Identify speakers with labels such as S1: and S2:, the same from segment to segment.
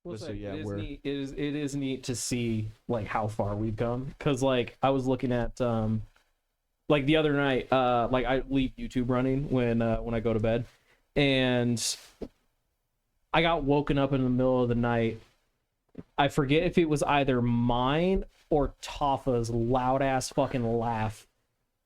S1: Well,
S2: So
S1: so
S2: yeah,
S1: it is
S2: we're
S1: neat. It is neat to see like how far we've come. Cause like I was looking at like the other night, like I leave YouTube running when I go to bed, and I got woken up in the middle of the night. I forget if it was either mine or Tafa's loud ass fucking laugh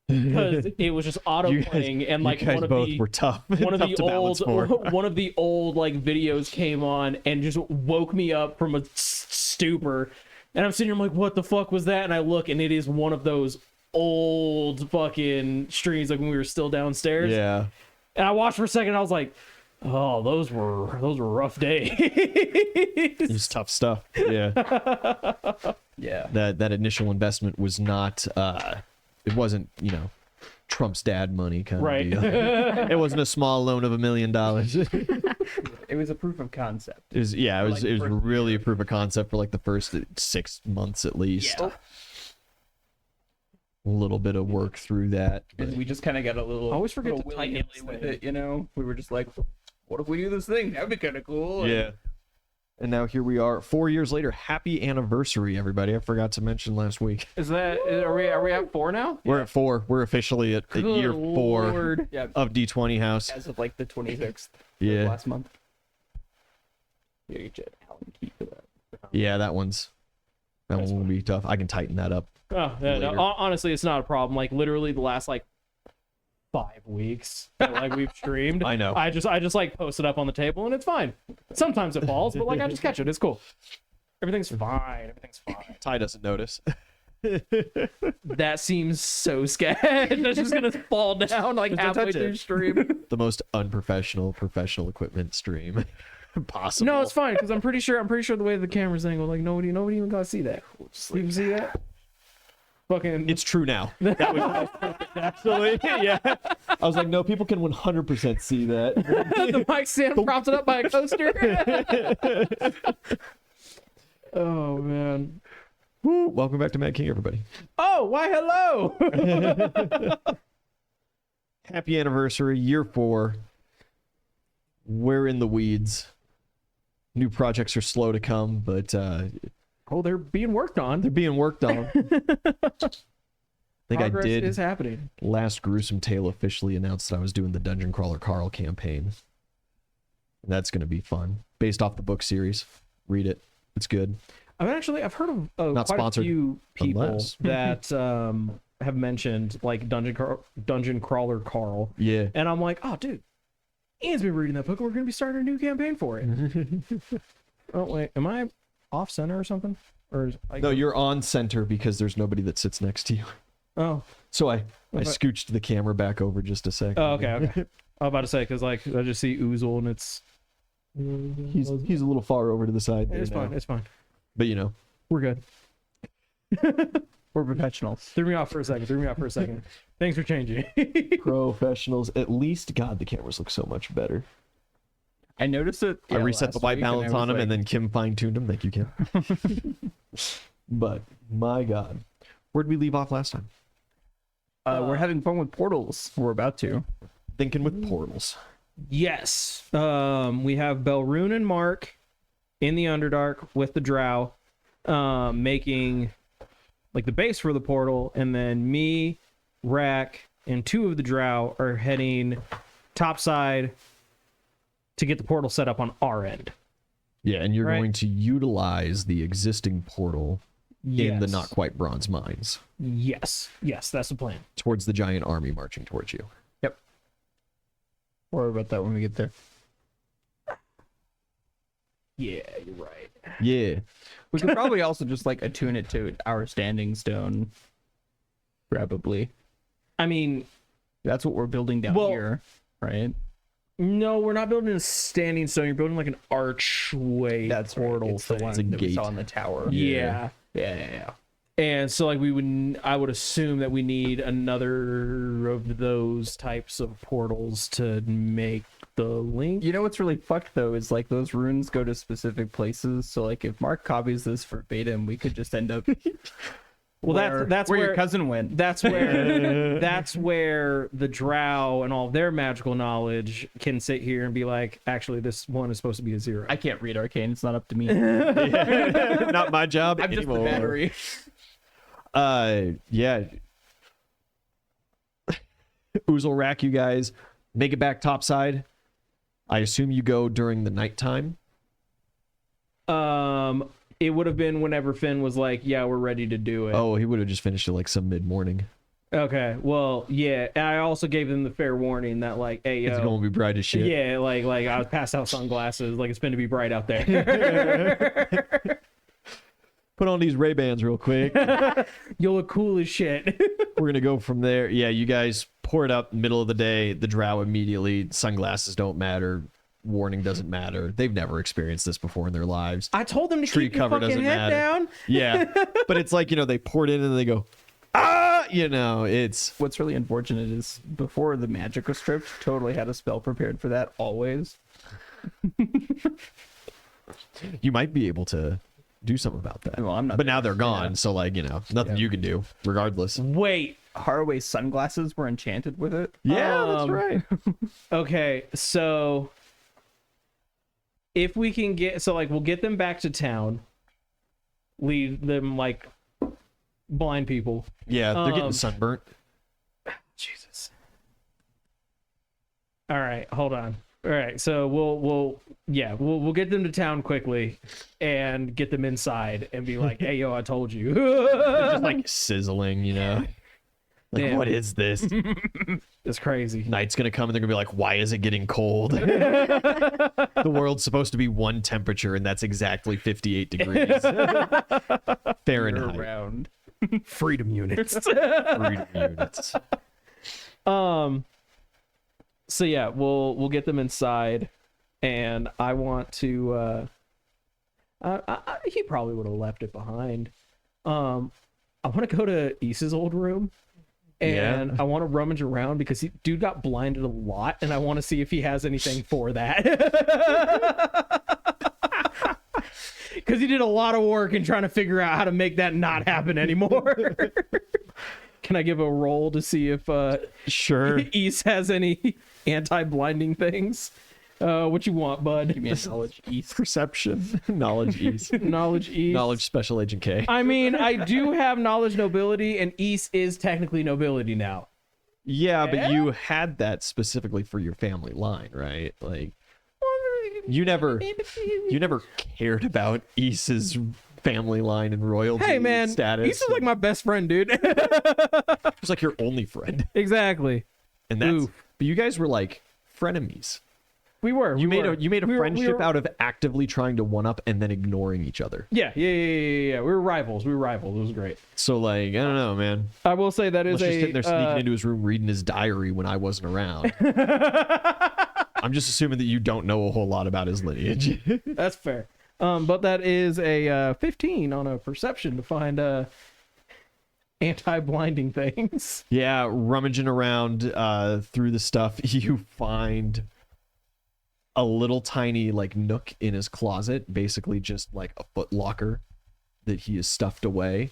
S1: because it was just auto playing and like
S2: you guys
S1: one of
S2: both
S1: the
S2: were tough.
S1: one of
S2: tough
S1: the
S2: to balance
S1: old
S2: for.
S1: one of the old like videos came on and just woke me up from a stupor, and I'm sitting here, I'm like, what the fuck was that? And I look, and it is one of those old fucking streams like when we were still downstairs.
S2: Yeah.
S1: And I watched for a second, and I was like, oh, those were rough days.
S2: It's tough stuff. Yeah.
S3: Yeah.
S2: That initial investment was not it wasn't, Trump's dad money kind
S1: Right.
S2: of deal. It wasn't a small loan of $1 million.
S3: It was a proof of concept.
S2: It was
S3: Like
S2: it was
S3: first
S2: really a proof of concept for like the first 6 months at least.
S3: Yeah.
S2: A little bit of work through that.
S3: And we just kind of got a little.
S1: I always forget
S3: little
S1: to tighten
S3: willy-nilly
S1: this
S3: with
S1: thing.
S3: it, you know. We were just like, what if we do this thing? That'd be kind of cool. And
S2: Yeah. And now here we are 4 years later. Happy anniversary, everybody. I forgot to mention last week.
S1: Are we at 4 now?
S2: We're at 4. We're officially at year 4
S1: Lord.
S3: Yeah.
S2: of D20 House.
S3: As of like the 26th.
S2: Yeah.
S3: Of last month. Yeah, you get Alan Key for that.
S2: Yeah, that one will be tough. I can tighten that up.
S1: Oh, yeah, no,
S2: Later.
S1: honestly, it's not a problem. Like literally the last like 5 weeks that like we've streamed.
S2: I know.
S1: I just like post it up on the table and it's fine. Sometimes it falls, but like I just catch it. It's cool. Everything's fine. Everything's fine.
S2: Ty doesn't notice.
S1: That seems so sketch. That's just gonna fall down like
S2: Just don't
S1: halfway
S2: touch
S1: through
S2: it.
S1: stream.
S2: The most unprofessional professional equipment stream possible.
S1: No, it's fine because I'm pretty sure the way the camera's angled, like nobody even got to see that. You can see that. Fucking.
S2: It's true now. That was actually, yeah. I was like, no, people can 100% see that.
S1: The mic stand propped up by a coaster. Oh man.
S2: Woo, welcome back to Mad King, everybody.
S1: Oh, why hello.
S2: Happy anniversary, year 4. We're in the weeds. New projects are slow to come, but
S1: Oh, they're being worked on.
S2: they're being worked on. I think
S1: Progress
S2: I did
S1: is happening.
S2: last Gruesome Tale officially announced that I was doing the Dungeon Crawler Carl campaign. And that's going to be fun. Based off the book series. Read it. It's good.
S1: I've heard of
S2: Not
S1: quite
S2: sponsored,
S1: a few people
S2: unless.
S1: that have mentioned like Dungeon Crawler Carl,
S2: Yeah.
S1: and I'm like, oh, dude, Ian's been reading that book. We're gonna be starting a new campaign for it. Oh wait, am I off center or something? Or is I...
S2: No, you're on center because there's nobody that sits next to you.
S1: Oh,
S2: So I
S1: Okay.
S2: scooched the camera back over just a second.
S1: oh, okay. I was about to say because like I just see Oozle and it's
S2: He's a little far over to the side. there
S1: it's
S2: now.
S1: fine. It's fine.
S2: But
S1: We're good.
S3: We're professionals.
S1: Threw me off for a second. Thanks for changing.
S2: professionals. At least, God, the cameras look so much better.
S3: I noticed it.
S2: I reset the white balance on them, and then Kim fine-tuned them. Thank you, Kim. But, my God. Where'd we leave off last time?
S3: we're having fun with portals. We're about to.
S2: Thinking with portals.
S1: Yes. We have Belrune and Mark in the Underdark with the Drow, making like the base for the portal, and then me, Rack, and 2 of the Drow are heading topside to get the portal set up on our end.
S2: Yeah, and you're
S1: Right.
S2: going to utilize the existing portal in the
S1: Yes.
S2: not quite bronze mines
S1: Yes, that's the plan.
S2: towards the giant army marching towards you.
S3: Worry about that when we get there.
S1: Yeah, you're right.
S2: Yeah.
S3: We could probably also just like attune it to our standing stone. Probably.
S1: I mean,
S3: That's what we're building down
S1: Well-
S3: here, right?
S1: no, we're not building a standing stone. You're building like an archway portal
S3: It's the
S1: thing.
S3: one
S2: It's a
S3: that we
S2: gate.
S3: saw in the tower.
S1: Yeah.
S3: Yeah.
S1: And so like I would assume that we need another of those types of portals to make the link.
S3: You know what's really fucked though is like those runes go to specific places. So like if Mark copies this verbatim, we could just end up
S1: Well, that's
S3: where
S1: where
S3: your cousin went.
S1: That's where the drow and all their magical knowledge can sit here and be like, actually, this one is supposed to be a 0.
S3: I can't read arcane. It's not up to me.
S2: Not my job
S3: I'm just the
S2: anymore.
S3: battery.
S2: Yeah. Oozle you guys make it back topside. I assume you go during the nighttime.
S1: It would have been whenever Finn was like, yeah, we're ready to do it.
S2: Oh, he would have just finished it like some mid-morning.
S1: Okay, well, yeah, and I also gave them the fair warning that, like, hey, yo,
S2: It's going to be bright as shit.
S1: yeah, like I was passed out sunglasses, like it's been to be bright out there.
S2: Put on these Ray-Bans real quick.
S1: You'll look cool as shit.
S2: We're going to go from there. Yeah, you guys pour it up middle of the day. The drow immediately, sunglasses don't matter. Warning doesn't matter. They've never experienced this before in their lives.
S1: I told them to
S2: Tree
S1: keep your
S2: cover
S1: fucking
S2: doesn't
S1: head
S2: matter.
S1: down.
S2: Yeah, but it's like, they pour it in and they go, it's...
S3: What's really unfortunate is before the magic was stripped, totally had a spell prepared for that always.
S2: You might be able to do something about that.
S3: Well, I'm not.
S2: But now they're gone, so nothing you can do, regardless.
S1: Wait,
S3: Haraway's sunglasses were enchanted with it.
S2: Yeah, that's right.
S1: okay, so if we can we'll get them back to town, leave them like blind people.
S2: Yeah, they're getting sunburnt.
S1: Jesus. All right, hold on. All right, so we'll get them to town quickly and get them inside and be like, hey, yo, I told you.
S2: They're just like sizzling, Like,
S1: Damn.
S2: what is this?
S1: It's crazy.
S2: Night's gonna come and they're gonna be like, why is it getting cold? The world's supposed to be one temperature, and that's exactly 58 degrees Fahrenheit.
S3: Around.
S1: Freedom units.
S2: Freedom units.
S1: So yeah, we'll get them inside, and I want to. He probably would have left it behind. I want to go to Issa's old room, and I want to rummage around because dude got blinded a lot, and I want to see if he has anything for that. Because he did a lot of work in trying to figure out how to make that not happen anymore. Can I give a roll to see if
S2: Sure.
S1: East has any anti-blinding things? What you want, bud?
S3: Give me a knowledge east.
S2: Perception. Knowledge East.
S1: Knowledge East.
S2: Knowledge Special Agent K.
S1: I mean, I do have knowledge nobility, and East is technically nobility now.
S2: Yeah, but you had that specifically for your family line, right? Like, you never cared about Issa's family line and royalty
S1: Hey, man,
S2: status.
S1: East is like my best friend, dude.
S2: It's like your only friend.
S1: Exactly.
S2: And that's
S1: Oof.
S2: but you guys were like frenemies.
S1: We were.
S2: You made a
S1: We were-
S2: friendship out of actively trying to one up and then ignoring each other.
S1: Yeah. We were rivals. It was great.
S2: So like, I don't know, man.
S1: I will say that is
S2: Let's just
S1: a
S2: sitting there sneaking into his room reading his diary when I wasn't around. I'm just assuming that you don't know a whole lot about his lineage.
S1: That's fair. But that is a 15 on a perception to find anti-blinding things.
S2: Yeah, rummaging around through the stuff, you find a little tiny like nook in his closet, basically just like a foot locker that he has stuffed away,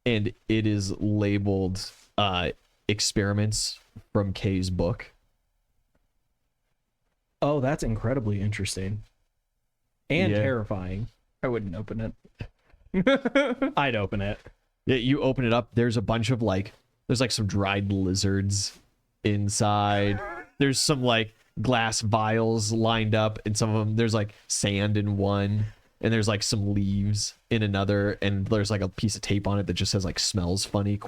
S2: and it is labeled experiments from Kay's book.
S1: Oh, that's incredibly interesting and
S2: Yeah.
S1: terrifying.
S3: I wouldn't open it.
S1: I'd open it.
S2: Yeah, you open it up, there's a bunch of there's some dried lizards inside. There's some glass vials lined up, and some of them there's sand in one, and there's some leaves in another, and there's a piece of tape on it that just says smells funny ?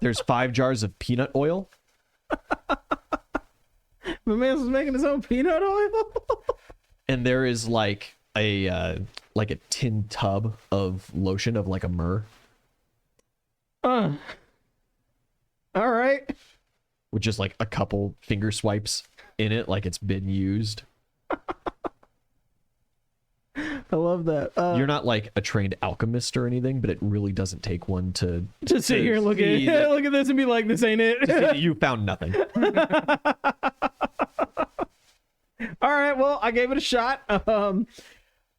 S2: There's 5 jars of peanut oil.
S1: My man's making his own peanut oil.
S2: And there is a tin tub of lotion of a myrrh,
S1: All right.
S2: with just a couple finger swipes in it, like it's been used.
S1: I love that.
S2: You're not a trained alchemist or anything, but it really doesn't take one to
S1: Just sit here and look
S2: see
S1: at
S2: that-
S1: look at this and be like, this ain't
S2: see
S1: it.
S2: that you found nothing.
S1: All right, well, I gave it a shot.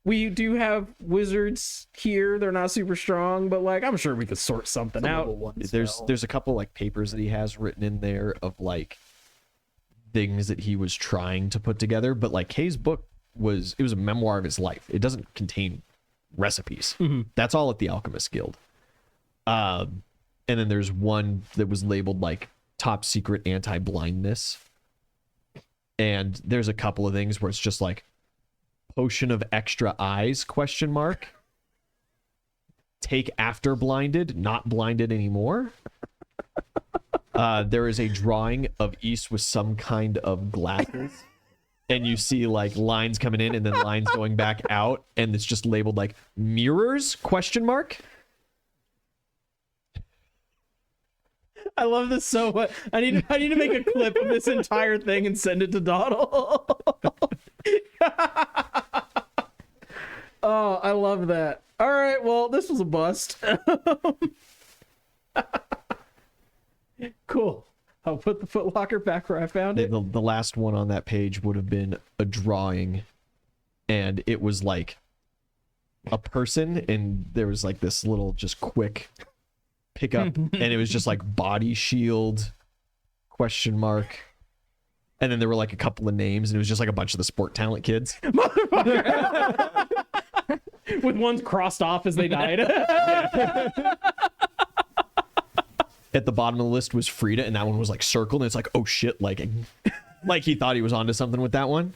S1: we do have wizards here. They're not super strong, but like I'm sure we could sort something out.
S3: Level 1
S2: There's
S3: spell.
S2: there's a couple like papers that he has written in there of like things that he was trying to put together, but like Kay's book was a memoir of his life. It doesn't contain recipes. That's all at the Alchemist Guild. And then there's one that was labeled like top secret anti-blindness. And there's a couple of things where it's just like potion of extra eyes ? Take after blinded, not blinded anymore. There is a drawing of East with some kind of glasses. And you see like lines coming in and then lines going back out, and it's just labeled like mirrors ?
S1: I love this so much. I need to make a clip of this entire thing and send it to Donald. Oh, I love that. All right, well, this was a bust. Cool. I'll put the footlocker back where I found it.
S2: The last one on that page would have been a drawing, and it was like a person, and there was like this little just quick pickup, and it was just like body shield ? And then there were like a couple of names, and it was just like a bunch of the sport talent kids.
S1: With ones crossed off as they died.
S2: At the bottom of the list was Frida, and that one was like circled, and it's like, oh shit, like he thought he was onto something with that one.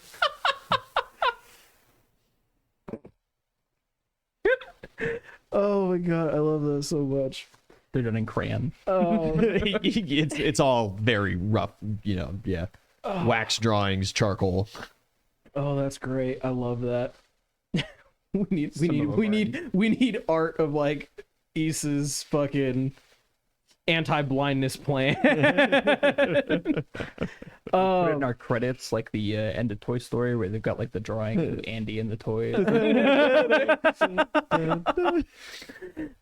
S1: Oh my god, I love that so much.
S3: They're done in crayon.
S2: It's all very rough, yeah. Wax drawings, charcoal.
S1: Oh, that's great. I love that. we need art of like Issa's fucking anti-blindness plan.
S3: Put it in our credits, like the end of Toy Story, where they've got like the drawing of Andy and the toys.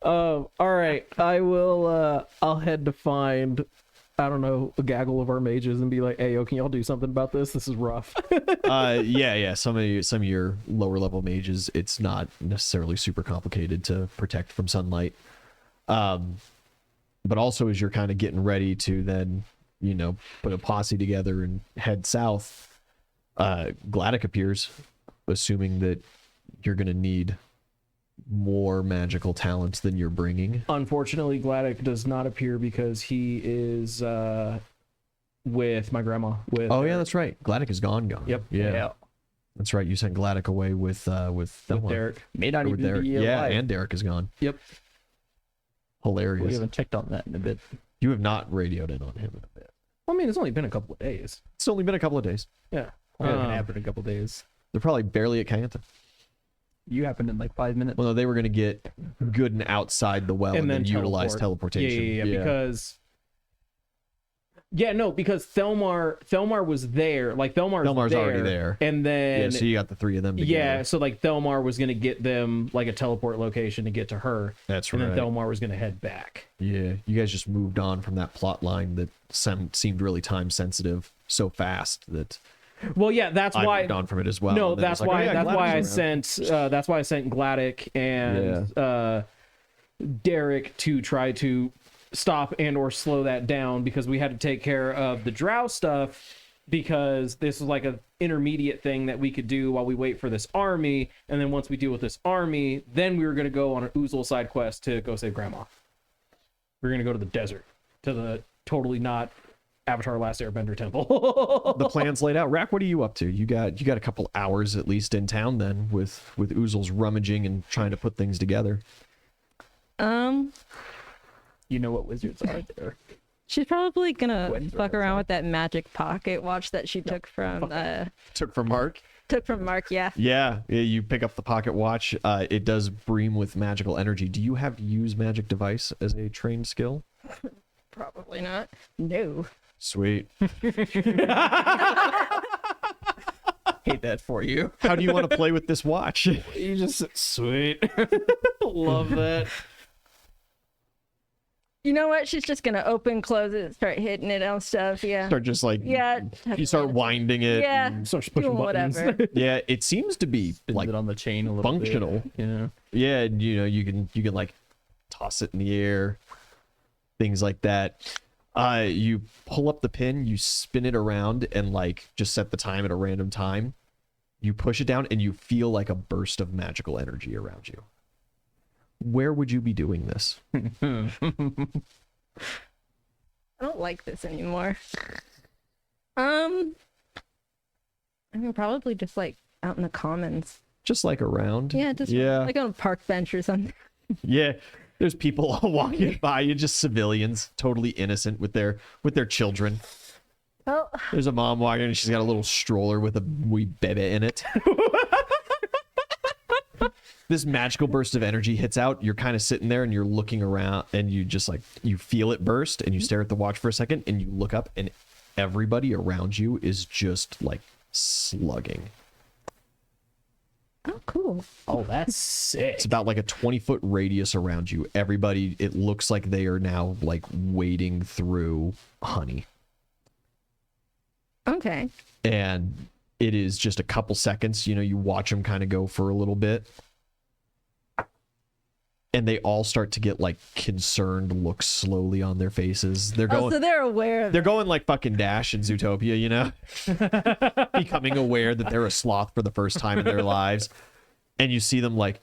S1: All right, I will. I'll head to find, I don't know, a gaggle of our mages and be like, "Hey, yo, can y'all do something about this? This is rough."
S2: Yeah. Some of your lower level mages, it's not necessarily super complicated to protect from sunlight. But also as you're kind of getting ready to then, put a posse together and head south, Gladdock appears, assuming that you're going to need more magical talents than you're bringing.
S1: Unfortunately, Gladdock does not appear because he is with my grandma.
S2: Oh yeah, that's right. Gladdock is gone.
S1: Yep.
S2: Yeah. That's right. You sent Gladdock away with
S1: Derek.
S3: May not
S2: with
S3: even
S2: Derek.
S3: be
S2: Yeah,
S3: alive.
S2: and Derek is gone.
S1: Yep.
S2: Hilarious.
S3: We haven't checked on that in a bit.
S2: You have not radioed in on him in a bit.
S1: Well, I mean, it's only been a couple of days.
S2: It's only been a couple of days.
S1: Yeah.
S3: Only gonna happen in a couple days.
S2: They're probably barely at Kayenta.
S3: You happened in like 5 minutes.
S2: Well, no, they were going to get good and outside the well and then utilize
S1: teleport.
S2: teleportation.
S1: Yeah, because Thelmar was there. Like Thelmar's there,
S2: already there.
S1: And then
S2: Yeah, so you got the three of them together.
S1: yeah, so like Thelmar was gonna get them like a teleport location to get to her.
S2: That's
S1: and
S2: right.
S1: then Thelmar was gonna head back.
S2: Yeah, you guys just moved on from that plot line that seemed really time sensitive so fast that
S1: Well, yeah, that's
S2: I
S1: why.
S2: moved on from it as well.
S1: No,
S2: And then
S1: that's
S2: it's like,
S1: why.
S2: oh, yeah,
S1: that's why I
S2: Gladys is around.
S1: sent. That's why I sent Gladdock and Derek to try to stop and or slow that down, because we had to take care of the drow stuff, because this was like an intermediate thing that we could do while we wait for this army, and then once we deal with this army, then we were going to go on an Oozle side quest to go save Grandma. We were going to go to the desert, to the totally not Avatar Last Airbender temple.
S2: The plan's laid out. Rack, what are you up to? You got a couple hours at least in town then with Oozle's rummaging and trying to put things together.
S3: You know what wizards are there.
S4: She's probably gonna
S3: Gwen's
S4: fuck
S3: right
S4: around
S3: outside.
S4: with that magic pocket watch that she took from
S2: Took from Mark.
S4: Mark. Yeah.
S2: Yeah, you pick up the pocket watch. It does bream with magical energy. Do you have use magic device as a trained skill?
S4: Probably not. No.
S2: Sweet.
S3: Hate that for you.
S2: How do you want to play with this watch?
S1: You just sweet. Love that.
S4: You know what? She's just gonna close it, start hitting it on stuff. Yeah.
S2: Start just like
S4: Yeah.
S2: you start winding it.
S4: Yeah.
S2: and-
S1: Starts pushing
S4: Doing
S1: buttons.
S4: whatever.
S2: yeah, it seems to be
S3: Spins
S2: like
S3: it on the chain a little
S2: functional.
S3: bit. Yeah.
S2: Yeah, and you can like toss it in the air, things like that. You pull up the pin, you spin it around, and like just set the time at a random time. You push it down, and you feel like a burst of magical energy around you. Where would you be doing this?
S4: I don't like this anymore. I mean, probably just like out in the commons.
S2: Just like around.
S4: Yeah, just like on a park bench or something.
S2: Yeah. There's people walking by you, just civilians, totally innocent with their children.
S4: Oh,
S2: There's a mom walking and she's got a little stroller with a wee baby in it. This magical burst of energy hits out. You're kind of sitting there and you're looking around and you just like, you feel it burst and you stare at the watch for a second and you look up and everybody around you is just like slugging.
S4: oh, cool.
S1: Oh, that's sick.
S2: It's about like a 20-foot radius around you. Everybody, it looks like they are now like wading through honey.
S4: Okay.
S2: And it is just a couple seconds. You watch them kind of go for a little bit. And they all start to get like concerned looks slowly on their faces. They're going
S4: So they're aware of
S2: they're going like fucking Dash in Zootopia, becoming aware that they're a sloth for the first time in their lives. And you see them like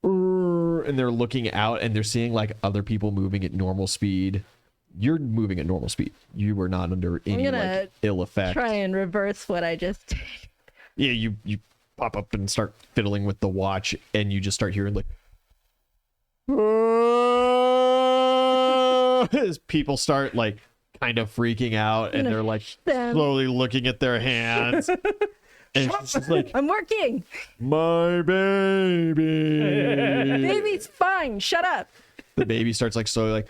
S2: and they're looking out and they're seeing like other people moving at normal speed. You're moving at normal speed. You were not under any
S4: gonna
S2: like ill effect.
S4: try and reverse what I just did.
S2: Yeah, you pop up and start fiddling with the watch and you just start hearing like as people start like kind of freaking out and they're like
S4: them.
S2: slowly looking at their hands. And it's just like,
S4: I'm working.
S2: my baby.
S4: Baby's fine. Shut up.
S2: The baby starts like slowly like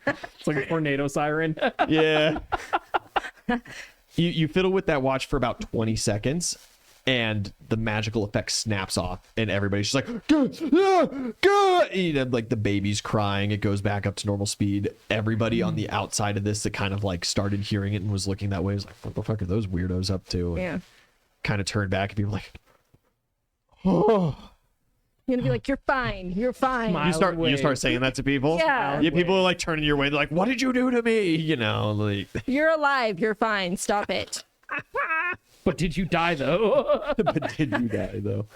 S1: It's like a tornado siren.
S2: yeah. You fiddle with that watch for about 20 seconds and the magical effect snaps off and everybody's just like like the baby's crying. It goes back up to normal speed. Everybody on the outside of this that kind of like started hearing it and was looking that way was like, what the fuck are those weirdos up to? And
S4: Yeah.
S2: kind of turned back and people like, oh.
S4: You're gonna be like, you're fine. You're fine.
S1: Smile.
S2: You start saying that to people.
S4: Yeah.
S2: Yeah, people are like turning your way. They're like, "What did you do to me?" Like.
S4: You're alive. You're fine. Stop it.
S1: But did you die though?
S2: But did you die though?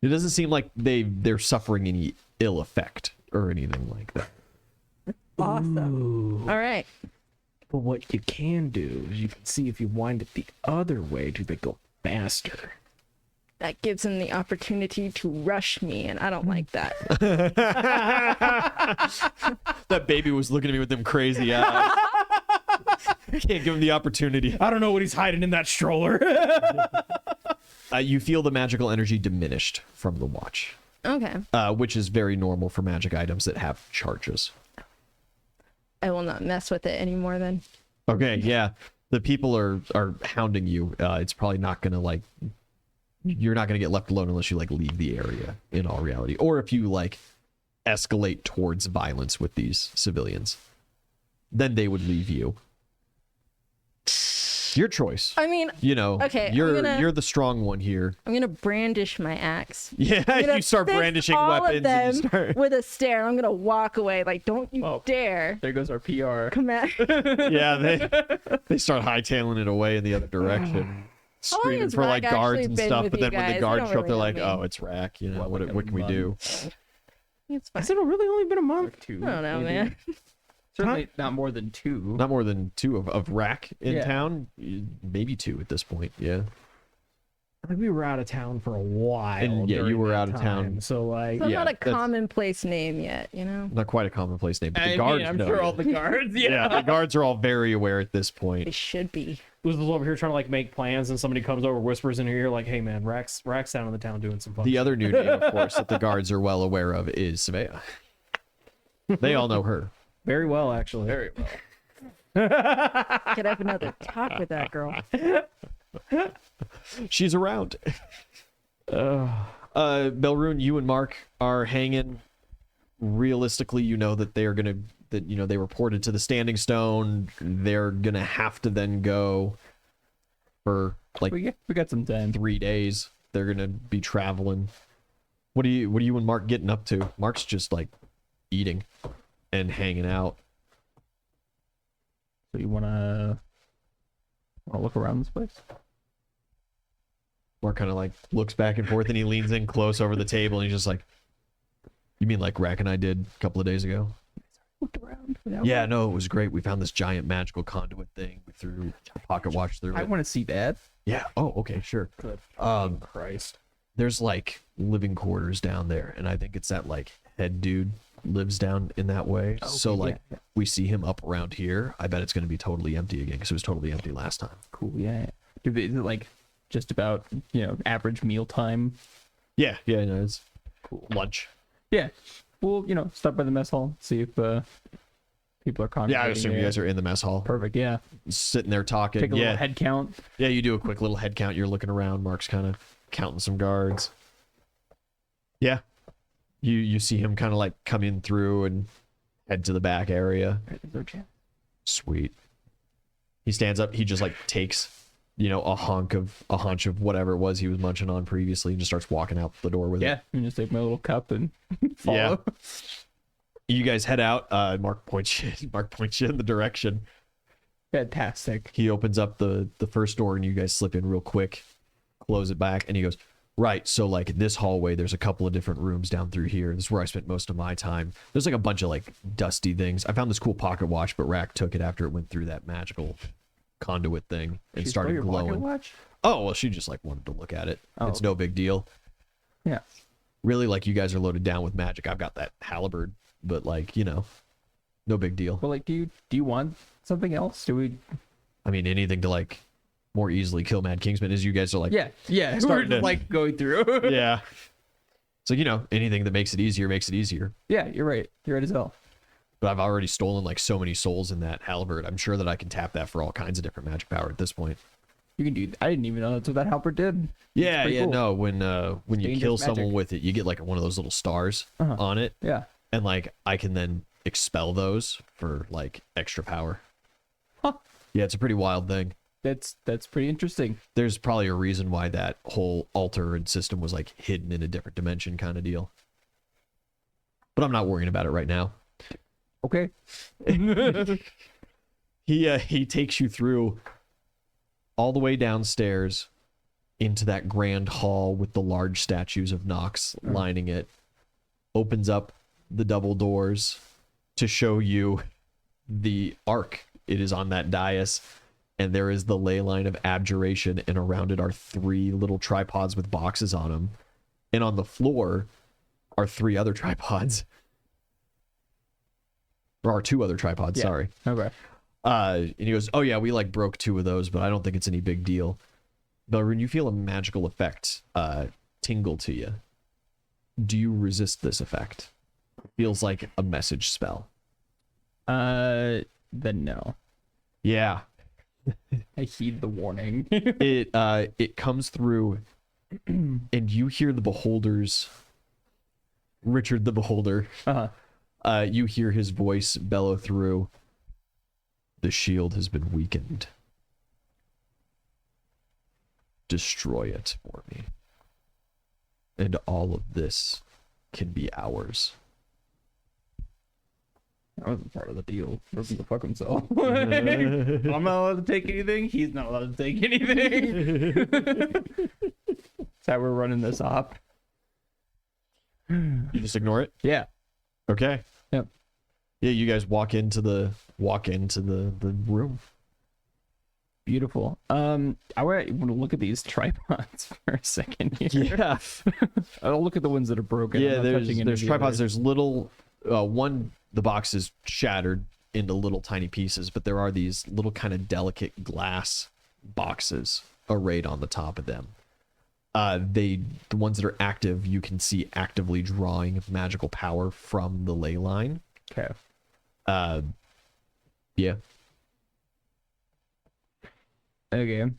S2: It doesn't seem like they're suffering any ill effect or anything like that.
S4: Awesome. All right.
S1: But what you can do is you can see if you wind it the other way, do they go faster?
S4: That gives him the opportunity to rush me, and I don't like that.
S2: That baby was looking at me with them crazy eyes. Can't give him the opportunity.
S1: I don't know what he's hiding in that stroller.
S2: You feel the magical energy diminished from the watch,
S4: Okay.
S2: which is very normal for magic items that have charges.
S4: I will not mess with it anymore then.
S2: Okay, yeah. The people are hounding you. It's probably not gonna like. You're not gonna get left alone unless you like leave the area. In all reality, or if you like escalate towards violence with these civilians, then they would leave you. Your choice.
S4: I mean, okay,
S2: You're the strong one here.
S4: I'm gonna brandish my axe.
S2: Yeah,
S4: I'm gonna
S2: you start
S4: fist
S2: brandishing
S4: all
S2: weapons.
S4: of them
S2: And you start...
S4: with a stare. I'm gonna walk away. Like, don't you
S3: Oh.
S4: dare
S3: There goes our PR.
S4: come at.
S2: Yeah, they start hightailing it away in the other direction,
S4: How long
S2: screaming
S4: has
S2: for like
S4: Rack
S2: guards
S4: actually
S2: and
S4: been
S2: stuff.
S4: with
S2: But
S4: you
S2: then when the
S4: guys?
S2: guards
S4: They
S2: show up,
S4: don't
S2: they're
S4: really
S2: like,
S4: know me.
S2: "Oh, it's Rack.
S3: Well,
S2: what
S3: like a
S2: can we do?"
S4: It's fine.
S1: Has it really only been a month?
S3: Two.
S4: I don't know,
S3: maybe.
S4: man.
S3: Certainly not more than two.
S2: Not more than two of Rack in
S3: Yeah.
S2: town. Maybe two at this point. Yeah.
S1: I think we were out of town for a while.
S2: And, yeah, you
S1: during
S2: were
S1: that
S2: out of town.
S1: time, So like,
S4: It's
S2: Yeah,
S4: not a
S2: that's-
S4: commonplace name yet, you know?
S2: Not quite a commonplace name, but the
S3: I
S2: guards
S3: mean, I'm
S2: know.
S3: sure
S2: you.
S3: all the guards.
S2: Yeah, the guards are all very aware at this
S4: They
S2: point.
S4: should be.
S1: was over here trying to like make plans, and somebody comes over, whispers in your ear, like, "Hey man, Rack's down in the town doing some fun."
S2: The other new name, of course, that the guards are well aware of is Savea. They all know her.
S1: Very well, actually.
S3: Very well.
S4: Could have another talk with that girl.
S2: She's around. Belrune, you and Mark are hanging. Realistically, you know that they are gonna they reported to the Standing Stone. They're gonna have to then go for like
S3: We got some time.
S2: 3 days. They're gonna be traveling. What are you and Mark getting up to? Mark's just like eating and hanging out.
S3: So you wanna look around this place?
S2: Mark kind of like looks back and forth and he leans in close over the table and he's just like, "You mean like Rack and I did a couple of days ago?"
S3: Looked around.
S2: Yeah, no, it was great. We found this giant magical conduit thing. We threw a pocket watch through
S3: I
S2: it.
S3: want to see that.
S2: Yeah. Oh, okay, sure.
S1: Good.
S2: Christ. There's like living quarters down there, and I think it's that like head dude lives down in that way. So
S3: Okay,
S2: like
S3: yeah.
S2: we see him up around here. I bet it's going to be totally empty again because it was totally empty last time.
S3: Cool. Yeah. Is it like just about average meal time?
S2: Yeah, no, it's cool. Lunch.
S3: Yeah. We'll stop by the mess hall, see if people are congregating.
S2: Yeah, I assume you guys are in the mess hall,
S3: Perfect. Yeah.
S2: sitting there talking.
S3: Take a
S2: yeah,
S3: little head count.
S2: yeah, you do a quick little head count. You're looking around. Mark's kind of counting some guards. Yeah, you see him kind of like come in through and head to the back area. Sweet. He stands up. He just like takes, a hunch of whatever it was he was munching on previously, and just starts walking out the door with it.
S3: Yeah. And just take my little cup and follow.
S2: Yeah. You guys head out. Mark points you in the direction.
S3: Fantastic.
S2: He opens up the first door, and you guys slip in real quick, close it back, and he goes, "Right, so like in this hallway, there's a couple of different rooms down through here. This is where I spent most of my time. There's like a bunch of like dusty things. I found this cool pocket watch, but Rack took it after it went through that magical conduit thing and
S3: She stole
S2: started
S3: your pocket
S2: glowing.
S3: watch?
S2: Oh, well, she just like wanted to look at it.
S3: Oh,
S2: It's no big deal.
S3: Yeah.
S2: Really, like you guys are loaded down with magic. I've got that halberd, but like, no big deal.
S3: Well, like, do you want something else? Do we?
S2: I mean, anything to like more easily kill Mad Kingsman as you guys are like,
S3: Yeah.
S2: Starting
S3: Starting
S2: to-
S3: like going through.
S2: yeah. So, anything that makes it easier makes it easier.
S3: Yeah, you're right. You're right as hell.
S2: But I've already stolen like so many souls in that halberd. I'm sure that I can tap that for all kinds of different magic power at this point.
S3: You can do. I didn't even know that's what that halberd did.
S2: Yeah,
S3: pretty
S2: yeah,
S3: cool.
S2: no. When you
S3: Dangerous
S2: kill someone
S3: magic.
S2: with it, you get like one of those little stars
S3: Uh-huh.
S2: on it,
S3: Yeah.
S2: and like I can then expel those for like extra power.
S3: Huh.
S2: Yeah, it's a pretty wild thing.
S3: That's pretty interesting.
S2: There's probably a reason why that whole altar and system was like hidden in a different dimension kind of deal. But I'm not worrying about it right now.
S3: Okay.
S2: He takes you through all the way downstairs into that grand hall with the large statues of Nox lining it. Opens up the double doors to show you the ark. It is on that dais, and there is the ley line of abjuration, and around it are 3 little tripods with boxes on them. And on the floor are 3 other tripods. Or are 2 other tripods,
S3: Yeah.
S2: sorry.
S3: Okay.
S2: And he goes, "Oh yeah, we like broke 2 of those, but I don't think it's any big deal." Belrune, you feel a magical effect tingle to you. Do you resist this effect? Feels like a message spell.
S3: Then no.
S2: Yeah.
S3: I heed the warning.
S2: It comes through, and you hear the beholders. Richard the Beholder.
S3: Uh-huh.
S2: You hear his voice bellow through. "The shield has been weakened. Destroy it for me. And all of this can be ours."
S3: That wasn't part of the deal. Doesn't go fuck himself. I'm not allowed to take anything. He's not allowed to take anything. That's how we're running this op.
S2: You just ignore it?
S3: Yeah.
S2: Okay.
S3: Yep.
S2: Yeah, you guys walk into the room.
S3: Beautiful. I want to look at these tripods for a second here.
S2: Yeah.
S3: I'll look at the ones that are broken. I'm
S2: Yeah,
S3: not
S2: there's
S3: touching any of the
S2: tripods.
S3: others.
S2: There's little one, the box is shattered into little tiny pieces, but there are these little kind of delicate glass boxes arrayed on the top of them. The ones that are active, you can see actively drawing magical power from the ley line.
S3: Okay.
S2: Yeah.
S3: Okay.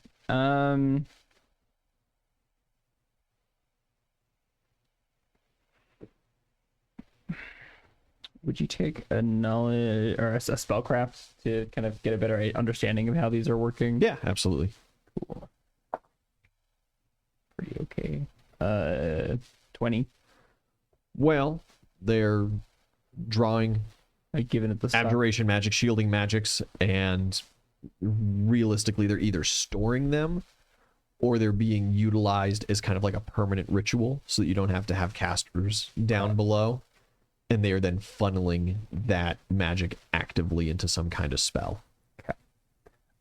S3: Would you take a knowledge or a spellcraft to kind of get a better understanding of how these are working?
S2: Yeah, absolutely.
S3: Cool. Pretty okay. 20.
S2: Well, they're drawing
S3: Like given it the stuff.
S2: abjuration magic, shielding magics, and realistically, they're either storing them or they're being utilized as kind of like a permanent ritual so that you don't have to have casters down below. And they are then funneling that magic actively into some kind of spell.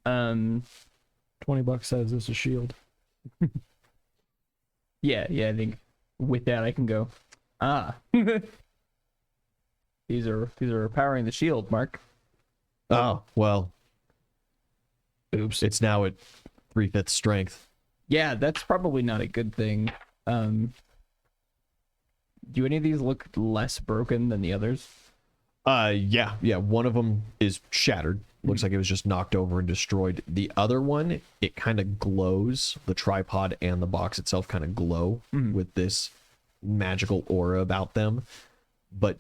S3: Um.
S1: $20 says it's a shield.
S3: Yeah. I think with that I can go. These are powering the shield, Mark.
S2: Oh, well,
S1: Oops.
S2: it's now at 3/5 strength.
S3: Yeah, that's probably not a good thing. Do any of these look less broken than the others?
S2: Yeah. One of them is shattered. Looks like it was just knocked over and destroyed. The other one, it kind of glows. The tripod and the box itself kind of glow with this magical aura about them, but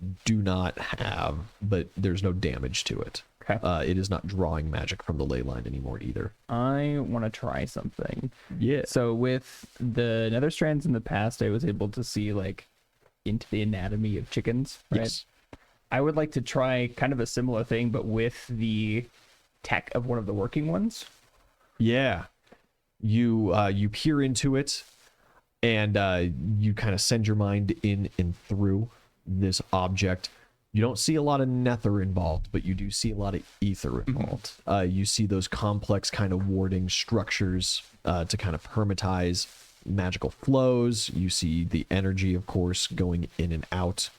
S2: there's no damage to it.
S3: Okay.
S2: It is not drawing magic from the ley line anymore either.
S3: I want to try something.
S2: Yeah.
S3: So with the nether strands in the past, I was able to see like into the anatomy of chickens, right?
S2: Yes.
S3: I would like to try kind of a similar thing, but with the tech of one of the working ones.
S2: Yeah. You peer into it, and you kind of send your mind in and through this object. You don't see a lot of nether involved, but you do see a lot of ether involved. You see those complex kind of warding structures to kind of hermetize magical flows. You see the energy, of course, going in and out.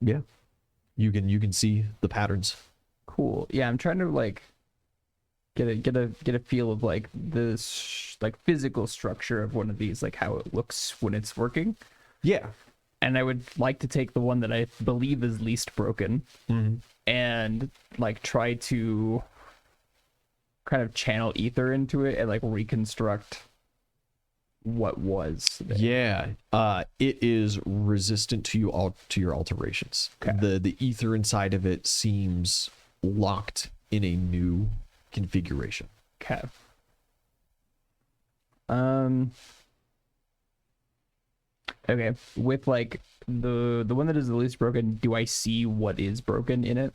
S2: Yeah, you can see the patterns.
S3: Cool. Yeah, I'm trying to like get a feel of like this like physical structure of one of these, like how it looks when it's working.
S2: Yeah.
S3: And I would like to take the one that I believe is least broken and like try to kind of channel ether into it and like reconstruct what was there.
S2: Yeah. It is resistant to your alterations.
S3: Okay.
S2: The ether inside of it seems locked in a new configuration.
S3: Okay. Okay, with like the one that is the least broken, do I see what is broken in it?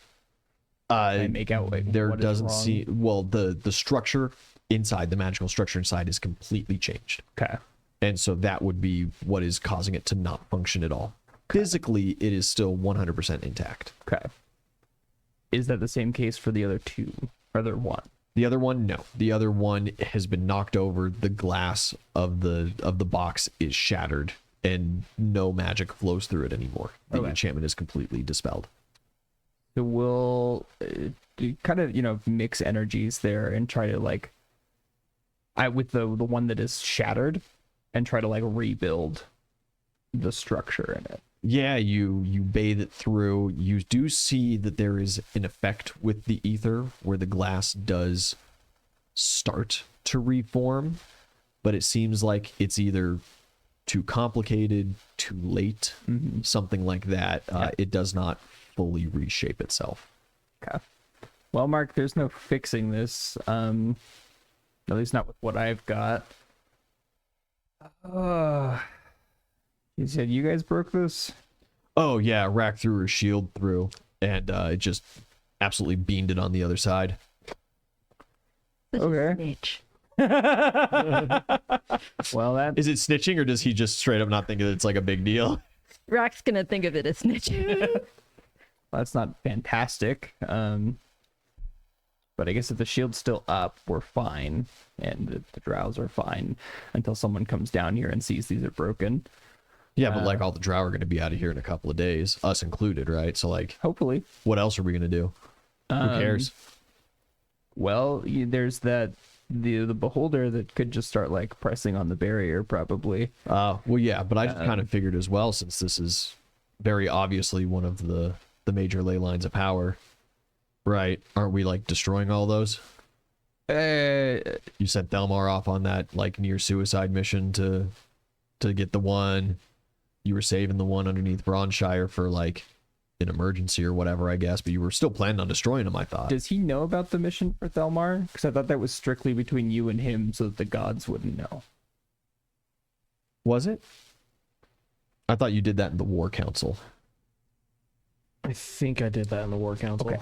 S3: I make out like
S2: There
S3: what is
S2: doesn't
S3: wrong?
S2: see the structure inside, the magical structure inside is completely changed.
S3: Okay.
S2: And so that would be what is causing it to not function at all. Physically, it is still 100% intact.
S3: Okay. Is that the same case for the other two? Or other one?
S2: The other one, no. The other one has been knocked over. The glass of the box is shattered, and no magic flows through it anymore. The
S3: Okay.
S2: enchantment is completely dispelled.
S3: So we'll kind of, mix energies there and try to like, with the one that is shattered, and try to like rebuild the structure in it.
S2: Yeah, you bathe it through. You do see that there is an effect with the ether where the glass does start to reform, but it seems like it's either too complicated, too late, something like that. It does not fully reshape itself.
S3: Okay. Well, Mark, there's no fixing this. At least not with what I've got. You said you guys broke this?
S2: Oh yeah, Rack threw her shield through, and it just absolutely beamed it on the other side.
S3: Okay.
S4: Snitch.
S3: Well, that
S2: Is it snitching, or does he just straight up not think that it's like a big deal?
S4: Rock's gonna think of it as snitch.
S3: that's not fantastic. But I guess if the shield's still up, we're fine, and the drows are fine until someone comes down here and sees these are broken.
S2: Yeah, but like all the drow are going to be out of here in a couple of days, us included, right? So like,
S3: Hopefully.
S2: what else are we going to do? Who cares?
S3: Well, there's the beholder that could just start like pressing on the barrier, probably.
S2: Well, yeah, but I just kind of figured as well, since this is very obviously one of the major ley lines of power, right? Aren't we like destroying all those? You sent Thelmar off on that like near suicide mission to get the one. you were saving the one underneath Bronshire for like an emergency or whatever, I guess, but you were still planning on destroying him, I thought.
S3: Does he know about the mission for Thelmar? Because I thought that was strictly between you and him so that the gods wouldn't know.
S2: Was it? I thought you did that in the War Council.
S1: I think I did that in the War Council.
S3: Okay.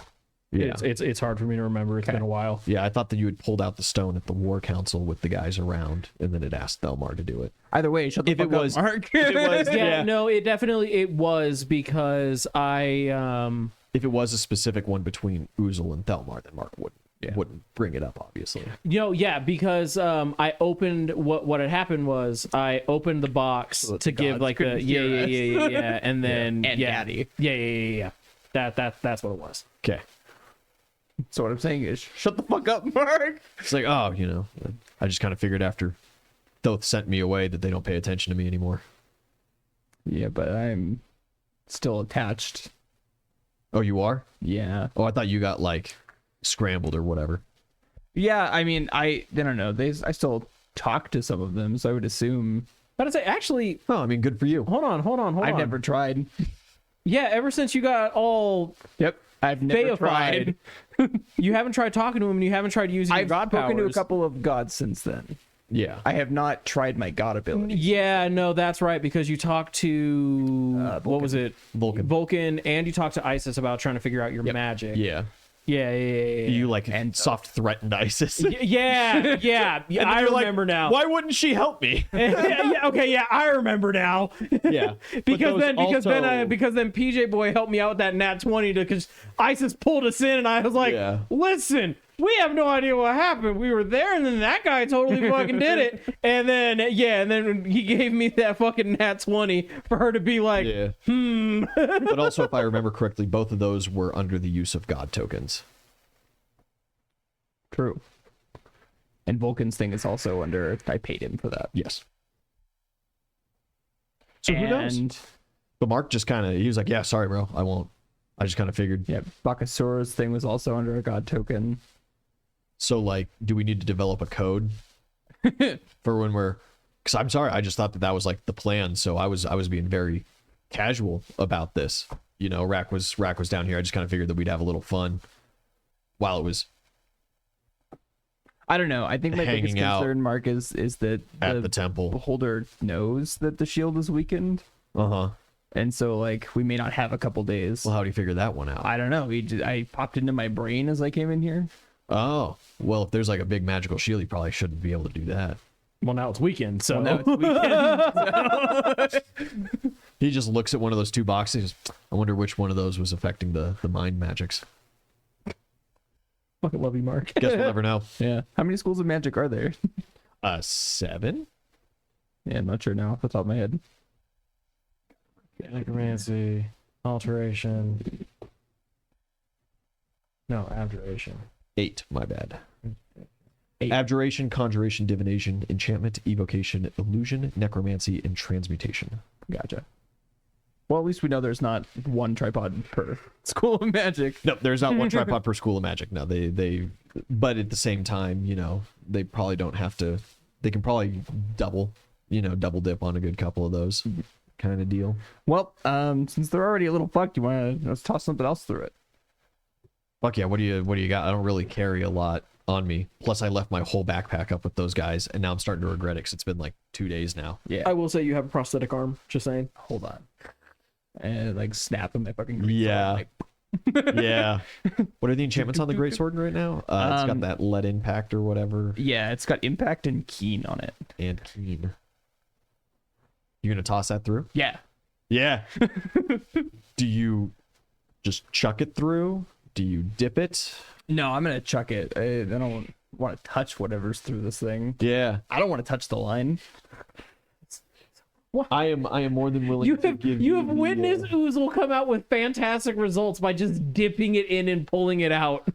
S2: Yeah.
S1: It's hard for me to remember. It's been a while.
S2: Yeah, I thought that you had pulled out the stone at the War Council with the guys around, and then it asked Thelmar to do it.
S3: Either way, shut the
S2: If
S3: fuck
S2: it
S3: up,
S2: was-
S3: Mark.
S2: If it was,
S1: Yeah, no, it was because I
S2: If it was a specific one between Uzel and Thelmar, then Mark wouldn't bring it up, obviously.
S1: because I opened what had happened was I opened the box
S3: So that
S1: to
S3: the
S1: give
S3: gods
S1: like
S3: couldn't hear us.
S1: and then
S3: And Daddy.
S1: yeah. That's what it was.
S2: Okay.
S3: So what I'm saying is, shut the fuck up, Mark.
S2: It's like, oh, I just kind of figured after Thoth sent me away that they don't pay attention to me anymore.
S3: Yeah, but I'm still attached.
S2: Oh, you are?
S3: Yeah.
S2: Oh, I thought you got like scrambled or whatever.
S3: Yeah, I mean, I don't know. I still talk to some of them, so I would assume.
S1: But I'd say actually,
S2: Oh, I mean, good for you.
S1: hold on.
S3: I've never tried.
S1: Yeah, ever since you got all
S3: Yep. I've never tried.
S1: deified, you haven't tried talking to him, and you haven't tried using your
S3: I've
S1: god
S3: spoken to a
S1: powers.
S3: couple of gods since then.
S2: Yeah.
S3: I have not tried my god ability.
S1: Yeah, no, that's right, because you talked to what was it?
S2: Vulcan.
S1: And you talked to Isis about trying to figure out your magic.
S2: Yeah.
S1: Yeah.
S2: You like soft threatened Isis.
S1: Yeah.
S2: And then
S1: I
S2: you're like,
S1: remember now.
S2: Why wouldn't she help me?
S1: Yeah, I remember now.
S2: Yeah.
S1: because then PJ Boy helped me out with that nat 20 because Isis pulled us in, and I was like,
S2: Yeah.
S1: listen, we have no idea what happened. We were there, and then that guy totally fucking did it. And then he gave me that fucking nat 20 for her to be like,
S2: But also, if I remember correctly, both of those were under the use of god tokens.
S3: True. And Vulcan's thing is also under. I paid him for that.
S2: Yes. So who knows?
S3: And
S2: But Mark just he was like, yeah, sorry, bro. I won't. I just kind of figured.
S3: yeah, Bakasura's thing was also under a god token.
S2: So, like, do we need to develop a code for when we're? Because I'm sorry, I just thought that was like the plan. So I was being very casual about this. Rack was down here. I just kind of figured that we'd have a little fun while it was
S3: I don't know. I think my biggest
S2: Hanging out
S3: concern, Mark, is that
S2: at the temple.
S3: beholder knows that the shield is weakened, and so like we may not have a couple days.
S2: Well, how do you figure that one out?
S3: I don't know. I popped into my brain as I came in here.
S2: Oh, well, if there's like a big magical shield, you probably shouldn't be able to do that.
S1: well, now it's weekend, so.
S3: Now it's weekend.
S2: He just looks at one of those two boxes. I wonder which one of those was affecting the mind magics.
S1: Fucking love you, Mark.
S2: Guess we'll never know.
S3: Yeah. How many schools of magic are there?
S2: 7?
S3: Yeah, I'm not sure now off the top of my head.
S1: Necromancy, alteration. No, abjuration.
S2: 8, my bad.
S3: 8.
S2: Abjuration, conjuration, divination, enchantment, evocation, illusion, necromancy, and transmutation.
S3: Gotcha. Well, at least we know there's not one tripod per school of magic.
S2: No, there's not one tripod per school of magic. No, they but at the same time, they probably don't have to. They can probably double dip on a good couple of those kind of deal.
S3: Well, since they're already a little fucked, you want to let's toss something else through it.
S2: Fuck yeah, what do you got? I don't really carry a lot on me. Plus, I left my whole backpack up with those guys, and now I'm starting to regret it because it's been like 2 days now.
S3: Yeah.
S1: I will say you have a prosthetic arm, just saying.
S3: Hold on. And like snap in my fucking
S2: Yeah.
S3: like,
S2: Yeah. What are the enchantments on the Great Sword right now? It's got that lead impact or whatever.
S3: yeah, it's got impact and keen on it.
S2: And keen. You gonna toss that through?
S3: Yeah.
S2: Yeah. Do you just chuck it through? Do you dip it?
S3: No, I'm gonna chuck it. I don't want to touch whatever's through this thing.
S2: Yeah.
S3: I don't want to touch the line.
S2: I am more than willing
S1: You
S2: to
S1: have
S2: give
S1: you have witnessed Oozle come out with fantastic results by just dipping it in and pulling it out.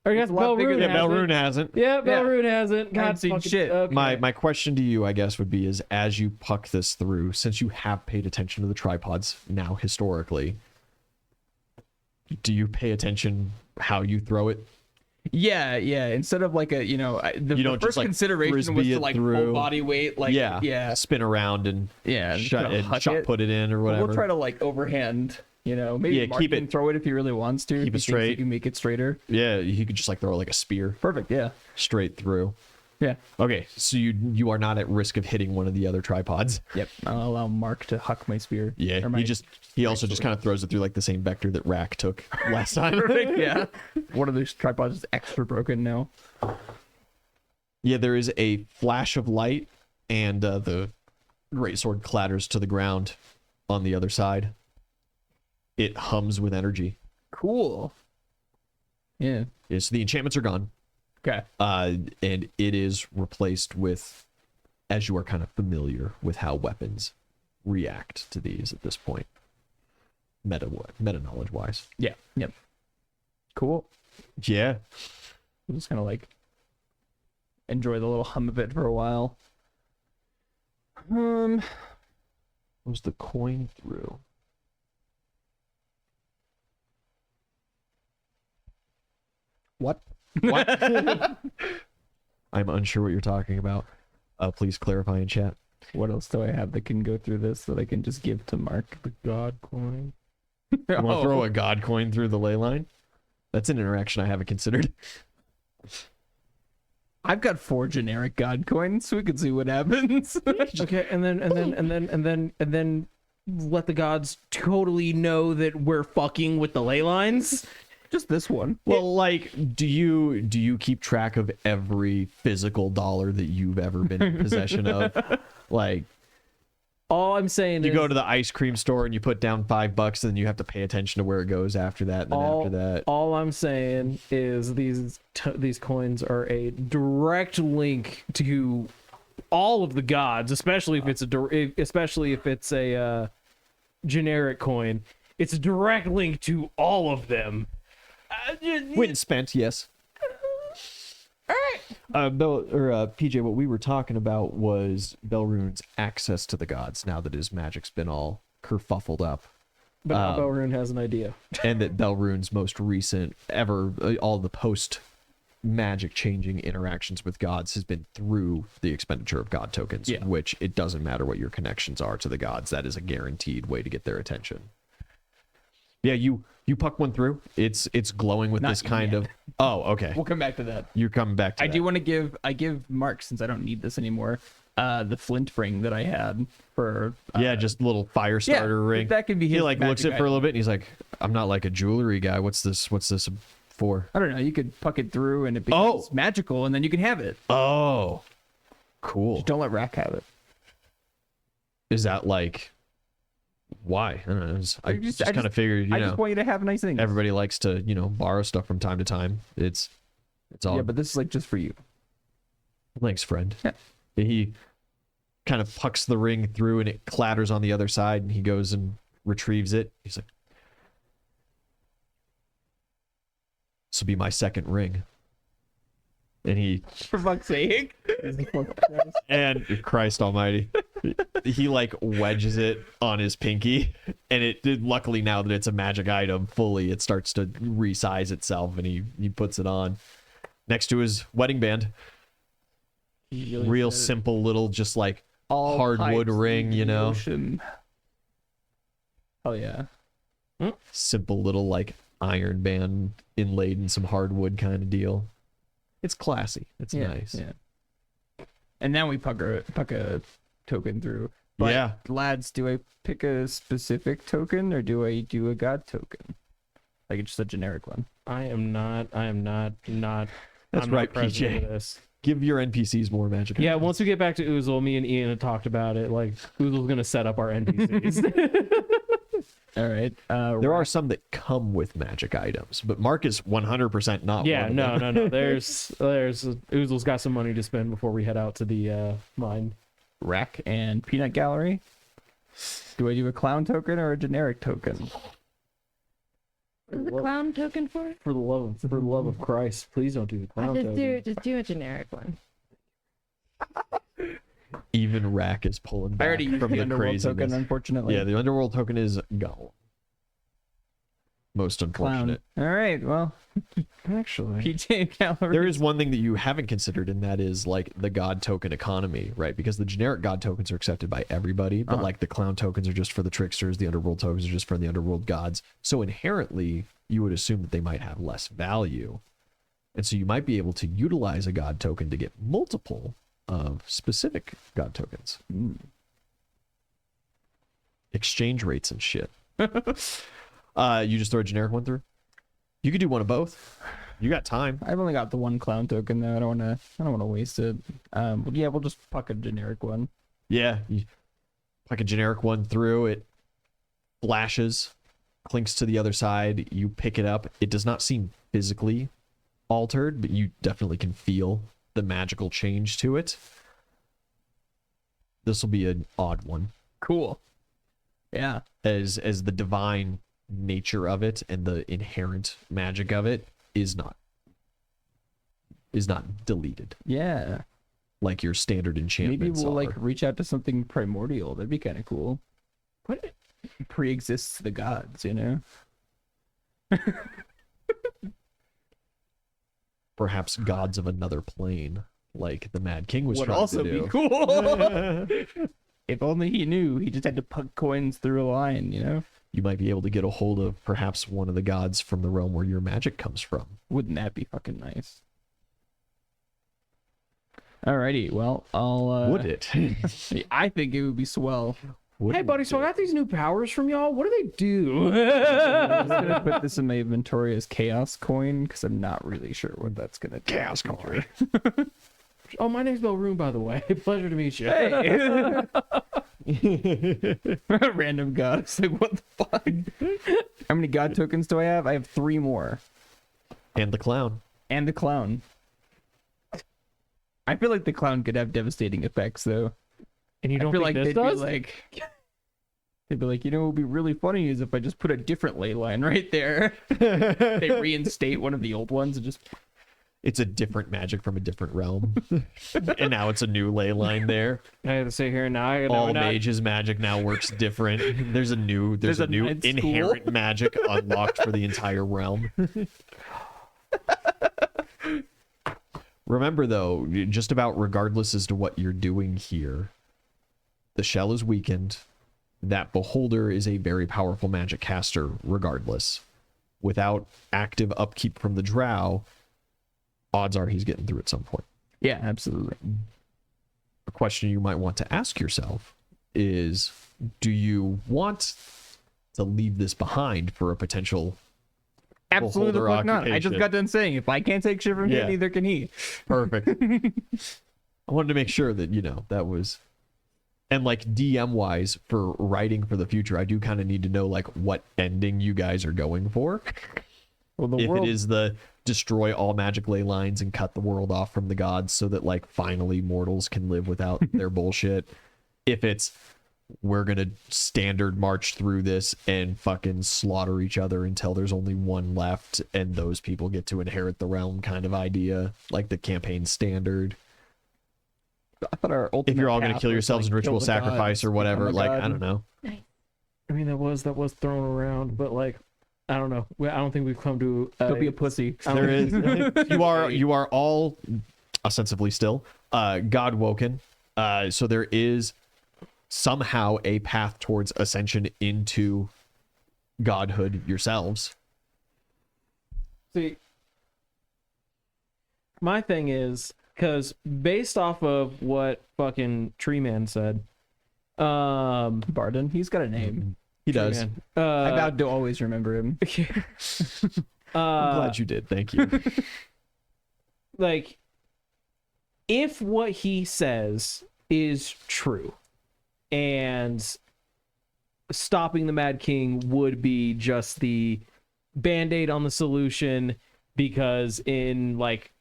S1: Or I guess
S3: a lot bigger
S1: Belrune
S3: than-
S2: Belrune hasn't.
S1: Yeah, Belrune hasn't. God,
S3: seen
S1: fucking-
S3: shit.
S1: Okay.
S2: My question to you, I guess, would be is as you puck this through, since you have paid attention to the tripods now historically, do you pay attention how you throw it?
S3: Yeah, yeah. Instead of like a,
S2: You
S3: the
S2: don't
S3: first
S2: just, like,
S3: consideration was
S2: frisbee
S3: to
S2: it
S3: like
S2: through.
S3: full body weight, like yeah,
S2: spin around and
S3: yeah, and
S2: shut
S3: kinda
S2: and
S3: huck
S2: shot
S3: it.
S2: put it in or
S3: But
S2: whatever.
S3: we'll try to like overhand, maybe
S2: Yeah,
S3: Mark
S2: keep
S3: can
S2: it-
S3: throw it if he really wants to.
S2: keep
S3: if
S2: it
S3: he thinks
S2: straight.
S3: he can make it straighter.
S2: Yeah, you could just like throw like a spear
S3: Perfect. Yeah.
S2: straight through.
S3: Yeah.
S2: Okay, so you are not at risk of hitting one of the other tripods.
S3: Yep. I'll allow Mark to huck my spear.
S2: Yeah,
S3: Or my-
S2: he also just kind of throws it through like the same vector that Rack took last time.
S3: Perfect. Yeah. One of those tripods is extra broken now.
S2: Yeah, there is a flash of light, and the greatsword clatters to the ground on the other side. It hums with energy.
S3: Cool. Yeah.
S2: So the enchantments are gone,
S3: Okay.
S2: and it is replaced with, as you are kind of familiar with how weapons react to these at this point, meta knowledge wise.
S3: Yeah. Yep. Cool.
S2: Yeah.
S3: I'm just gonna like enjoy the little hum of it for a while.
S2: What was the coin through?
S3: What?
S2: What? I'm unsure what you're talking about. Please clarify in chat.
S3: What else do I have that can go through this that I can just give to Mark?
S1: The god coin.
S2: You want to
S3: Oh.
S2: throw a god coin through the ley line? That's an interaction I haven't considered.
S3: I've got 4 generic god coins, so we can see what happens.
S1: Okay, and then let the gods totally know that we're fucking with the ley lines.
S3: Just this one.
S2: Well, like, do you keep track of every physical dollar that you've ever been in possession of? Like,
S1: All I'm saying
S2: you
S1: is
S2: go to the ice cream store and you put down $5, and then you have to pay attention to where it goes after that, and then after that.
S1: all I'm saying is these coins are a direct link to all of the gods, especially if it's a generic coin. It's a direct link to all of them.
S2: When spent, yes. Bell or PJ, what we were talking about was Belrune's access to the gods now that his magic's been all kerfuffled up,
S1: But now Belrune has an idea.
S2: and that Belrune's most recent ever, all the post magic changing interactions with gods has been through the expenditure of god tokens,
S3: Yeah.
S2: which it doesn't matter what your connections are to the gods. That is a guaranteed way to get their attention. Yeah, you puck one through. It's glowing with
S3: Not
S2: this kind
S3: yet.
S2: of. Oh, okay.
S3: We'll come back to that.
S2: You're coming back to
S3: I
S2: that.
S3: do want to give Mark, since I don't need this anymore, the flint ring that I had for
S2: Yeah, just a little fire starter ring.
S3: that could be
S2: He
S3: his
S2: like looks
S3: magic
S2: at it for a
S3: item.
S2: little bit and he's like, I'm not like a jewelry guy. What's this for?
S3: I don't know. You could puck it through and it becomes magical, and then you can have it.
S2: Oh, cool.
S3: Just don't let Rack have it.
S2: Is that like why? I don't know. I just kind of figured,
S3: I just want you to have nice things.
S2: everybody likes to, borrow stuff from time to time. It's all
S3: Yeah, but this is like just for you.
S2: thanks, friend.
S3: Yeah.
S2: He kind of pucks the ring through and it clatters on the other side, and he goes and retrieves it. He's like, this will be my second ring. And
S3: For fuck's sake.
S2: and Christ almighty, he like wedges it on his pinky, and it luckily, now that it's a magic item fully, it starts to resize itself, and he puts it on next to his wedding band. Real simple little, just like
S3: All
S2: hardwood
S3: pipes
S2: ring,
S3: lead to the ocean. Oh yeah.
S2: simple little like iron band inlaid in some hardwood kind of deal. It's classy. It's
S3: Yeah,
S2: nice.
S3: Yeah. And now we puck a token through. But
S2: Yeah.
S3: lads, do I pick a specific token or do I do a god token? Like it's just a generic one.
S1: I am not.
S2: That's
S1: I'm not
S2: right,
S1: present
S2: PJ.
S1: for this.
S2: Give your NPCs more magic.
S1: Yeah, once we get back to Oozle, me and Ian had talked about it. Like Oozle's gonna set up our NPCs.
S3: All right.
S2: There are some that come with magic items, but Mark is 100% not
S1: Yeah,
S2: one of
S1: no,
S2: them.
S1: no. There's Oozle's got some money to spend before we head out to the mine.
S3: Rack and Peanut Gallery. Do I do a clown token or a generic token?
S4: What's the clown token for?
S1: For the love of Christ, please don't do the clown token.
S4: Just do a generic one.
S2: Even Rack is pulling
S3: I
S2: back
S3: already used
S2: from
S3: the
S2: the
S3: underworld
S2: craziness.
S3: token, unfortunately.
S2: Yeah, the underworld token is gone. most
S3: Clown.
S2: unfortunate.
S3: All right. Well,
S1: Actually,
S3: PJ Calorie.
S2: There is one thing that you haven't considered, and that is like the god token economy, right? Because the generic god tokens are accepted by everybody, but like the clown tokens are just for the tricksters, the underworld tokens are just for the underworld gods. So inherently, you would assume that they might have less value. And so you might be able to utilize a god token to get multiple of specific god tokens. Exchange rates and shit. You just throw a generic one through? You could do one of both. You got time.
S3: I've only got the one clown token though. I don't want to waste it. But yeah, we'll just puck a generic one.
S2: Yeah. You like a generic one through, it flashes, clinks to the other side. You pick it up. It does not seem physically altered, but you definitely can feel the magical change to it. This will be an odd one.
S3: Cool. Yeah.
S2: As the divine nature of it and the inherent magic of it is not deleted
S3: Yeah.
S2: like your standard enchantments.
S3: Maybe we'll
S2: are.
S3: like reach out to something primordial. That'd be kind of cool. What pre-exists the gods, you know?
S2: Perhaps gods of another plane, like the Mad King was
S3: Would
S2: trying
S3: also
S2: to do.
S3: be cool. If only he knew. He just had to puck coins through a line, you know?
S2: You might be able to get a hold of perhaps one of the gods from the realm where your magic comes from.
S3: Wouldn't that be fucking nice? Alrighty, well, I'll
S2: Would it?
S3: I think it would be swell.
S1: hey buddy, so I got these new powers from y'all. What do they do?
S3: I'm just gonna put this in my inventory as chaos coin because I'm not really sure what that's gonna do.
S2: Chaos coin.
S1: Oh, my name's Belroon, by the way. Pleasure to meet you.
S3: Hey. Random god. It's like, what the fuck? How many god tokens do I have? I have 3 more.
S2: And the clown.
S3: And the clown. I feel like the clown could have devastating effects, though.
S1: And you
S3: I
S1: don't
S3: feel
S1: think
S3: like
S1: this
S3: they'd
S1: does?
S3: be like, you know, what would be really funny is if I just put a different ley line right there. They reinstate one of the old ones and just.
S2: It's a different magic from a different realm. And now it's a new ley line there.
S1: I have to sit here and now.
S2: All mages magic now works different. There's a new
S3: a
S2: new
S3: night school.
S2: inherent magic unlocked for the entire realm. Remember though, just about regardless as to what you're doing here, the shell is weakened. That beholder is a very powerful magic caster regardless. Without active upkeep from the drow, odds are he's getting through at some point.
S3: Yeah, absolutely.
S2: A question you might want to ask yourself is, do you want to leave this behind for a potential
S3: Absolutely the
S2: beholder
S3: fuck not. I just
S2: occupation?
S3: got done saying, if I can't take shit from
S2: Yeah.
S3: him, neither can he.
S2: Perfect. I wanted to make sure that, that was... And like DM wise for writing for the future, I do kind of need to know like what ending you guys are going for.
S3: Well, the
S2: If
S3: world,
S2: it is the destroy all magic ley lines and cut the world off from the gods so that like finally mortals can live without their bullshit. If it's we're gonna standard march through this and fucking slaughter each other until there's only one left and those people get to inherit the realm kind of idea, like the campaign standard.
S3: I thought our ultimate
S2: If you're all gonna
S3: path
S2: kill
S3: was,
S2: yourselves in
S3: like,
S2: ritual
S3: kill the
S2: sacrifice
S3: gods,
S2: or whatever,
S3: become a
S2: like
S3: god.
S2: I don't know.
S1: I mean, that was thrown around, but like, I don't know. I don't think we've come to.
S3: Don't be a pussy.
S2: There is you are all ostensibly still god woken. So there is somehow a path towards ascension into godhood yourselves.
S1: See, my thing is because based off of what fucking Tree Man said,
S3: Barden, he's got a name.
S2: He does.
S1: Man,
S3: I vowed to always remember him.
S2: I'm glad you did. Thank you.
S1: like, if what he says is true, and stopping the Mad King would be just the band-aid on the solution, because in like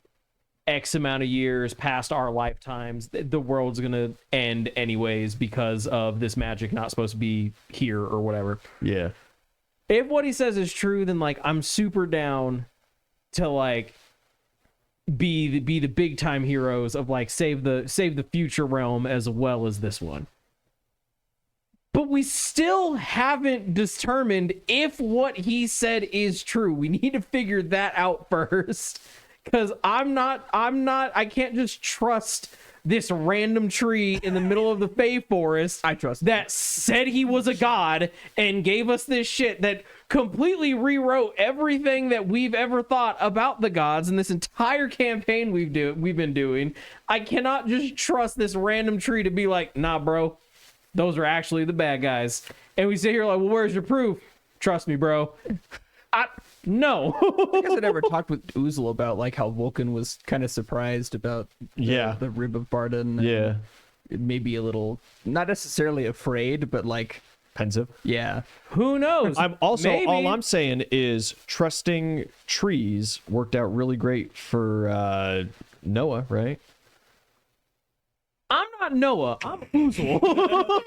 S1: X amount of years past our lifetimes, the world's gonna end anyways because of this magic not supposed to be here or whatever.
S2: Yeah.
S1: If what he says is true, then like I'm super down to like be the big time heroes of like save the future realm as well as this one. But but we still haven't determined if what he said is true. We need to figure that out first. Because I can't just trust this random tree in the middle of the Fey Forest
S3: I trust
S1: that said he was a god and gave us this shit that completely rewrote everything that we've ever thought about the gods in this entire campaign we've been doing. I cannot just trust this random tree to be like, nah, bro, those are actually the bad guys. And we sit here like, well, where's your proof? Trust me, bro. No.
S3: I guess I never talked with Oozle about like how Vulcan was kind of surprised about the rib of Barden.
S2: Yeah.
S3: Maybe a little, not necessarily afraid, but like
S2: Pensive.
S3: yeah.
S1: Who knows?
S2: I'm also
S1: Maybe.
S2: all I'm saying is trusting trees worked out really great for Noah, right?
S1: I'm not Noah. I'm Oozle.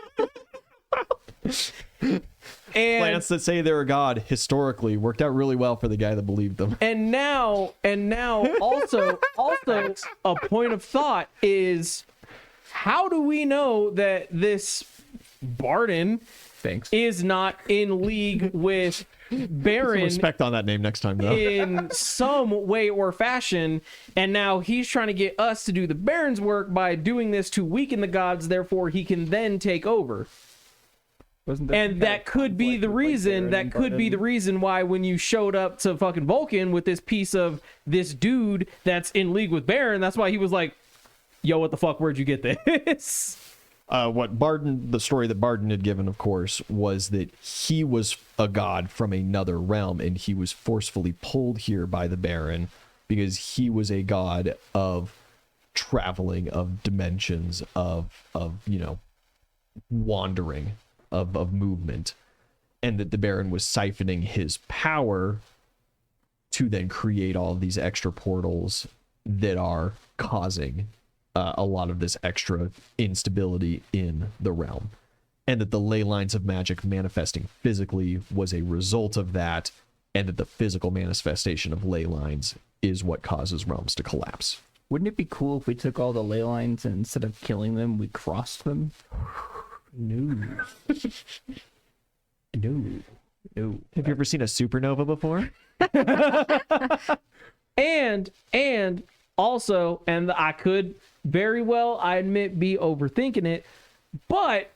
S1: And
S2: Plants that say they're a god historically worked out really well for the guy that believed them.
S1: and now also a point of thought is, how do we know that this Barden
S3: Thanks.
S1: is not in league with Baron
S2: Respect on that name next time, though.
S1: in some way or fashion, and now he's trying to get us to do the Baron's work by doing this to weaken the gods, therefore he can then take over.
S3: Wasn't there some
S1: And
S3: kind
S1: that
S3: of
S1: could be
S3: conflict
S1: the
S3: with, like,
S1: reason,
S3: Baron
S1: that
S3: and
S1: could be the
S3: Barden?
S1: reason why when you showed up to fucking Vulcan with this piece of this dude that's in league with Baron, that's why he was like, yo, what the fuck, where'd you get this?
S2: The story that Barden had given, of course, was that he was a god from another realm and he was forcefully pulled here by the Baron because he was a god of traveling, of dimensions, of wandering, of movement, and that the Baron was siphoning his power to then create all of these extra portals that are causing a lot of this extra instability in the realm, and that the ley lines of magic manifesting physically was a result of that, and that the physical manifestation of ley lines is what causes realms to collapse.
S3: Wouldn't it be cool if we took all the ley lines and instead of killing them, we crossed them?
S1: No. No.
S2: Have you ever seen a supernova before?
S1: And also, and I could very well, I admit, be overthinking it, but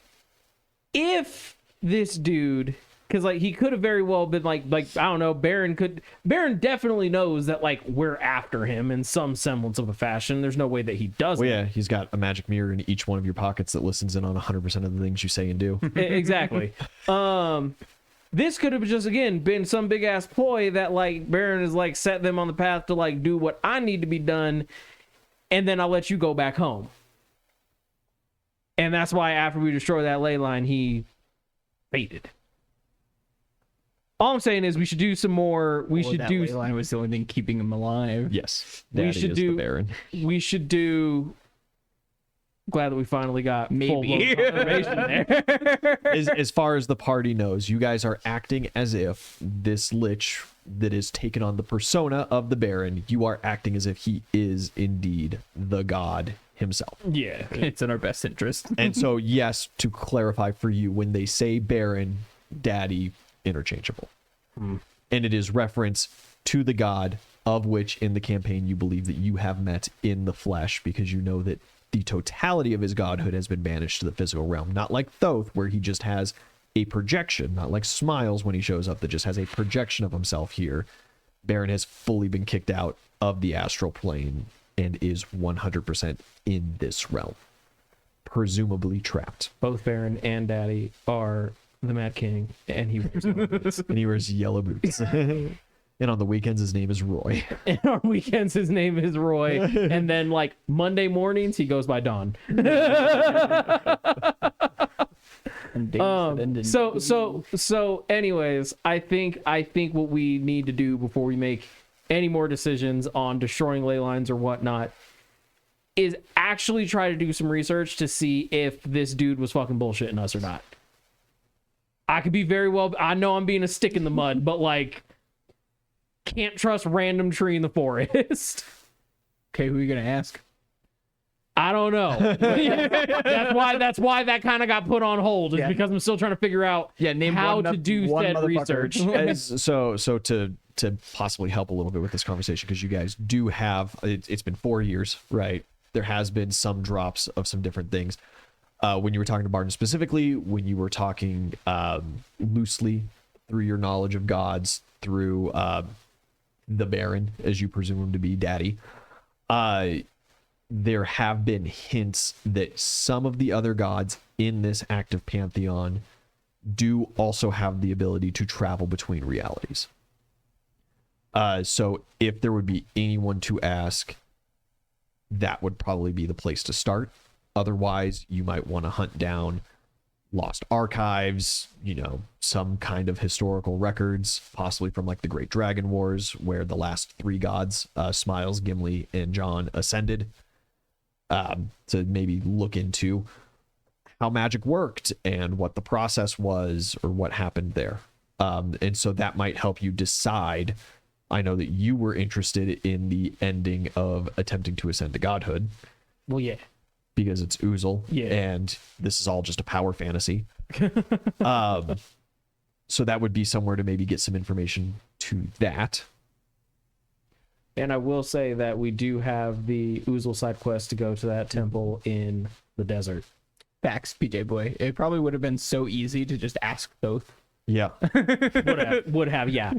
S1: if this dude, because like he could have very well been like I don't know, Baron definitely knows that like we're after him in some semblance of a fashion. There's no way that he doesn't.
S2: Well, yeah, he's got a magic mirror in each one of your pockets that listens in on 100% of the things you say and do.
S1: Exactly. This could have just again been some big ass ploy that like Baron is like set them on the path to like do what I need to be done, and then I'll let you go back home. And that's why after we destroy that ley line, he faded. All I'm saying is we should do some more.
S3: That ley line was the only thing keeping him alive.
S2: Yes,
S1: We
S2: Daddy
S1: should
S2: is
S1: do-
S2: the Baron.
S1: We should do. Glad that we finally got
S3: Maybe.
S1: full-blown confirmation there.
S2: As far as the party knows, you guys are acting as if this lich that is taken on the persona of the Baron, you are acting as if he is indeed the god himself.
S1: Yeah.
S3: It's in our best interest.
S2: And so, yes, to clarify for you, when they say Baron, Daddy, interchangeable. And it is reference to the god of which in the campaign you believe that you have met in the flesh, because you know that the totality of his godhood has been banished to the physical realm. Not like Thoth, where he just has a projection, not like Smiles when he shows up that just has a projection of himself here. Baron has fully been kicked out of the astral plane and is 100% in this realm, presumably trapped.
S1: Both Baron and Daddy are the Mad King, and he wears boots.
S2: And he wears yellow boots. And on the weekends, his name is Roy.
S1: And on weekends, his name is Roy. And then, like, Monday mornings, he goes by Don.
S3: And days that end in
S1: So anyways, I think what we need to do before we make any more decisions on destroying ley lines or whatnot is actually try to do some research to see if this dude was fucking bullshitting us or not. I could be very well, I know I'm being a stick in the mud, but like, can't trust random tree in the forest.
S3: Okay, who are you gonna ask?
S1: I don't know. That's why that kind of got put on hold, is because I'm still trying to figure out
S3: name
S1: how
S3: one
S1: to do
S3: one
S1: said
S3: motherfucker.
S1: research.
S2: So to possibly help a little bit with this conversation, because you guys do have it's been 4 years, right? There has been some drops of some different things. When you were talking to Barton specifically, when you were talking loosely through your knowledge of gods, through the Baron, as you presume him to be, Daddy, there have been hints that some of the other gods in this active pantheon do also have the ability to travel between realities. So if there would be anyone to ask, that would probably be the place to start. Otherwise, you might want to hunt down lost archives, some kind of historical records, possibly from like the Great Dragon Wars, where the last three gods, Smiles, Gimli, and John, ascended. To maybe look into how magic worked and what the process was or what happened there. And so that might help you decide. I know that you were interested in the ending of attempting to ascend to godhood.
S1: Well, yeah.
S2: Because it's Oozle, and this is all just a power fantasy. So that would be somewhere to maybe get some information to that.
S1: And I will say that we do have the Oozle side quest to go to that temple in the desert.
S3: Facts, PJ boy. It probably would have been so easy to just ask Thoth.
S2: Yeah.
S1: Would have, yeah.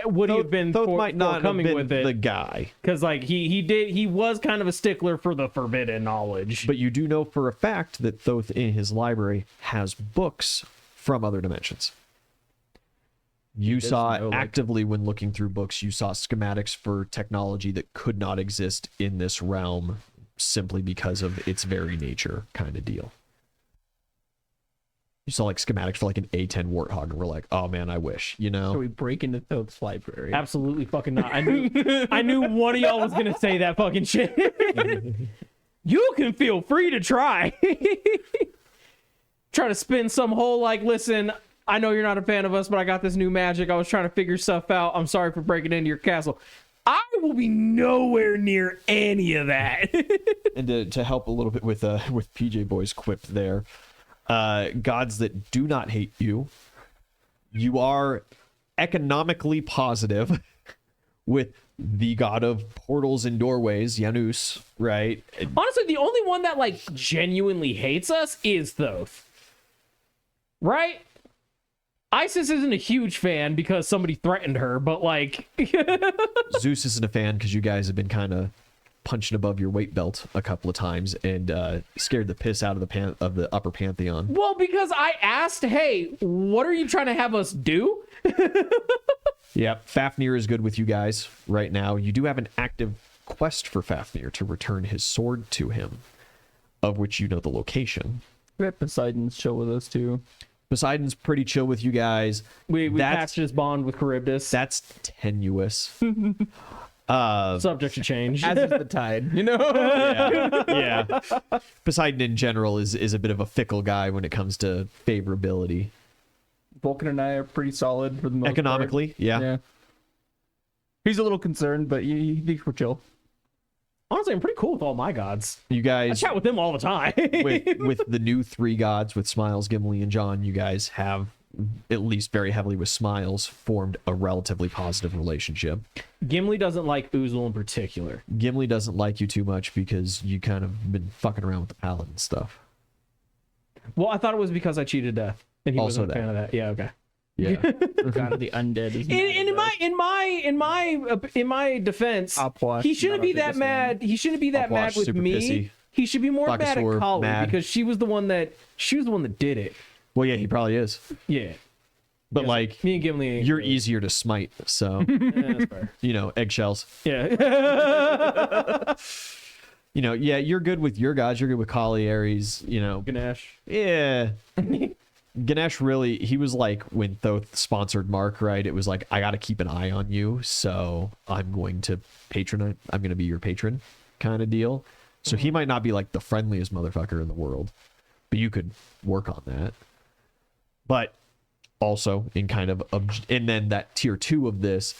S1: Would he have been
S2: Thoth might not have been
S1: with it?
S2: the guy.
S1: Because like he was kind of a stickler for the forbidden knowledge.
S2: But you do know for a fact that Thoth in his library has books from other dimensions. You saw actively when looking through books, you saw schematics for technology that could not exist in this realm simply because of its very nature, kind of deal. You saw like schematics for like an A10 Warthog, and we're like, oh man, I wish,
S3: So we break into Thoth's library.
S1: Absolutely fucking not. I knew one of y'all was gonna say that fucking shit. You can feel free to try. Try to spin some whole like, listen, I know you're not a fan of us, but I got this new magic. I was trying to figure stuff out. I'm sorry for breaking into your castle. I will be nowhere near any of that.
S2: And to help a little bit with PJ Boy's quip there, gods that do not hate you, you are economically positive with the god of portals and doorways, Janus, right?
S1: Honestly, the only one that like genuinely hates us is Thoth. Right? Isis isn't a huge fan because somebody threatened her, but like
S2: Zeus isn't a fan because you guys have been kind of punching above your weight belt a couple of times and scared the piss out of the upper pantheon.
S1: Well, because I asked, hey, what are you trying to have us do?
S2: Yeah, Fafnir is good with you guys right now. You do have an active quest for Fafnir to return his sword to him, of which you know the location.
S3: Poseidon's chill with us too.
S2: Poseidon's pretty chill with you guys.
S1: We patched his bond with Charybdis.
S2: That's tenuous.
S1: Subject to change.
S3: As is the tide,
S2: Yeah. Poseidon in general is a bit of a fickle guy when it comes to favorability.
S3: Vulcan and I are pretty solid for the most
S2: Economically,
S3: part.
S2: yeah.
S3: He's a little concerned, but he thinks we're chill.
S1: Honestly, I'm pretty cool with all my gods.
S2: You
S1: I
S2: guys,
S1: chat with them all the time.
S2: with the new three gods, with Smiles, Gimli, and John, you guys have, at least very heavily with Smiles, formed a relatively positive relationship.
S1: Gimli doesn't like Oozle in particular.
S2: Gimli doesn't like you too much because you kind of been fucking around with the paladin stuff.
S1: Well, I thought it was because I cheated death, and he
S2: Also
S1: wasn't a fan of that. Yeah, okay.
S2: Yeah.
S3: God of the undead is
S1: In my defense,
S3: Opwa,
S1: he shouldn't be
S3: not
S1: that
S3: a
S1: mad. He shouldn't be that
S2: Opwash,
S1: mad with
S2: super
S1: me.
S2: pissy.
S1: He should be more mad
S2: Bakasaur,
S1: at Kali
S2: mad.
S1: because she was the one that did it.
S2: Well, yeah, he probably is.
S1: Yeah.
S2: But
S1: Yes,
S2: like,
S1: me and Gimli ain't
S2: you're
S1: really-
S2: easier to smite, so
S1: Yeah, that's fair.
S2: eggshells.
S1: Yeah.
S2: Yeah, you're good with your gods. You're good with Kali, Ares.
S1: Ganesh.
S2: Yeah. Ganesh really, he was like when Thoth sponsored Mark, right? It was like, I got to keep an eye on you, so I'm going to I'm going to be your patron kind of deal. So he might not be like the friendliest motherfucker in the world, but you could work on that. But also in kind of, and then that tier 2 of this,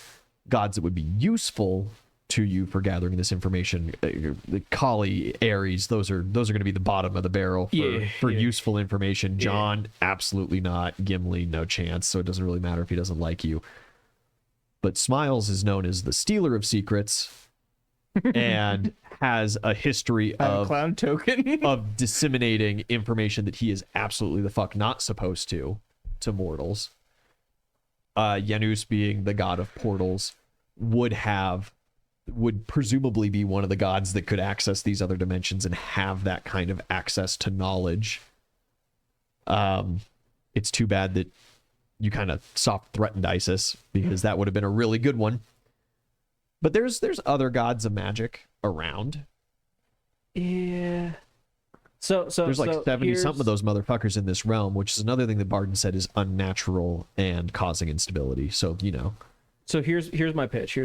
S2: gods that would be useful to you for gathering this information. The Kali, Ares, those are going to be the bottom of the barrel for useful information. John, absolutely not. Gimli, no chance. So it doesn't really matter if he doesn't like you. But Smiles is known as the stealer of secrets and has a history of
S3: clown token.
S2: of disseminating information that he is absolutely the fuck not supposed to mortals. Janus, being the god of portals, would presumably be one of the gods that could access these other dimensions and have that kind of access to knowledge. It's too bad that you kind of soft threatened Isis, because that would have been a really good one. But there's other gods of magic around.
S1: Yeah. So
S2: there's like 70 something of those motherfuckers in this realm, which is another thing that Barden said is unnatural and causing instability. So, you know.
S1: So here's my pitch.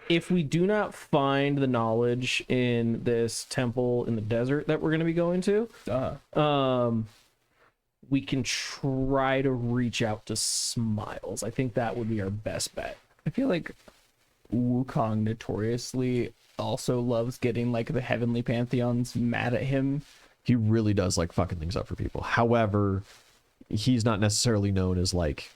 S1: If we do not find the knowledge in this temple in the desert that we're going to be going to, we can try to reach out to Smiles. I think that would be our best bet.
S3: I feel like Wukong notoriously also loves getting like the heavenly pantheons mad at him.
S2: He really does like fucking things up for people. However, he's not necessarily known as like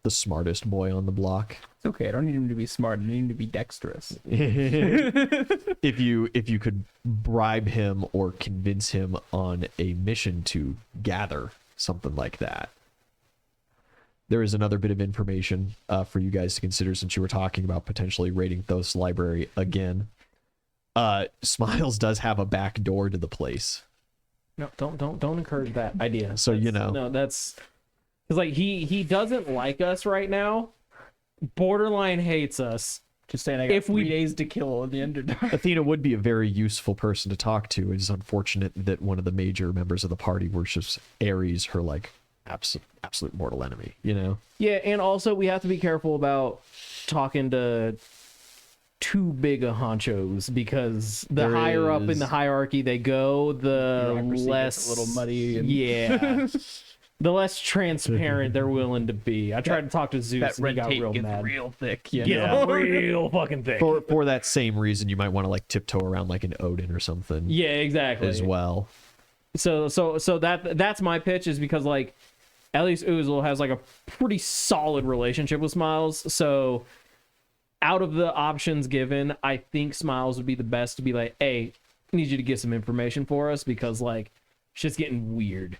S2: the smartest boy on the block.
S3: It's okay. I don't need him to be smart. I need him to be dexterous.
S2: If you could bribe him or convince him on a mission to gather something like that. There is another bit of information for you guys to consider, since you were talking about potentially raiding Thoth's library again. Smiles does have a back door to the place.
S1: No, don't encourage that idea.
S2: So you know.
S1: No, that's because like he doesn't like us right now. Borderline hates us.
S3: Just saying, I got 3 days to kill in the Underdark.
S2: Athena would be a very useful person to talk to. It is unfortunate that one of the major members of the party worships Ares, her like absolute mortal enemy, you know?
S1: Yeah, and also we have to be careful about talking to too big of honchos, because the higher up in the hierarchy they go, the less
S3: a little muddy.
S1: Yeah. The less transparent they're willing to be. I tried to talk to Zeus
S3: That
S1: and he
S3: red
S1: got
S3: tape
S1: real
S3: gets
S1: mad.
S3: real thick.
S1: Yeah, real fucking thick.
S2: For that same reason, you might want to like tiptoe around like an Odin or something.
S1: Yeah, exactly.
S2: As well.
S1: So that's my pitch, is because like at least Uzel has like a pretty solid relationship with Smiles. So out of the options given, I think Smiles would be the best to be like, hey, I need you to get some information for us, because like shit's getting weird.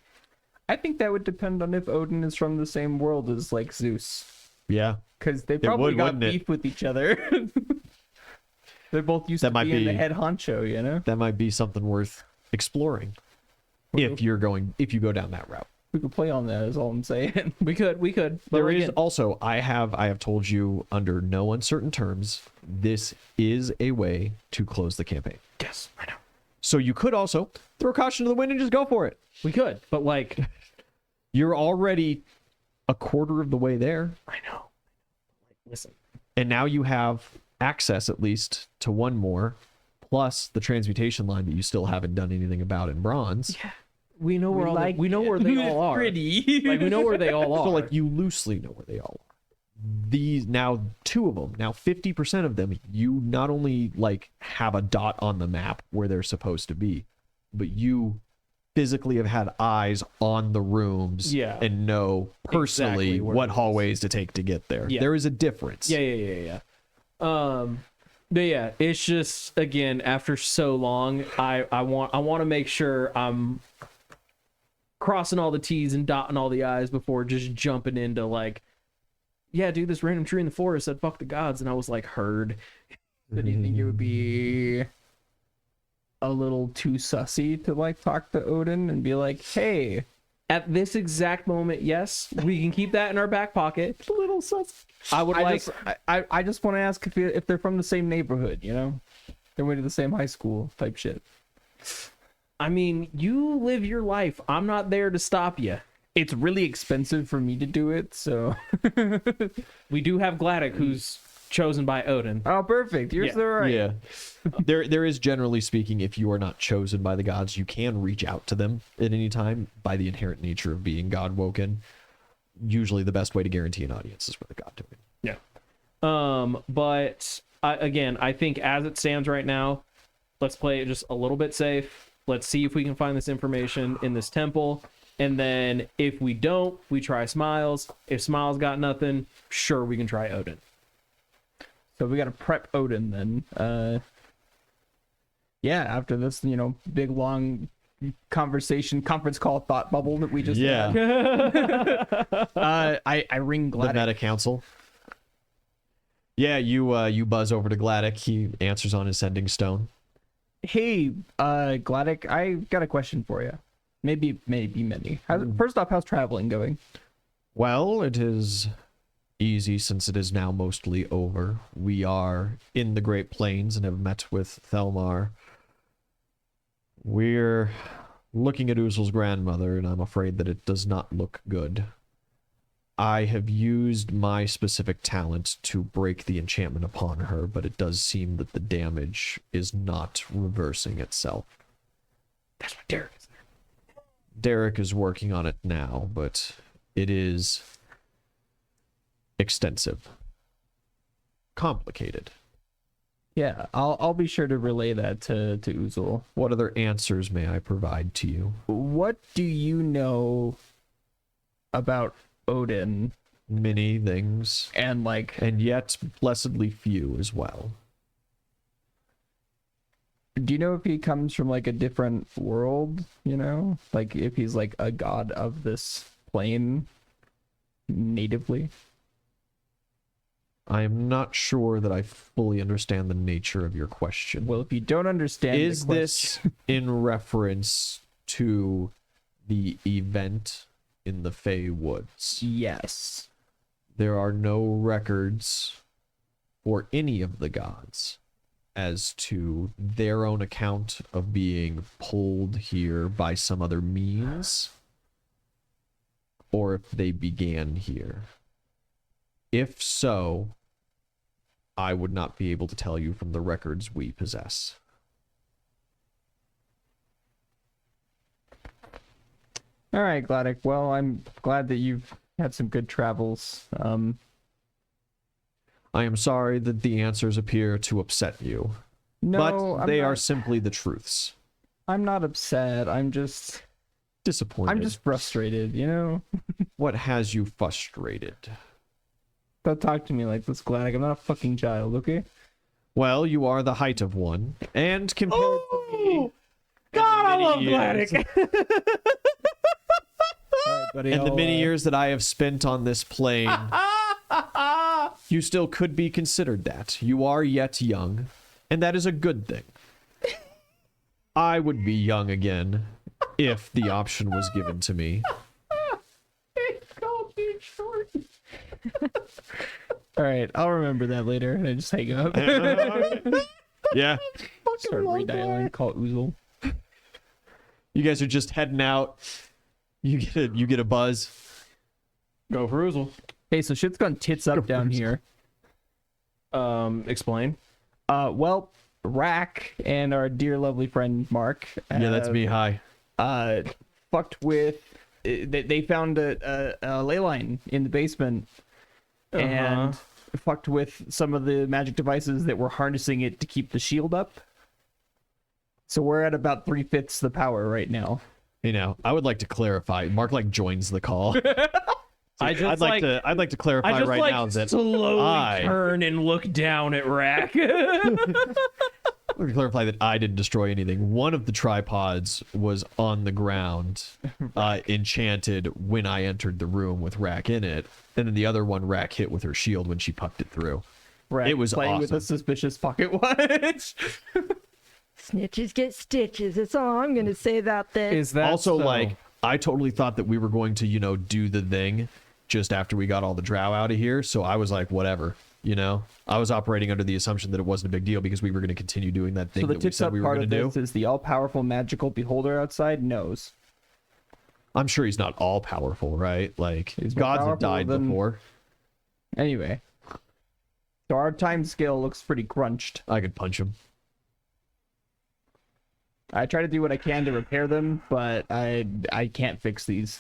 S3: I think that would depend on if Odin is from the same world as like Zeus.
S2: Yeah.
S3: Because they probably got
S2: wouldn't it?
S3: beef with each other. They're both used
S2: That
S3: to
S2: might
S3: being
S2: be-
S3: the head honcho, you know?
S2: That might be something worth exploring. If you go down that route.
S3: We could play on that, is all I'm saying.
S1: We could. But
S2: There is
S1: again,
S2: also, I have told you under no uncertain terms, this is a way to close the campaign.
S1: yes, I know.
S2: So you could also throw caution to the wind and just go for it.
S1: We could, but like
S2: You're already a quarter of the way there.
S1: I know. Like, listen.
S2: And now you have access at least to one more, plus the transmutation line that you still haven't done anything about in bronze.
S1: Yeah. We know where
S3: We
S1: where they all are.
S3: Pretty.
S1: Like we know where they all are.
S2: So like you loosely know where they all are. These now 2 of them, now 50% of them, you not only like have a dot on the map where they're supposed to be, but you physically have had eyes on the rooms and know personally
S1: Exactly where
S2: what
S1: it is.
S2: hallways to take to get there.
S1: Yeah.
S2: There is a difference.
S1: Yeah. But yeah, it's just, again, after so long, I want to make sure I'm crossing all the T's and dotting all the I's before just jumping into like, yeah, dude, this random tree in the forest said fuck the gods, and I was like, heard.
S3: So do you think it would be a little too sussy to like talk to Odin and be like, hey,
S1: At this exact moment, yes, we can keep that in our back pocket.
S3: a little sus?
S1: I would
S3: I just want to ask if they're from the same neighborhood, you know? They went to the same high school type shit.
S1: I mean, you live your life. I'm not there to stop you.
S3: It's really expensive for me to do it, so.
S1: We do have Gladdock, who's chosen by Odin.
S3: Oh, perfect. You're
S1: Yeah.
S3: so right.
S2: Yeah. There is, generally speaking, if you are not chosen by the gods, you can reach out to them at any time by the inherent nature of being god woken. Usually the best way to guarantee an audience is with a god token.
S1: Yeah. But again, I think as it stands right now, let's play it just a little bit safe. Let's see if we can find this information in this temple. And then if we don't, we try Smiles. If Smiles got nothing, sure, we can try Odin.
S3: So we got to prep Odin then. Yeah, after this, big long conference call thought bubble that we just had. I ring
S2: The
S3: Gladys.
S2: meta council. Yeah, you buzz over to Gladdick. He answers on his sending stone.
S3: Hey, Gladdick, I got a question for you. Maybe many. First off, how's traveling going?
S2: Well, it is easy since it is now mostly over. We are in the Great Plains and have met with Thelmar. We're looking at Uzul's grandmother, and I'm afraid that it does not look good. I have used my specific talent to break the enchantment upon her, but it does seem that the damage is not reversing itself.
S1: That's what Derek is.
S2: Derek is working on it now, but it is extensive. Complicated.
S3: Yeah, I'll be sure to relay that to Uzul.
S2: What other answers may I provide to you?
S3: What do you know about Odin
S2: Many things,
S3: and
S2: and yet blessedly few as well.
S3: do you know if he comes from a different world, if he's a god of this plane natively?
S2: I am not sure that I fully understand the nature of your question.
S3: Well, if you don't understand
S2: Is this in reference to the event in the Fey Woods?
S3: yes.
S2: There are no records for any of the gods as to their own account of being pulled here by some other means, or if they began here. If so, I would not be able to tell you from the records we possess.
S3: All right, Gladdick. Well, I'm glad that you've had some good travels.
S2: I am sorry that the answers appear to upset you,
S3: No,
S2: but they are simply the truths.
S3: I'm not upset. I'm just
S2: Disappointed.
S3: frustrated.
S2: What has you frustrated?
S3: Don't talk to me like this, Gladdick. I'm not a fucking child, okay?
S2: Well, you are the height of one, and compared to me,
S1: God, I love
S2: years.
S1: Gladdick.
S3: All right, buddy.
S2: and the
S3: I'll,
S2: many years that I have spent on this plane, you still could be considered that. You are yet young, and that is a good thing. I would be young again if the option was given to me.
S3: All right, I'll remember that later, and I just hang up.
S2: Yeah.
S3: Start redialing. Call Uzul.
S2: You guys are just heading out. You get a buzz.
S1: Go for Uzel.
S3: Hey, so shit's gone tits up down here.
S1: Explain.
S3: Well, Rack and our dear lovely friend Mark.
S2: Yeah, that's me. Hi.
S3: Fucked with. They found a ley line in the basement, and fucked with some of the magic devices that were harnessing it to keep the shield up. So we're at about 3/5 the power right now.
S2: I would like to clarify. Mark joins the call.
S1: I'd
S2: I'd like to clarify
S1: I just
S2: right now that
S1: slowly turn and look down at Rack.
S2: Let me clarify that I didn't destroy anything. One of the tripods was on the ground, enchanted when I entered the room with Rack in it, and then the other one Rack hit with her shield when she pucked it through.
S3: Rack
S2: It was
S3: playing with a
S2: awesome.
S3: suspicious pocket watch.
S4: Snitches get stitches. That's all I'm gonna say about this.
S1: Is that
S2: Also,
S1: so?
S2: I totally thought that we were going to, do the thing just after we got all the drow out of here, so I was like, whatever. I was operating under the assumption that it wasn't a big deal because we were going to continue doing that thing
S3: So the
S2: that we
S3: tips
S2: said
S3: up
S2: we were
S3: part
S2: going
S3: of
S2: to do.
S3: this is the all-powerful magical beholder outside knows.
S2: I'm sure he's not all powerful, right?
S3: He's more
S2: Gods have
S3: powerful
S2: died
S3: than-
S2: before.
S3: Anyway, so our time scale looks pretty crunched.
S2: I could punch him.
S3: I try to do what I can to repair them, but I can't fix these.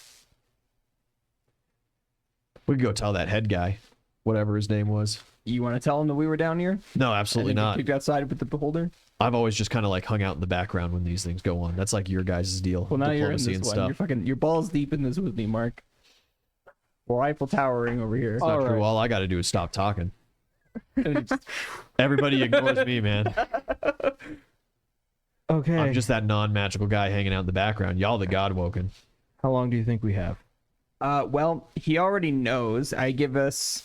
S2: We could go tell that head guy, whatever his name was.
S3: You want to tell him that we were down here?
S2: No,
S3: And
S2: absolutely
S3: then get
S2: not.
S3: kicked outside with the beholder?
S2: I've always just kind of like hung out in the background when these things go on. That's like your guys' deal.
S3: Well, now you're in
S2: Diplomacy
S3: this
S2: and
S3: one.
S2: stuff.
S3: You're balls deep in this with me, Mark. We're Eiffel Towering over here.
S2: It's not
S1: All
S2: true.
S1: right.
S2: All I got to do is stop talking.
S3: And it just-
S2: Everybody ignores me, man.
S1: Okay.
S2: I'm just that non-magical guy hanging out in the background. Y'all the God-woken.
S1: How long do you think we have?
S3: well, he already knows. I give us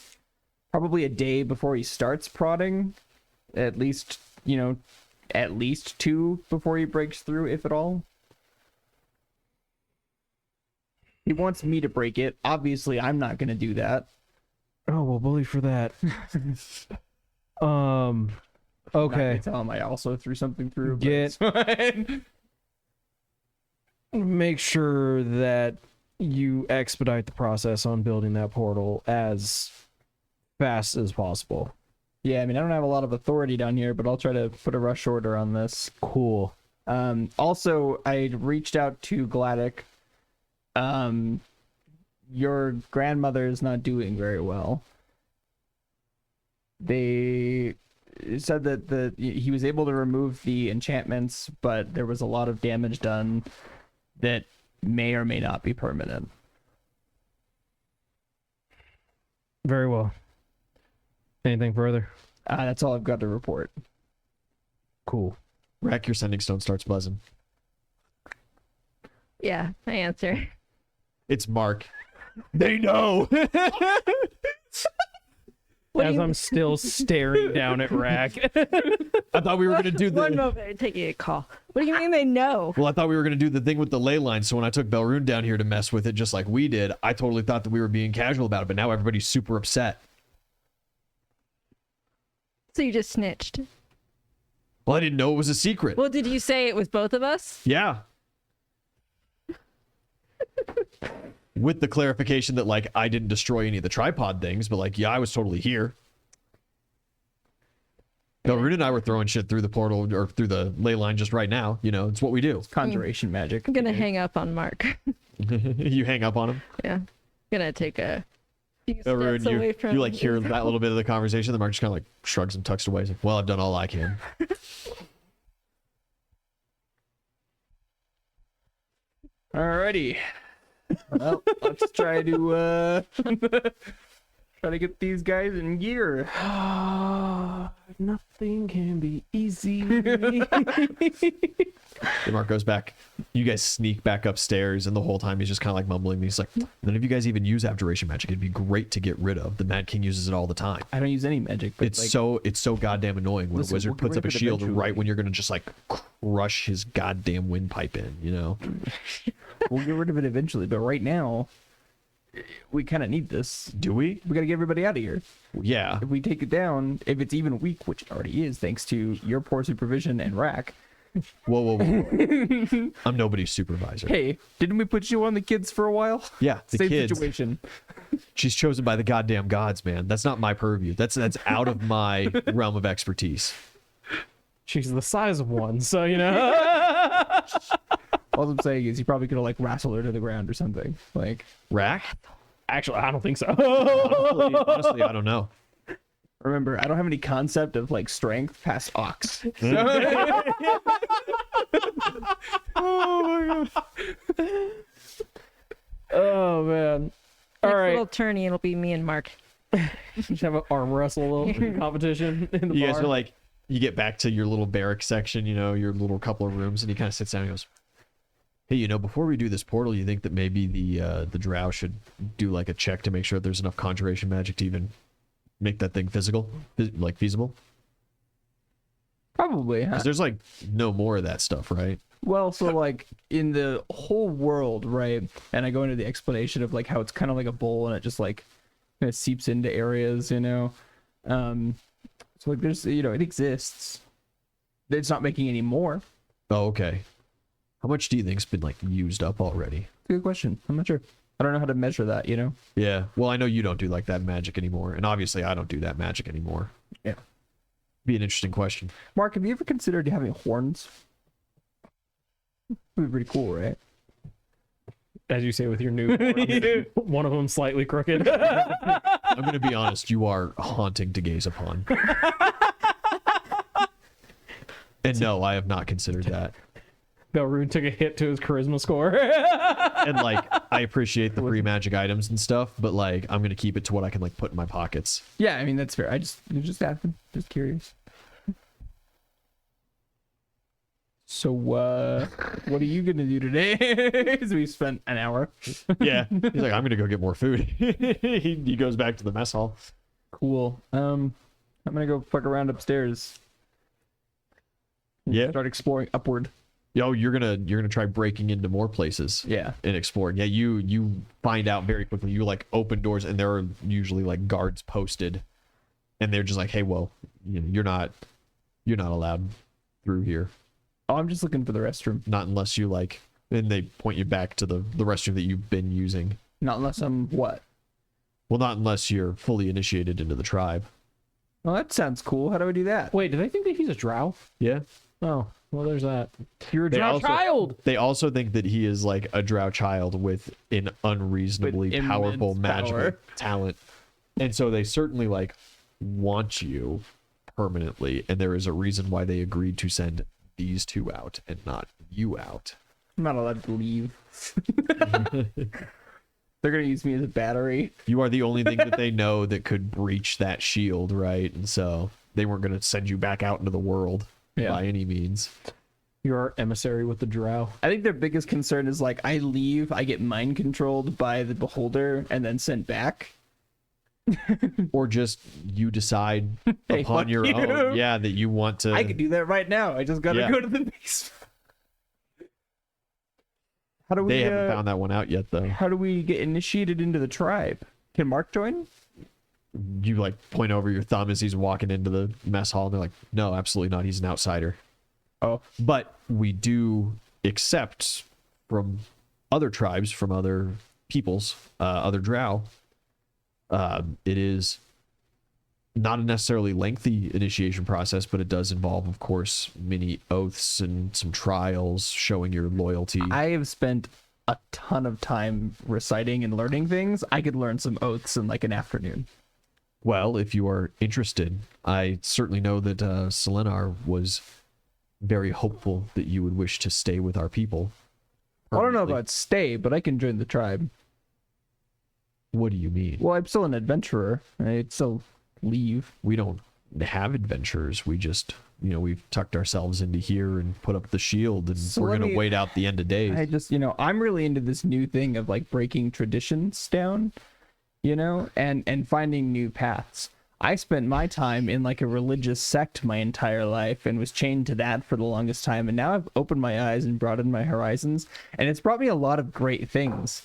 S3: probably a day before he starts prodding. At least, at least 2 before he breaks through, if at all. He wants me to break it. Obviously, I'm not going to do that.
S1: Oh, well, bully for that.
S3: Not
S1: Okay.
S3: gonna tell him I also threw something through. But
S1: Get-
S3: it's fine.
S1: Make sure that you expedite the process on building that portal as fast as possible.
S3: Yeah, I mean, I don't have a lot of authority down here, but I'll try to put a rush order on this.
S1: Cool.
S3: Also, I reached out to Gladdick. Your grandmother is not doing very well. They said that he was able to remove the enchantments, but there was a lot of damage done that may or may not be permanent.
S1: Very well. Anything further?
S3: That's all I've got to report.
S1: Cool.
S2: Rack, your sending stone starts buzzing.
S4: Yeah, I answer.
S2: It's Mark. They know.
S4: What do
S1: As
S4: you-
S1: I'm still staring down at Rack.
S2: I thought we were gonna do
S4: One
S2: the.
S4: moment, I'm taking a call. What do you mean they know?
S2: Well, I thought we were gonna do the thing with the ley line. So when I took Belrune down here to mess with it, just like we did, I totally thought that we were being casual about it. But now everybody's super upset.
S4: So you just snitched.
S2: Well, I didn't know it was a secret.
S4: Well, did you say it was both of us?
S2: Yeah. With the clarification that like I didn't destroy any of the tripod things, but like yeah, I was totally here. Belrune and I were throwing shit through the portal or through the ley line just right now. You know, it's what we do.
S3: Conjuration magic.
S4: I'm gonna hang up on Mark.
S2: You hang up on him.
S4: Yeah, gonna take a few
S2: Belrune,
S4: steps away
S2: you
S4: from.
S2: like hear that little bit of the conversation. The Mark just kind of like shrugs and tucks it away. He's like, well, I've done all I can.
S3: Alrighty. Well, let's try to try to get these guys in gear.
S1: Nothing can be easy.
S2: The Mark goes back. You guys sneak back upstairs, and the whole time he's just kind of like mumbling. He's like, none of you guys even use abjuration magic. It'd be great to get rid of. The Mad King uses it all the time.
S3: I don't use any magic, but
S2: It's so goddamn annoying when
S3: Listen,
S2: a wizard
S3: we'll get
S2: puts
S3: rid
S2: up a
S3: of it
S2: shield
S3: eventually.
S2: right when you're gonna just like crush his goddamn windpipe in, you know?
S3: we'll get rid of it eventually. But right now, we kind of need this.
S2: Do we?
S3: We got to get everybody out of here.
S2: Yeah.
S3: If we take it down, if it's even weak, which it already is, thanks to your poor supervision and Rack.
S2: Whoa. I'm nobody's supervisor.
S3: Hey, didn't we put you on the kids for a while?
S2: Yeah, the
S3: Same
S2: kids.
S3: situation.
S2: She's chosen by the goddamn gods, man. That's not my purview. That's out of my realm of expertise.
S1: She's the size of one, so you know.
S3: All I'm saying is you probably could have like wrestled her to the ground or something. Like,
S2: Rack?
S1: Actually, I don't think so.
S2: Honestly, I don't know.
S3: remember, I don't have any concept of like strength past ox.
S1: Oh man. All
S4: Next
S1: right.
S4: little tourney, it'll be me and Mark.
S1: Just have an arm wrestle competition in the
S2: You
S1: bar.
S2: guys are like, you get back to your little barrack section, you know, your little couple of rooms, and he kind of sits down and goes, hey, you know, before we do this portal, you think that maybe the drow should do like a check to make sure that there's enough conjuration magic to even make that thing feasible?
S3: Probably. Huh?
S2: Because there's like no more of that stuff, right?
S3: Well, so like in the whole world, right? And I go into the explanation of like how it's kind of like a bowl and it just like kind of seeps into areas, you know. So like there's it exists. It's not making any more.
S2: Oh, okay. How much do you think's been like used up already?
S3: It's a good question. I'm not sure. I don't know how to measure that, you know.
S2: Yeah. Well, I know you don't do like that magic anymore, and obviously I don't do that magic anymore.
S3: Yeah.
S2: Be an interesting question.
S3: Mark, have you ever considered having horns? Would be pretty cool, right?
S1: As you say with your new arm, one of them slightly crooked.
S2: I'm gonna be honest, you are haunting to gaze upon. And no, I have not considered that.
S1: Belrune took a hit to his charisma score.
S2: And like, I appreciate the free magic items and stuff, but like, I'm gonna keep it to what I can like put in my pockets.
S3: Yeah, I mean that's fair. It just happened. Just curious. So what are you gonna do today? Because we spent an hour.
S2: Yeah, he's like, I'm gonna go get more food. he goes back to the mess hall.
S3: Cool. I'm gonna go fuck around upstairs.
S2: Yeah.
S3: Start exploring upward.
S2: Yo, you're gonna try breaking into more places.
S3: Yeah.
S2: And exploring. Yeah, you find out very quickly. You like open doors, and there are usually like guards posted, and they're just like, hey, well, you know, you're not allowed through here.
S3: Oh, I'm just looking for the restroom.
S2: Not unless you like, and they point you back to the restroom that you've been using.
S3: Not unless I'm what?
S2: Well, not unless you're fully initiated into the tribe.
S3: Well, that sounds cool. How do I do that?
S1: Wait, do they think that he's a drow?
S2: Yeah.
S1: Oh, well, there's that.
S3: You're a
S2: They
S3: drow
S2: also-
S3: child.
S2: They also think that he is like a drow child with an unreasonably
S3: With
S2: powerful
S3: immense
S2: magical
S3: power.
S2: talent. And so they certainly like want you permanently. And there is a reason why they agreed to send these two out and not you out.
S3: I'm not allowed to leave. They're gonna use me as a battery.
S2: You are the only thing that they know that could breach that shield, right? And so they weren't going to send you back out into the world by any means.
S1: You're our emissary with the drow.
S3: I think their biggest concern is like I leave, I get mind controlled by the beholder, and then sent back.
S2: Or just you decide
S3: Hey,
S2: upon
S3: fuck
S2: your
S3: you.
S2: own, yeah, that you want to.
S3: I could do that right now. I just gotta
S2: Yeah.
S3: go to the basement. How do we?
S2: They haven't found that one out yet, though.
S3: How do we get initiated into the tribe? Can Mark join?
S2: You like point over your thumb as he's walking into the mess hall, and they're like, "No, absolutely not. He's an outsider."
S3: Oh,
S2: But we do accept from other tribes, from other peoples, other drow. It is not a necessarily lengthy initiation process, but it does involve, of course, many oaths and some trials showing your loyalty.
S3: I have spent a ton of time reciting and learning things. I could learn some oaths in like an afternoon.
S2: Well, if you are interested, I certainly know that Selenar was very hopeful that you would wish to stay with our people.
S3: I don't know
S2: permanently.
S3: about stay, but I can join the tribe.
S2: What do you mean?
S3: Well, I'm still an adventurer. I'd still leave.
S2: We don't have adventures. We just, we've tucked ourselves into here and put up the shield, and
S3: So
S2: we're
S3: let
S2: going to
S3: me-
S2: wait out the end of days.
S3: I just, I'm really into this new thing of like breaking traditions down, and finding new paths. I spent my time in like a religious sect my entire life and was chained to that for the longest time. And now I've opened my eyes and broadened my horizons, and it's brought me a lot of great things.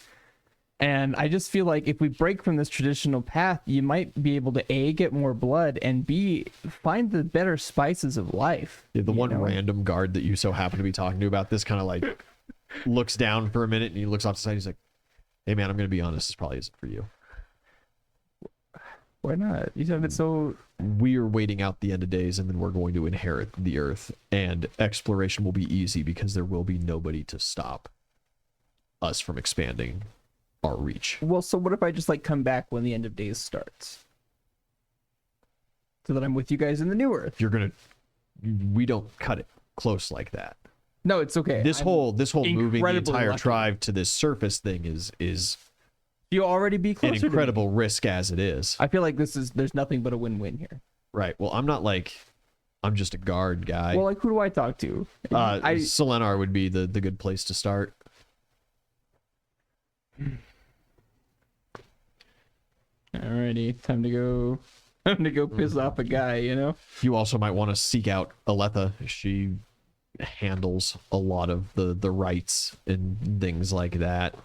S3: And I just feel like if we break from this traditional path, you might be able to A, get more blood, and B, find the better spices of life.
S2: Yeah, the
S3: you
S2: one
S3: know?
S2: random guard that you so happen to be talking to about this kind of like looks down for a minute, and he looks off to the side. He's like, "Hey man, I'm going to be honest. This probably isn't for you.
S3: Why not? You said it's so.
S2: We are waiting out the end of days, and then we're going to inherit the earth, and exploration will be easy because there will be nobody to stop us from expanding our reach."
S3: Well, so what if I just like come back when the end of days starts? So that I'm with you guys in the new earth.
S2: We don't cut it close like that.
S3: No, it's okay.
S2: This
S3: I'm-
S2: whole moving the
S3: incredibly
S2: entire
S3: lucky.
S2: tribe to this surface thing is
S3: You'll already be
S2: an
S3: closer to me.
S2: incredible risk as it is.
S3: I feel like there's nothing but a win-win here.
S2: Right. Well, I'm just a guard guy.
S3: Well, like who do I talk to?
S2: Selenar would be the good place to start.
S3: Alrighty, time to go. Time to go piss off a guy.
S2: You also might want to seek out Aletha. She handles a lot of the rites and things like that.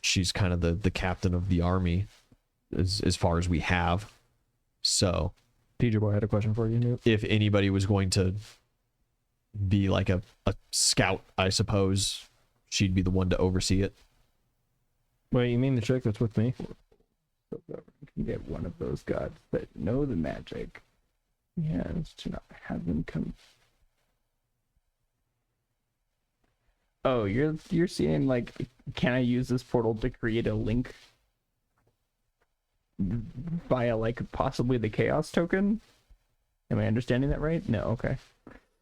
S2: She's kind of the captain of the army as far as we have. So
S1: DJ Boy had a question for you, Newt.
S2: if anybody was going to be like a scout, I suppose she'd be the one to oversee it.
S1: Wait, you mean the chick that's with me?
S3: So that we can get one of those gods that know the magic. Yes, to not have them come. Oh, you're seeing like, can I use this portal to create a link via like possibly the chaos token? Am I understanding that right? No, okay.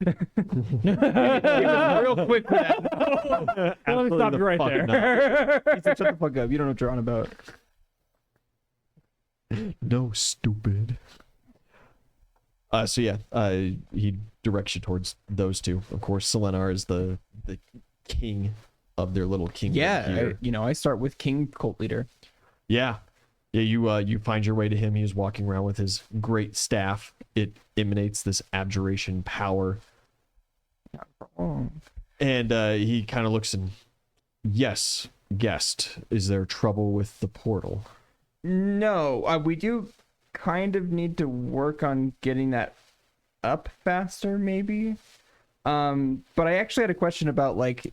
S3: Real quick with that.
S1: Let me stop you right
S2: fuck
S1: there.
S3: He said, shut the fuck up. You don't know what you're on about.
S2: No, stupid. So yeah, he directs you towards those two. Of course, Selenar is the king of their little kingdom.
S3: Yeah,
S2: here.
S3: I start with King Cult Leader.
S2: Yeah. You find your way to him. He's walking around with his great staff. It emanates this abjuration power.
S3: Oh.
S2: And he kind of looks and, yes, guest, is there trouble with the portal?
S3: No, we do kind of need to work on getting that up faster, maybe. But I actually had a question about, like,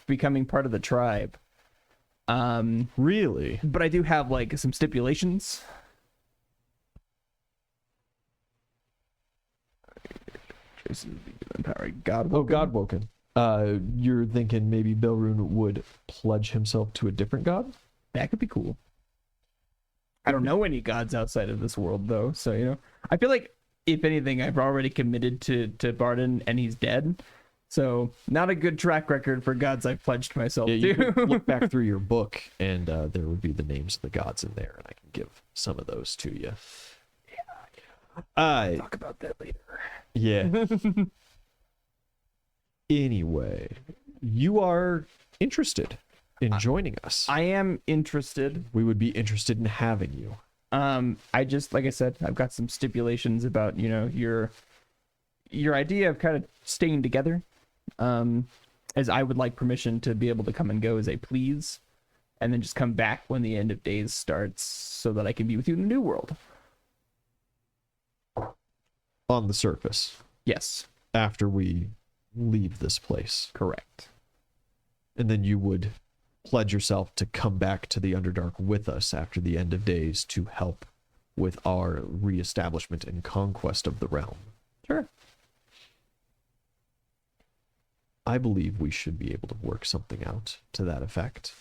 S3: becoming part of the tribe.
S2: Really?
S3: But I do have like some stipulations. God.
S2: Oh, Godwoken. You're thinking maybe Belrune would pledge himself to a different god?
S3: That could be cool. I don't know any gods outside of this world though, so I feel like if anything, I've already committed to Barden and he's dead. So not a good track record for gods I've pledged myself
S2: You
S3: to.
S2: could look back through your book, and there would be the names of the gods in there, and I can give some of those to you.
S3: Talk about that later.
S2: Yeah. Anyway, you are interested in joining us.
S3: I am interested.
S2: We would be interested in having you.
S3: I just, like I said, I've got some stipulations about your idea of kind of staying together. As I would like permission to be able to come and go as I please, and then just come back when the end of days starts so that I can be with you in the new world.
S2: On the surface,
S3: Yes,
S2: after we leave this place.
S3: correct.
S2: And then you would pledge yourself to come back to the Underdark with us after the end of days to help with our reestablishment and conquest of the realm.
S3: Sure.
S2: I believe we should be able to work something out to that effect.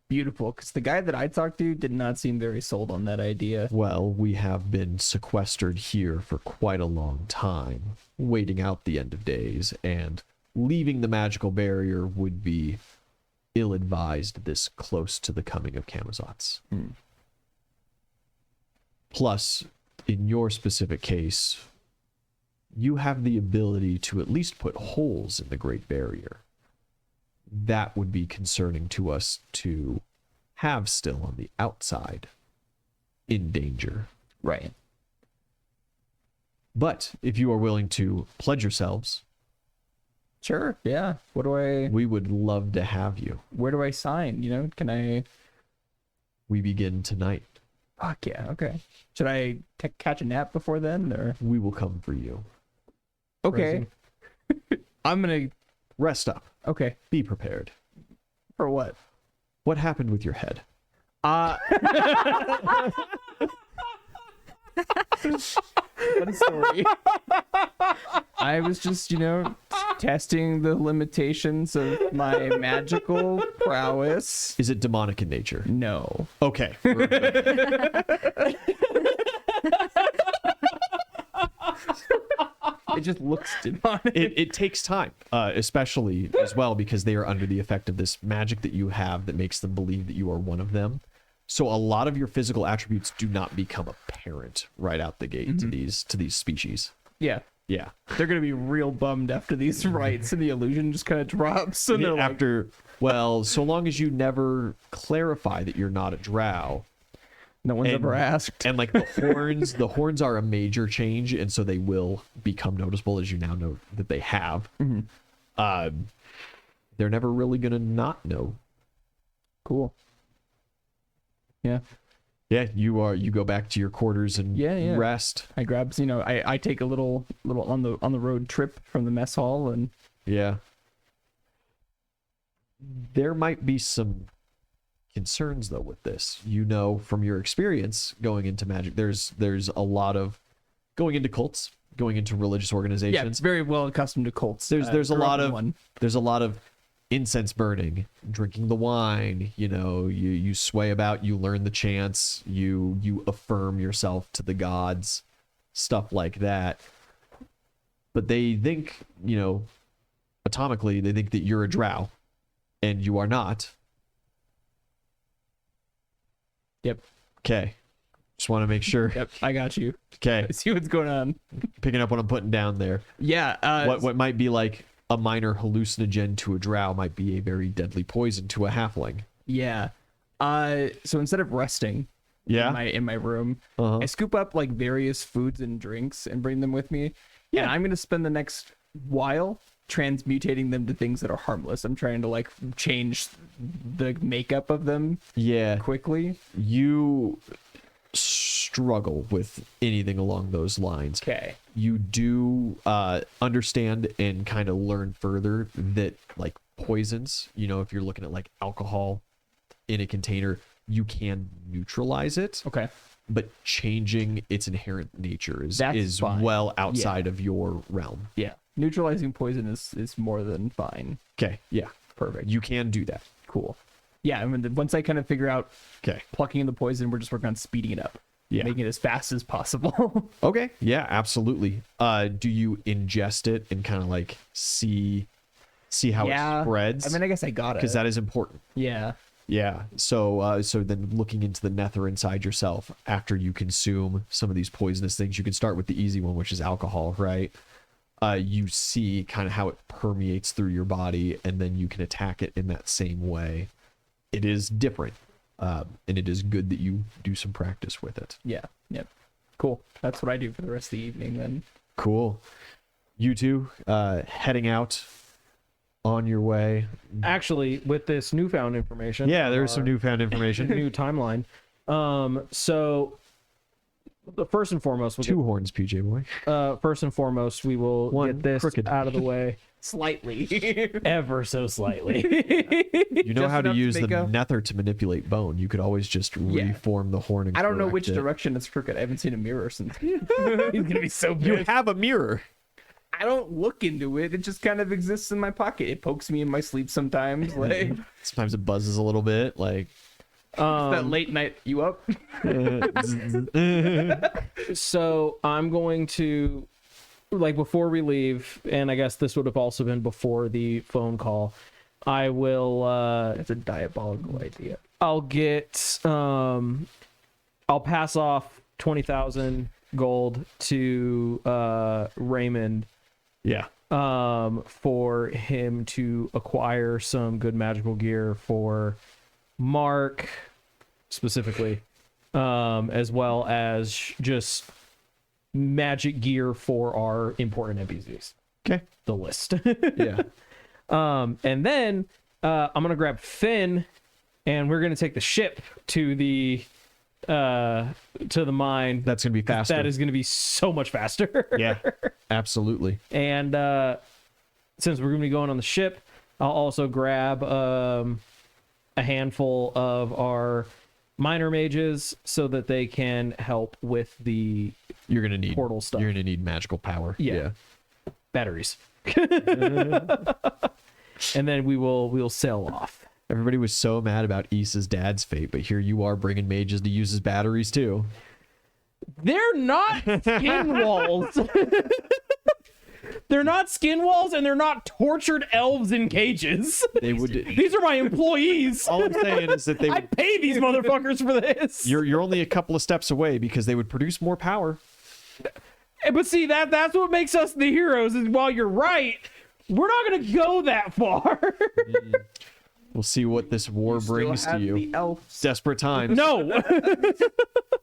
S3: Beautiful, because the guy that I talked to did not seem very sold on that idea.
S2: Well, we have been sequestered here for quite a long time, waiting out the end of days, and leaving the magical barrier would be ill-advised this close to the coming of Camazotz. Plus, in your specific case, you have the ability to at least put holes in the Great Barrier. That would be concerning to us to have still on the outside in danger.
S3: Right.
S2: But if you are willing to pledge yourselves,
S3: Sure. Yeah. Where
S2: we would love to have you.
S3: do I sign? Can I?
S2: We begin tonight.
S3: Fuck yeah. Okay. Should I catch a nap before then, or?
S2: We will come for you.
S3: Okay. I'm gonna.
S2: Rest up.
S3: Okay.
S2: Be prepared.
S3: For what?
S2: What happened with your head?
S3: What a story. I was just, testing the limitations of my magical prowess.
S2: Is it demonic in nature?
S3: No.
S2: Okay. We're good.
S3: It just looks demonic.
S2: It takes time, especially as well because they are under the effect of this magic that you have that makes them believe that you are one of them. So a lot of your physical attributes do not become apparent right out the gate to these species.
S3: Yeah.
S2: Yeah.
S3: They're going to be real bummed after these rites and the illusion just kind of drops. And they're like,
S2: Well, so long as you never clarify that you're not a drow.
S3: no one's ever asked.
S2: And like the horns are a major change, and so they will become noticeable as you now know that they have. They're never really gonna not know.
S3: Cool. Yeah.
S2: Yeah, you go back to your quarters and
S3: Yeah.
S2: rest.
S3: I grab, I take a little on the road trip from the mess hall, and
S2: Yeah. There might be some concerns though with this. From your experience going into magic, there's a lot of going into cults, going into religious
S3: yeah,
S2: organizations.
S3: very well accustomed to cults.
S2: There's a
S3: Grew up
S2: lot
S3: in
S2: of
S3: one.
S2: there's a lot of incense burning, drinking the wine, you sway about, you learn the chants, you affirm yourself to the gods, stuff like that. But they think, atomically, they think that you're a drow, and you are not.
S3: Yep.
S2: Okay. Just want to make sure.
S3: Yep. I got you.
S2: Okay.
S3: I see what's going on.
S2: Picking up what I'm putting down there.
S3: Yeah.
S2: What might be like a minor hallucinogen to a drow might be a very deadly poison to a halfling.
S3: Yeah. So instead of resting in my room, I scoop up like various foods and drinks and bring them with me. Yeah. And I'm going to spend the next while transmutating them to things that are harmless. I'm trying to like change the makeup of them quickly.
S2: You struggle with anything along those lines.
S3: Okay.
S2: You do understand and kind of learn further that like poisons, if you're looking at like alcohol in a container, you can neutralize it.
S3: Okay.
S2: But changing its inherent nature is
S3: fine.
S2: well outside of your realm.
S3: Yeah. Neutralizing poison is more than fine.
S2: Okay. Yeah.
S3: Perfect.
S2: You can do that.
S3: Cool. Yeah. I mean, once I kind of figure out plucking in the poison, we're just working on speeding it up.
S2: Yeah.
S3: Making it as fast as possible.
S2: Okay. Yeah, absolutely. Do you ingest it and kind of like see how it spreads?
S3: I mean, I guess I got it.
S2: Because that is important.
S3: Yeah.
S2: Yeah. So then looking into the nether inside yourself after you consume some of these poisonous things, you can start with the easy one, which is alcohol, right? You see kind of how it permeates through your body, and then you can attack it in that same way. It is different, and it is good that you do some practice with it.
S3: Yeah. Yep. Cool. That's what I do for the rest of the evening then.
S2: Cool. You two heading out on your way.
S1: Actually, with this newfound information.
S2: Yeah, there's some newfound information.
S1: New timeline. So the first and foremost,
S2: Two horns, PJ boy.
S1: first and foremost, we will
S2: One
S1: get this
S2: crooked.
S1: out of the way
S3: Slightly.
S1: ever so slightly.
S2: You know
S3: Just
S2: how to
S3: enough to
S2: use the
S3: make a-
S2: nether to manipulate bone. You could always just reform the horn and
S3: I don't know
S2: correct
S3: which
S2: it.
S3: direction it's crooked. I haven't seen a mirror since. He's gonna be so
S2: You
S3: big.
S2: have a mirror.
S3: I don't look into it. It just kind of exists in my pocket. It pokes me in my sleep sometimes. Like
S2: Sometimes it buzzes a little bit, like
S3: that late night. You up?
S1: So I'm going to, like, before we leave, and I guess this would have also been before the phone call, I will
S3: That's a diabolical idea.
S1: I'll get I'll pass off 20,000 gold to Raymond
S2: yeah.
S1: for him to acquire some good magical gear for Mark specifically, as well as just magic gear for our important NPCs.
S2: Okay.
S1: The list.
S2: Yeah.
S1: And then I'm gonna grab Finn, and we're gonna take the ship to the mine.
S2: That's gonna be faster.
S1: That is gonna be so much faster.
S2: Yeah. Absolutely.
S1: And since we're gonna be going on the ship, I'll also grab a handful of our minor mages so that they can help with the
S2: You're gonna need
S1: portal stuff.
S2: You're gonna need magical power.
S1: Yeah. Batteries. And then we'll sail off.
S2: Everybody was so mad about Issa's dad's fate, but here you are bringing mages to use his batteries too.
S1: They're not skin walls. They're not skin walls, and they're not tortured elves in cages.
S2: They would.
S1: These are my employees.
S2: All I'm saying is that they.
S1: I pay these motherfuckers for this.
S2: You're only a couple of steps away because they would produce more power.
S1: But see, that's what makes us the heroes. Is while you're right, we're not gonna go that far.
S2: We'll see what this war brings to you.
S3: The elves.
S2: Desperate times.
S1: No.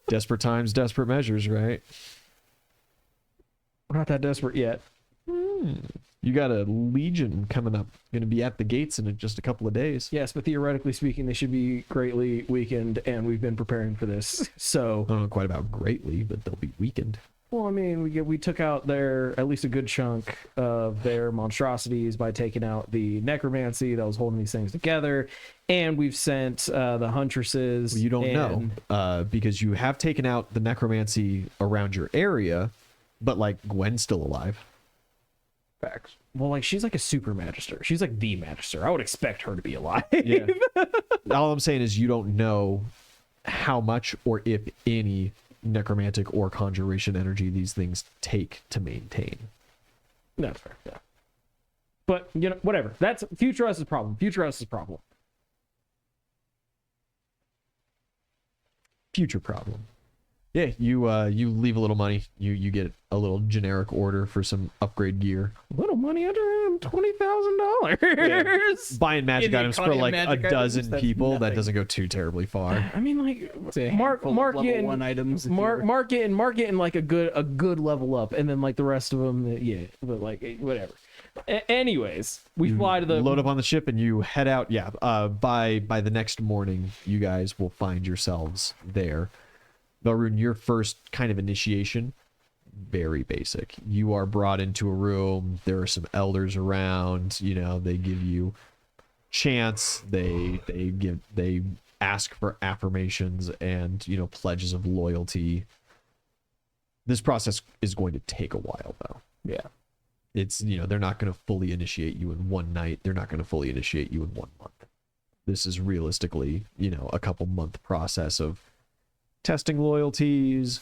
S2: Desperate times, desperate measures, right?
S1: We're not that desperate yet.
S2: You got a legion coming up. Going to be at the gates in just a couple of days.
S1: Yes, but theoretically speaking, they should be greatly weakened, and we've been preparing for this. So,
S2: I don't know quite about greatly, but they'll be weakened.
S1: well, I mean, we took out at least a good chunk of their monstrosities by taking out the necromancy that was holding these things together, and we've sent the huntresses.
S2: Well, you don't know because you have taken out the necromancy around your area, but like Gwen's still alive.
S3: Facts.
S1: Well, like she's like a super magister. She's like the magister. I would expect her to be alive.
S2: Yeah. All I'm saying is you don't know how much or if any necromantic or conjuration energy these things take to maintain.
S1: That's fair. Yeah. But you know, whatever. That's future us is problem. Future us is problem.
S2: Future problem. Yeah, you leave a little money. You get a little generic order for some upgrade gear.
S1: Little money under $20,000.
S2: Buying magic
S3: In the
S2: items for
S3: economy of
S2: like
S3: magic
S2: a dozen
S3: items, that's
S2: people, that
S3: nothing.
S2: doesn't go too terribly far.
S1: I mean, like
S3: Say a
S1: Mark
S3: handful of level
S1: getting
S3: 1 items. if
S1: Mark
S3: you're-
S1: getting like a good level up, and then like the rest of them, yeah, but like whatever. Anyways, we fly to the
S2: Load up on the ship and you head out. Yeah. By the next morning, you guys will find yourselves there. Valrune, your first kind of initiation, very basic. You are brought into a room. There are some elders around. You know, they give you chants. They ask for affirmations and, you know, pledges of loyalty. This process is going to take a while, though.
S1: yeah.
S2: It's, you know, they're not going to fully initiate you in one night. They're not going to fully initiate you in 1 month. This is realistically, you know, a couple month process of testing loyalties,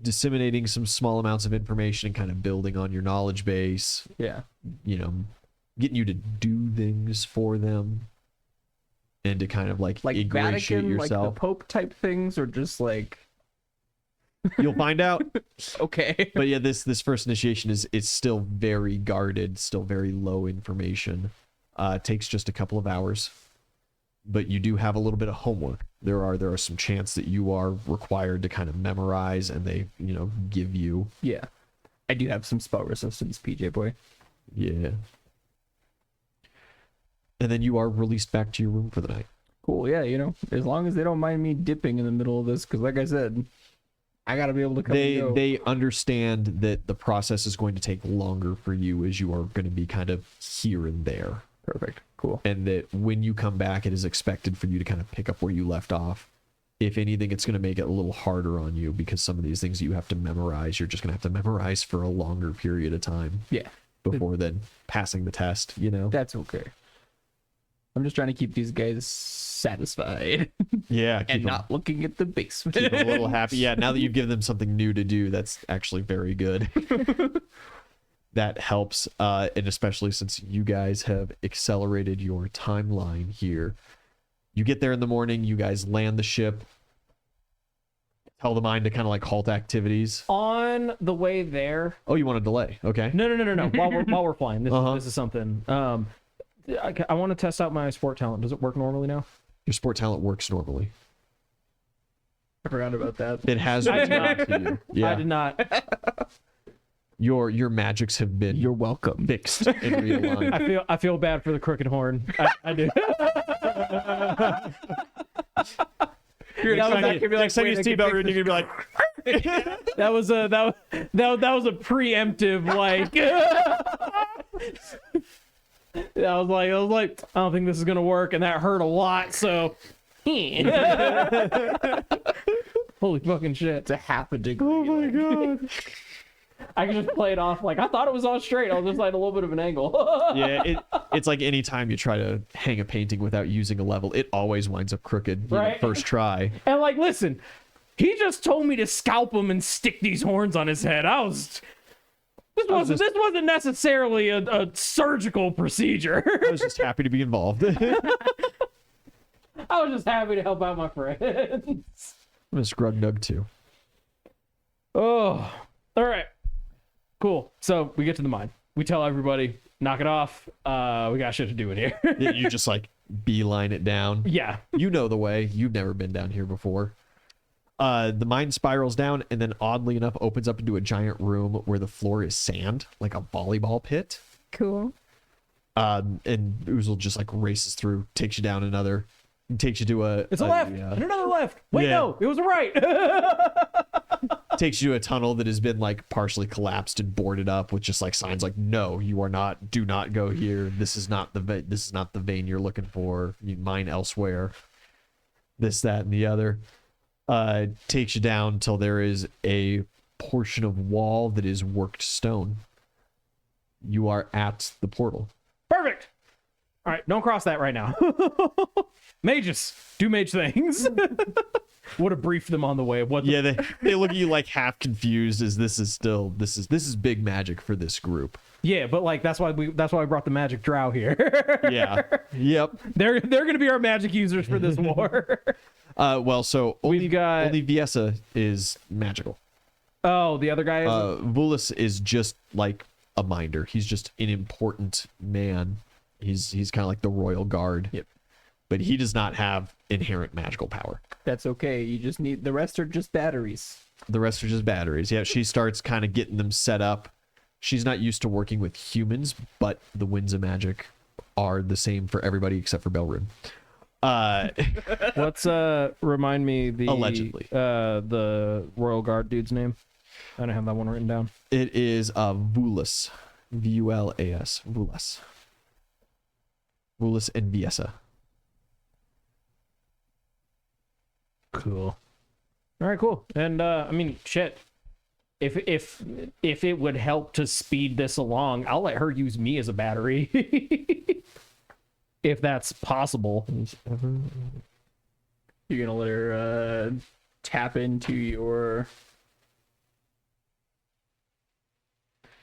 S2: disseminating some small amounts of information and kind of building on your knowledge base,
S3: Yeah.
S2: you know, getting you to do things for them and to kind of like
S3: Like
S2: ingratiate
S3: Vatican, like the
S2: yourself.
S3: Pope type things, or just like
S2: You'll find out.
S3: okay.
S2: But yeah, this first initiation is still very guarded, still very low information. It takes just a couple of hours, but you do have a little bit of homework. There are some chants that you are required to kind of memorize, and they, you know, give you.
S3: Yeah. I do have some spell resistance, PJ boy.
S2: Yeah. And then you are released back to your room for the night.
S3: Cool. Yeah, you know, as long as they don't mind me dipping in the middle of this, because like I said, I gotta be able to come. and go.
S2: They understand that the process is going to take longer for you, as you are going to be kind of here and there.
S3: Perfect. Cool.
S2: And that when you come back, it is expected for you to kind of pick up where you left off. If anything, it's going to make it a little harder on you, because some of these things you have to memorize, you're just going to have to memorize for a longer period of time
S3: Yeah.
S2: before then passing the test, you know?
S3: That's okay. I'm just trying to keep these guys satisfied
S2: Yeah.
S3: and not looking at the basement.
S2: keep them a little happy. Yeah, now that you've given them something new to do, that's actually very good. That helps, and especially since you guys have accelerated your timeline here. You get there in the morning, you guys land the ship, tell the mine to kind of like halt activities.
S1: On the way there.
S2: Oh, you want to delay? Okay.
S1: No. While we're flying,
S2: Uh-huh.
S1: this is something. I want to test out my sport talent. Does it work normally now?
S2: Your sport talent works normally.
S3: I forgot about that.
S2: It has
S1: I did
S2: returned
S1: not.
S2: to you. Yeah.
S1: I did not.
S2: Your magics have been
S3: You're welcome.
S2: fixed and realigned.
S1: I feel bad for the crooked horn. I do.
S2: Next time you see Belrune, you're gonna be like,
S1: That was a preemptive like. I was like, I don't think this is gonna work, and that hurt a lot. So, holy fucking shit!
S3: It's a half a degree.
S2: oh my god.
S1: I can just play it off like I thought it was on straight. I was just like a little bit of an angle.
S2: Yeah, it's like any time you try to hang a painting without using a level, it always winds up crooked. You know,
S1: Right.
S2: first try.
S1: And like, listen, he just told me to scalp him and stick these horns on his head. This wasn't necessarily a surgical procedure.
S2: I was just happy to be involved.
S1: I was just happy to help out my friends.
S2: I'm a Scrug Nug too.
S1: Oh, all right, cool. So we get to the mine. We tell everybody, knock it off. We got shit to do in here.
S2: You just like beeline it down.
S1: Yeah.
S2: You know the way. You've never been down here before. The mine spirals down and then oddly enough opens up into a giant room where the floor is sand, like a volleyball pit.
S4: Cool.
S2: And Oozle just like races through, takes you down another, takes you to
S1: It's a left and another left. Wait,
S2: Yeah.
S1: no, it was a right.
S2: takes you to a tunnel that has been like partially collapsed and boarded up with just like signs like, no, you are not, do not go here. This is not the vein you're looking for. You mine elsewhere. This, that, and the other. Takes you down till there is a portion of wall that is worked stone. You are at the portal.
S1: Perfect. All right, don't cross that right now. Mages do mage things. Would have briefed them on the way. What?
S2: Yeah, they look at you like half confused as this is big magic for this group.
S1: Yeah, but like that's why we brought the magic drow here.
S2: Yeah. Yep.
S1: They're gonna be our magic users for this war.
S2: Well, so only
S1: We've got-
S2: only Viesa is magical.
S1: Oh, the other guy is.
S2: Vulis is just like a minder. He's just an important man. He's kind of like the royal guard.
S3: Yep.
S2: But he does not have inherent magical power.
S3: That's okay. You just need the rest are just batteries.
S2: The rest are just batteries. Yeah, she starts kind of getting them set up. She's not used to working with humans, but the winds of magic are the same for everybody except for Belrin.
S1: What's remind me the
S2: Allegedly.
S1: The royal guard dude's name. I don't have that one written down.
S2: It is Vulas. Vulas. Vulas. Vulas and Viesa.
S1: Cool. All right, cool. And I mean, shit. If it would help to speed this along, I'll let her use me as a battery. If that's possible.
S3: You're gonna let her tap into your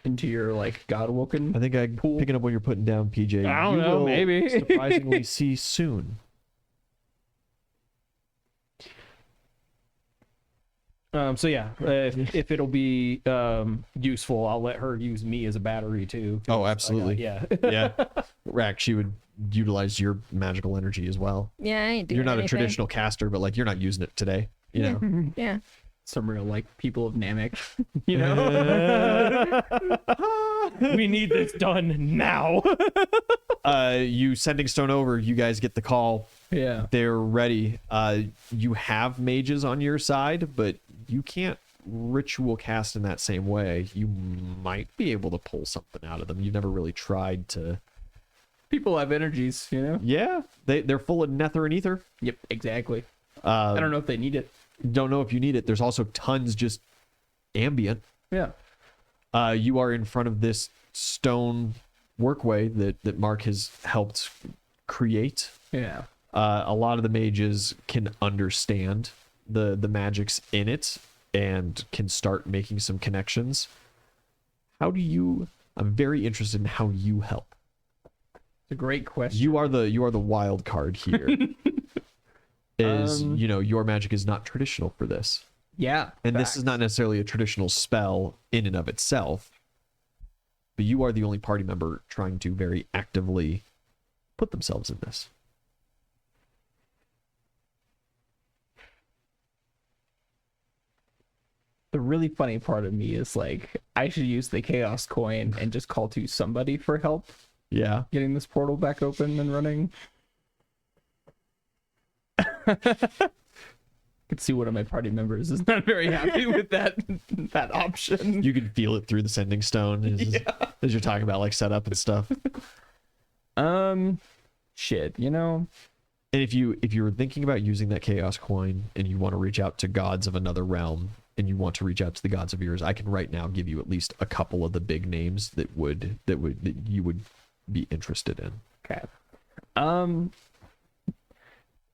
S3: like Godwoken.
S2: I think I'm picking up what you're putting down, PJ.
S1: I don't
S2: You
S1: know,
S2: will
S1: maybe.
S2: surprisingly see soon.
S1: So yeah, if it'll be useful, I'll let her use me as a battery too.
S2: Oh, absolutely.
S1: Yeah.
S2: Yeah. Rack, she would utilize your magical energy as well.
S4: Yeah, I ain't doing
S2: You're not
S4: anything.
S2: a traditional caster, but like you're not using it today. You know.
S4: Yeah.
S3: Some real like people of Namek, you know.
S1: We need this done now.
S2: You sending Stone over, you guys get the call.
S3: Yeah.
S2: They're ready. You have mages on your side, but you can't ritual cast in that same way. You might be able to pull something out of them. You've never really tried to.
S3: People have energies, you know.
S2: Yeah, they're full of nether and ether.
S3: Yep, exactly. I don't know if they need it.
S2: Don't know if you need it. There's also tons just ambient.
S3: Yeah.
S2: You are in front of this stone workway that Mark has helped create.
S3: Yeah.
S2: A lot of the mages can understand the magics in it and can start making some connections. How do you? I'm very interested in how you help.
S3: It's a great question.
S2: You are the wild card here. You know, your magic is not traditional for this.
S3: Yeah.
S2: And this is not necessarily a traditional spell in and of itself, but you are the only party member trying to very actively put themselves in this.
S3: The really funny part of me is like I should use the chaos coin and just call to somebody for help
S2: Yeah.
S3: getting this portal back open and running. Could see one of my party members is not very happy with that option.
S2: You can feel it through the sending stone as you're talking about like setup and stuff.
S3: Shit, you know.
S2: And if you're thinking about using that chaos coin and you want to reach out to gods of another realm and you want to reach out to the gods of yours, I can right now give you at least a couple of the big names that you would be interested in.
S3: Okay.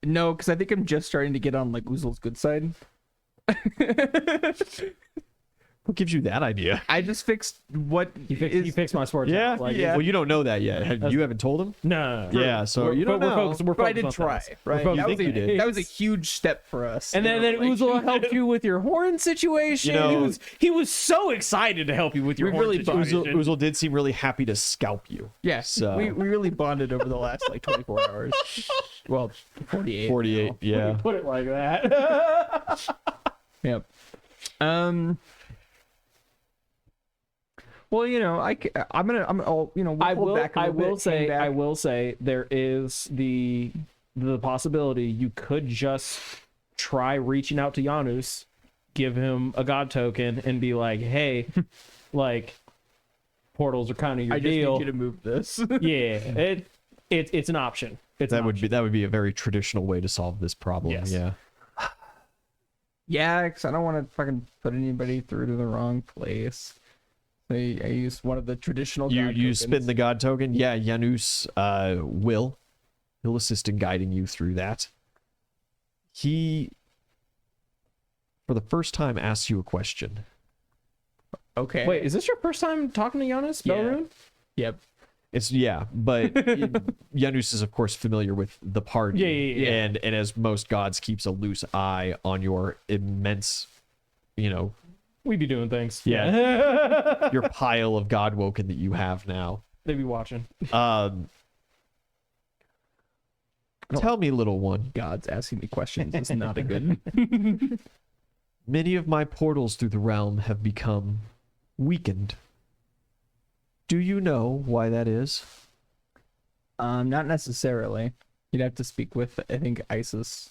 S3: No, because I think I'm just starting to get on like Uzul's good side.
S2: What gives you that idea?
S3: I just fixed what
S1: You fixed my sports.
S2: Yeah,
S1: Like,
S3: yeah.
S2: Well, you don't know that yet. You haven't told him?
S1: No.
S2: Yeah, so you don't
S1: We're
S2: know.
S1: focused. We're
S3: but I
S1: focused
S3: did
S1: on
S3: try,
S1: things.
S3: right?
S1: We're
S2: You
S3: That
S1: focused
S2: think
S3: was,
S2: you
S3: a,
S2: did.
S3: that was a huge step for us.
S1: And then
S3: like,
S1: Uzul helped you with your horn situation.
S2: You know-
S1: he was so excited to help you with your
S3: We
S1: horn
S3: really
S1: situation.
S2: Uzul did seem really happy to scalp you.
S3: yeah,
S2: So-
S3: we really bonded over the last like 24 hours. Well, 48.
S2: 48,
S3: now.
S2: yeah.
S1: Put it like that.
S3: Yep. Well, you know, I'll, you know, we'll hold back a little bit, hang back.
S1: I will say there is the possibility you could just try reaching out to Janus, give him a god token, and be like, hey, like portals are kind of your
S3: I just
S1: deal.
S3: need you to move this.
S1: Yeah, it's an option. It's
S2: That
S1: an
S2: would
S1: option.
S2: be a very traditional way to solve this problem.
S1: Yes.
S2: Yeah.
S3: Yeah, because I don't want to fucking put anybody through to the wrong place. I use one of the traditional.
S2: You
S3: god
S2: you
S3: tokens.
S2: spin the god token. Yeah, Janus he'll assist in guiding you through that. He, for the first time, asks you a question.
S3: Okay.
S1: Wait, is this your first time talking to Giannis
S3: Yeah.
S1: Belrune?
S3: Yep.
S2: But Janus is of course familiar with the party.
S1: Yeah.
S2: And as most gods, keeps a loose eye on your immense,
S1: We be doing things.
S2: Yeah. your pile of Godwoken that you have now.
S1: They be watching.
S2: Tell me, little one.
S3: Gods asking me questions is not a good.
S2: Many of my portals through the realm have become weakened. Do you know why that is?
S3: Not necessarily. You'd have to speak with, I think, Isis.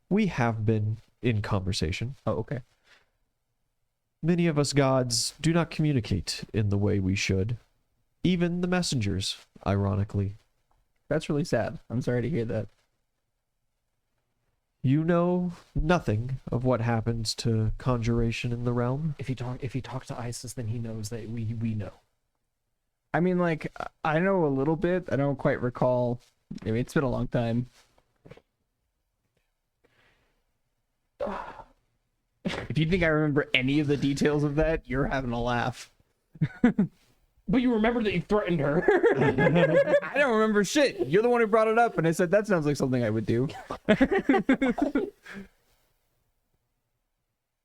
S2: We have been in conversation.
S3: Oh, okay.
S2: Many of us gods do not communicate in the way we should. Even the messengers, ironically.
S3: That's really sad. I'm sorry to hear that.
S2: You know nothing of what happens to conjuration in the realm?
S1: If he talks to Isis, then he knows that we know.
S3: I mean, like, I know a little bit. I don't quite recall. I mean, it's been a long time. If you think I remember any of the details of that, you're having a laugh.
S1: But you remember that you threatened her.
S3: I don't remember shit. You're the one who brought it up, and I said that sounds like something I would do.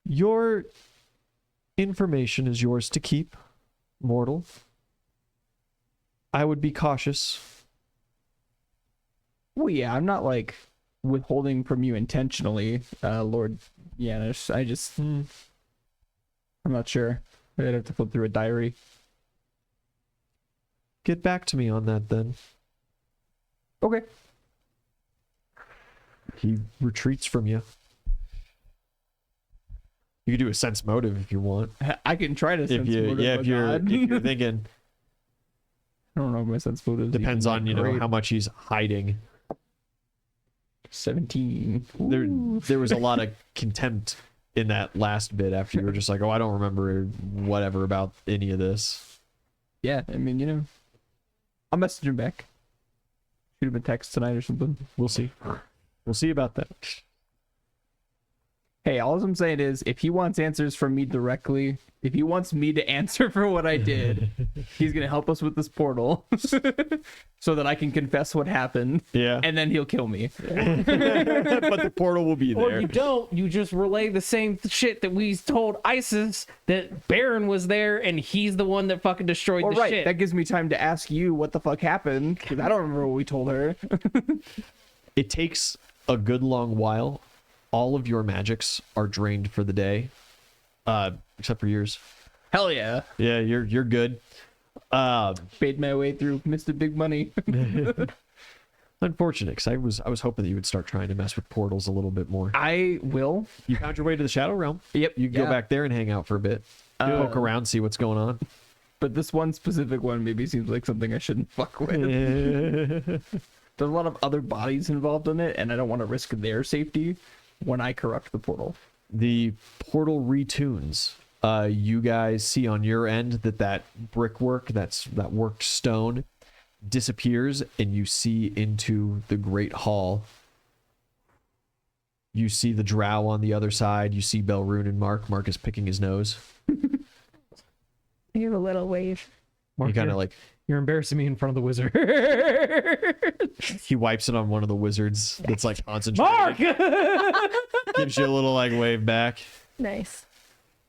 S2: Your information is yours to keep, mortal. I would be cautious.
S3: Well, yeah, I'm not like withholding from you intentionally, Lord Yanush. I'm not sure. I'd have to flip through a diary.
S2: Get back to me on that then.
S3: Okay.
S2: He retreats from you. You could do a sense motive if you want.
S3: I can try to sense motive
S2: if
S3: a
S2: you're
S3: god.
S2: if you're thinking,
S3: I don't know if my sense motive is
S2: depends
S3: even
S2: on
S3: that great.
S2: how much he's hiding.
S3: 17.
S2: There was a lot of contempt in that last bit after you were just like, oh, I don't remember whatever about any of this.
S3: Yeah, I mean, I'll message him back. Shoot him a text tonight or something.
S2: We'll see. We'll see about that.
S3: Hey, all I'm saying is, if he wants answers from me directly, if he wants me to answer for what I did, he's gonna help us with this portal, so that I can confess what happened.
S2: Yeah.
S3: And then he'll kill me.
S2: But the portal will be
S1: Or
S2: there.
S1: you don't. You just relay the same shit that we told Isis, that Baron was there and he's the one that fucking destroyed
S3: Well,
S1: the
S3: right.
S1: shit.
S3: That gives me time to ask you what the fuck happened, because I don't remember what we told her.
S2: It takes a good long while. All of your magics are drained for the day, except for yours.
S3: Hell yeah.
S2: Yeah, you're good.
S3: Paid my way through Mr. Big Money.
S2: Unfortunate, because I was hoping that you would start trying to mess with portals a little bit more.
S3: I will.
S2: You found your way to the Shadow Realm.
S3: Yep.
S2: You can go back there and hang out for a bit. Poke around, see what's going on.
S3: But this one specific one maybe seems like something I shouldn't fuck with. There's a lot of other bodies involved in it, and I don't want to risk their safety when I corrupt the portal.
S2: The portal retunes. You guys see on your end that brickwork, that worked stone, disappears, and you see into the Great Hall. You see the drow on the other side. You see Belrune and Mark. Mark is picking his nose.
S4: I give a little wave.
S2: He kind of like,
S1: You're embarrassing me in front of the wizard.
S2: he wipes it on one of the wizards that's like concentrating.
S1: Mark!
S2: Gives you a little like wave back.
S4: Nice.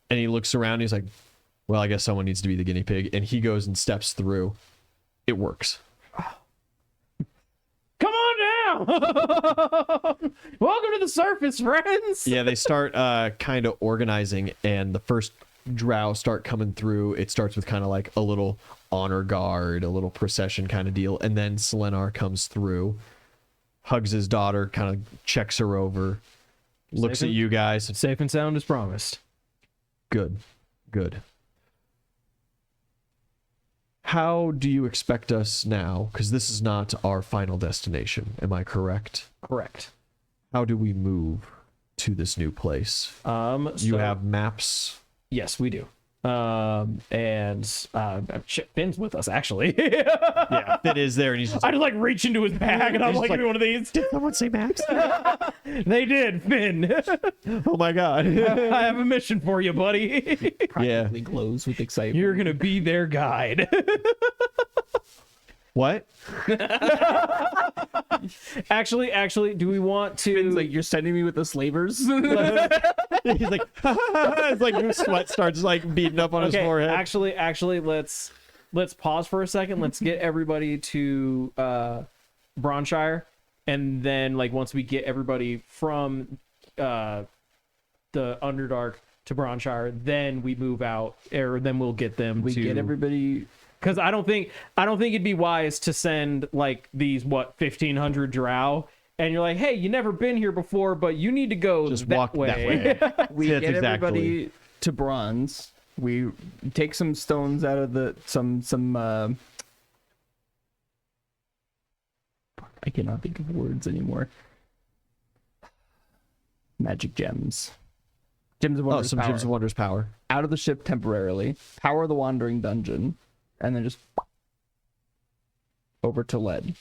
S2: And he looks around. He's like, well, I guess someone needs to be the guinea pig. And he goes and steps through. It works.
S1: Come on down! Welcome to the surface, friends!
S2: Yeah, they start kind of organizing, and the first drow start coming through. It starts with kind of like a little honor guard, a little procession kind of deal. And then Selenar comes through, hugs his daughter, kind of checks her over, looks at you guys.
S1: Safe and sound as promised.
S2: Good. How do you expect us now? Because this is not our final destination. Am I correct?
S1: Correct.
S2: How do we move to this new place? You
S1: So-
S2: have maps.
S1: Yes, we do. And shit, Finn's with us actually.
S2: Yeah, Finn is there, and he's just
S1: I just like reach into his bag and I'm
S2: He's
S1: like,
S2: like,
S1: give me one of these.
S2: did someone say Max?
S1: They did, Finn.
S2: Oh my god.
S1: I have a mission for you, buddy.
S3: Practically glows with excitement.
S1: You're gonna be their guide.
S2: What?
S1: Actually, do we want to?
S3: Finn's like, you're sending me with the slavers?
S2: He's like, it's like your sweat starts like beating up on his forehead.
S1: Actually, let's pause for a second. Let's get everybody to Bronshire, and then like once we get everybody from the Underdark to Bronshire, then we move out, or then we'll get them.
S3: We
S1: to
S3: get everybody.
S1: Because I don't think it'd be wise to send like these 1,500 drow, and you're like, hey, you never been here before, but you need to go
S2: Just
S1: that
S2: walk
S1: way.
S2: that way.
S3: We
S2: That's
S3: get
S2: exactly.
S3: everybody to bronze. We take some stones out of the I cannot think of words anymore. Magic gems. Gems of
S2: Oh,
S3: Wonders
S2: some
S3: power.
S2: Gems of Wonders power.
S3: Out of the ship temporarily. Power the wandering dungeon. And then just over to lead.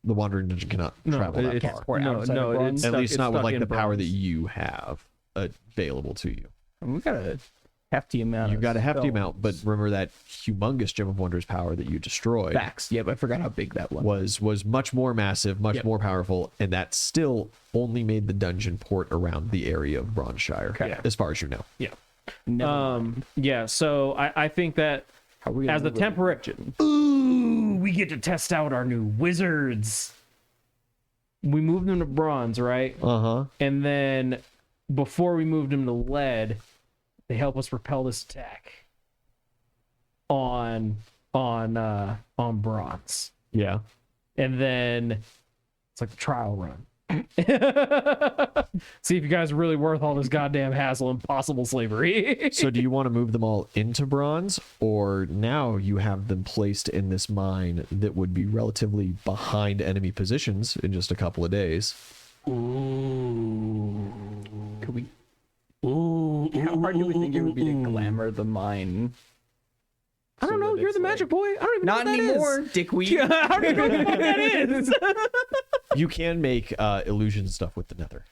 S2: The Wandering Dungeon cannot travel that
S1: it's-
S2: far.
S3: Or outside of bronze.
S2: At least not with
S1: stuck
S2: like
S1: in
S2: the power that
S1: bronze.
S2: you have available to you.
S3: And we got a hefty amount.
S2: You got a hefty
S3: stones.
S2: amount, but remember that humongous Gem of Wonders power that you destroyed
S3: Facts. Yep, I forgot how big that was.
S2: was much more massive, much
S3: Yep.
S2: more powerful, and that still only made the dungeon port around the area of Bronshire,
S3: Okay.
S2: as far as you know.
S3: Never
S1: Yeah, so I think that
S3: How are we gonna
S1: as a
S3: move it?
S1: temporary, ooh, we get to test out our new wizards. We moved them to bronze, right?
S2: Uh-huh.
S1: And then before we moved them to lead, they help us repel this attack on bronze.
S2: Yeah.
S1: And then it's like a trial run. See if you guys are really worth all this goddamn hassle and possible slavery.
S2: So do you want to move them all into bronze, or now you have them placed in this mine that would be relatively behind enemy positions in just a couple of days?
S1: Ooh.
S3: Could we?
S1: Ooh.
S3: How hard do we think it would be to glamour the mine?
S1: I don't know. You're the magic boy. I don't even
S3: Not
S1: know what that
S3: anymore,
S1: is.
S3: dickweed.
S1: I don't even know what that is.
S2: You can make illusion stuff with the nether.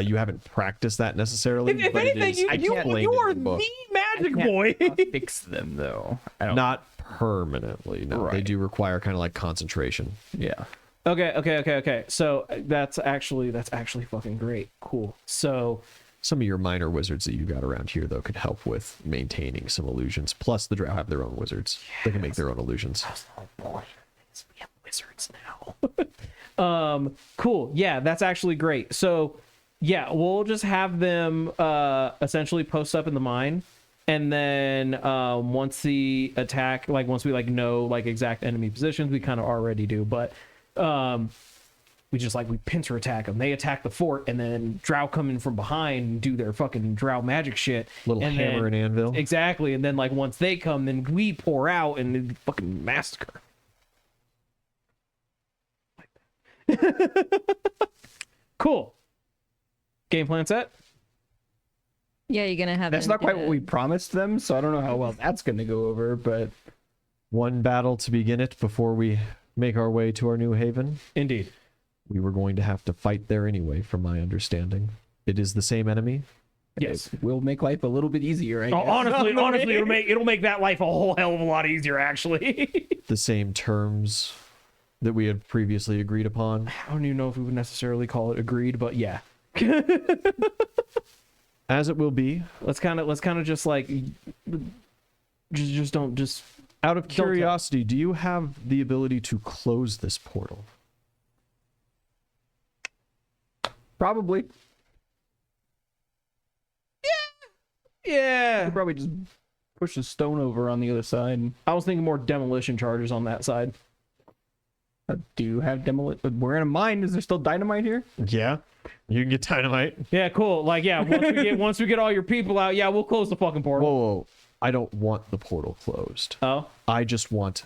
S2: You haven't practiced that necessarily.
S1: If
S2: but it
S1: anything,
S2: is
S1: you
S2: explained in
S1: are
S2: the book.
S1: the magic boy.
S3: Fix them though. I don't.
S2: Not permanently. No, they
S3: Right.
S2: do require kind of like concentration.
S3: Yeah.
S1: Okay. So that's actually fucking great. Cool. So
S2: Some of your minor wizards that you got around here, though, could help with maintaining some illusions. Plus, the drow have their own wizards. They can make their own illusions.
S1: oh boy, we have wizards now. Cool. Yeah, that's actually great. So yeah, we'll just have them essentially post up in the mine, and then once the attack, like once we like know like exact enemy positions, we kind of already do, but we just like we pincer attack them. They attack the fort, and then drow come in from behind and do their fucking drow magic shit.
S2: Little
S1: and
S2: hammer
S1: then,
S2: and anvil.
S1: Exactly, and then like once they come, then we pour out and then fucking massacre. Cool. Game plan set.
S4: Yeah, you're gonna have.
S3: That's
S4: them
S3: not quite
S4: do
S3: what
S4: it.
S3: we promised them, so I don't know how well that's going to go over. But
S2: One battle to begin it before we make our way to our new haven.
S1: Indeed.
S2: We were going to have to fight there anyway, from my understanding. It is the same enemy.
S1: Yes.
S3: it will make life a little bit easier. I guess.
S1: Honestly, it'll make that life a whole hell of a lot easier. Actually.
S2: The same terms that we had previously agreed upon.
S1: I don't even know if we would necessarily call it agreed, but yeah.
S2: As it will be.
S1: Let's kind of just like just don't just
S2: Out of
S1: Don't tell.
S2: curiosity, do you have the ability to close this portal?
S3: Probably.
S1: yeah.
S3: Could probably just push a stone over on the other side.
S1: I was thinking more demolition charges on that side.
S3: Do you have demolition? We're in a mine. Is there still dynamite here?
S2: Yeah. You can get dynamite.
S1: Yeah, cool. Like, yeah, once we get all your people out, yeah, we'll close the fucking portal.
S2: Whoa. I don't want the portal closed.
S1: Oh,
S2: I just want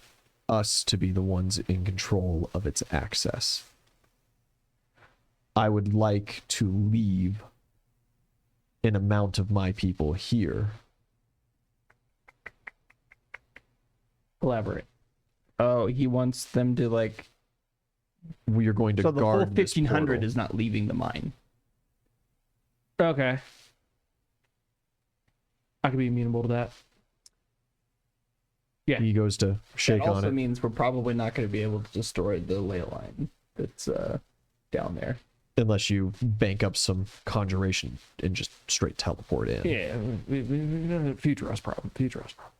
S2: us to be the ones in control of its access. I would like to leave an amount of my people here
S1: Elaborate.
S3: Oh, he wants them to like.
S2: We are going to
S3: So the full
S2: guard this
S3: 1500
S2: portal.
S3: is not leaving the mine.
S1: Okay. I could be amenable to that. Yeah.
S2: He goes to shake
S3: That
S2: on
S3: also
S2: it.
S3: means we're probably not going to be able to destroy the ley line that's down there.
S2: Unless you bank up some conjuration and just straight teleport in.
S1: Yeah. Future us problem. Future us problem.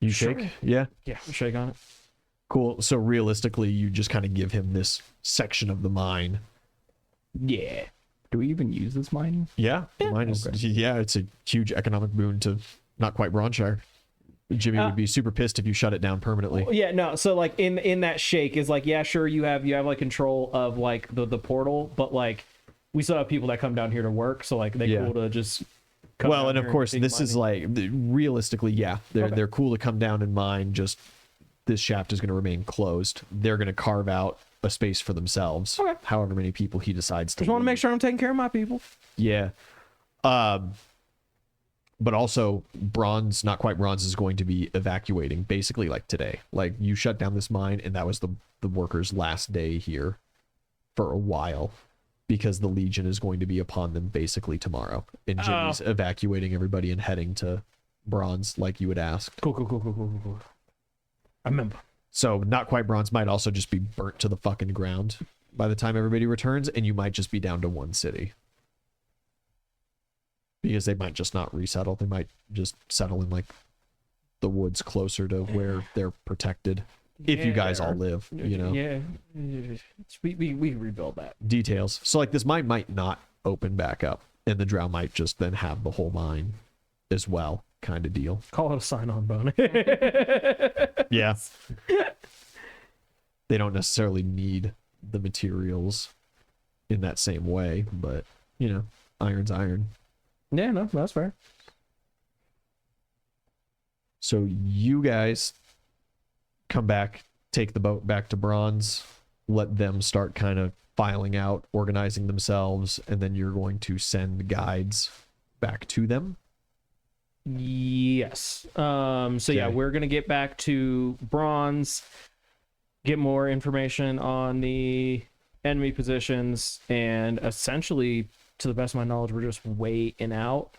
S2: You
S1: Sure.
S2: shake? Yeah.
S1: Yeah. Shake on it.
S2: Cool. So realistically, you just kind of give him this section of the mine.
S3: Yeah. Do we even use this mine?
S2: Yeah. Mine is,
S3: Okay.
S2: yeah, it's a huge economic boon to not quite Bronshire. Jimmy would be super pissed if you shut it down permanently.
S1: Yeah, no. So like in that shake is like, yeah, sure, you have like control of like the portal, but like we still have people that come down here to work, so like they
S2: Yeah.
S1: cool to just come
S2: Well,
S1: down
S2: and of
S1: here
S2: course,
S1: take
S2: this is
S1: mining.
S2: like realistically, yeah, they're
S1: Okay.
S2: they're cool to come down and mine. Just this shaft is going to remain closed. They're going to carve out a space for themselves.
S1: Okay.
S2: However many people he decides to.
S1: Just want to
S2: leave.
S1: make sure I'm taking care of my people.
S2: Yeah. But also Bronze, not quite Bronze, is going to be evacuating basically like today. Like you shut down this mine and that was the workers' last day here for a while because the Legion is going to be upon them basically tomorrow. And Jimmy's evacuating everybody and heading to Bronze like you had asked.
S1: Cool. I remember.
S2: So not quite Bronze might also just be burnt to the fucking ground by the time everybody returns, and you might just be down to one city. Because they might just not resettle. They might just settle in like the woods closer to where they're protected. If you guys all live, you know.
S1: Yeah. We rebuild that.
S2: Details. So like this mine might not open back up, and the drow might just then have the whole mine as well, kind of deal.
S1: Call it a sign-on bonus.
S2: Yeah. They don't necessarily need the materials in that same way, but you know, iron's iron.
S1: Yeah, no, that's fair.
S2: So you guys come back, take the boat back to Bronze, let them start kind of filing out, organizing themselves, and then you're going to send guides back to them.
S1: Yes. So yeah,
S2: Okay.
S1: we're gonna get back to Bronze, get more information on the enemy positions, and essentially, to the best of my knowledge, we're just waiting out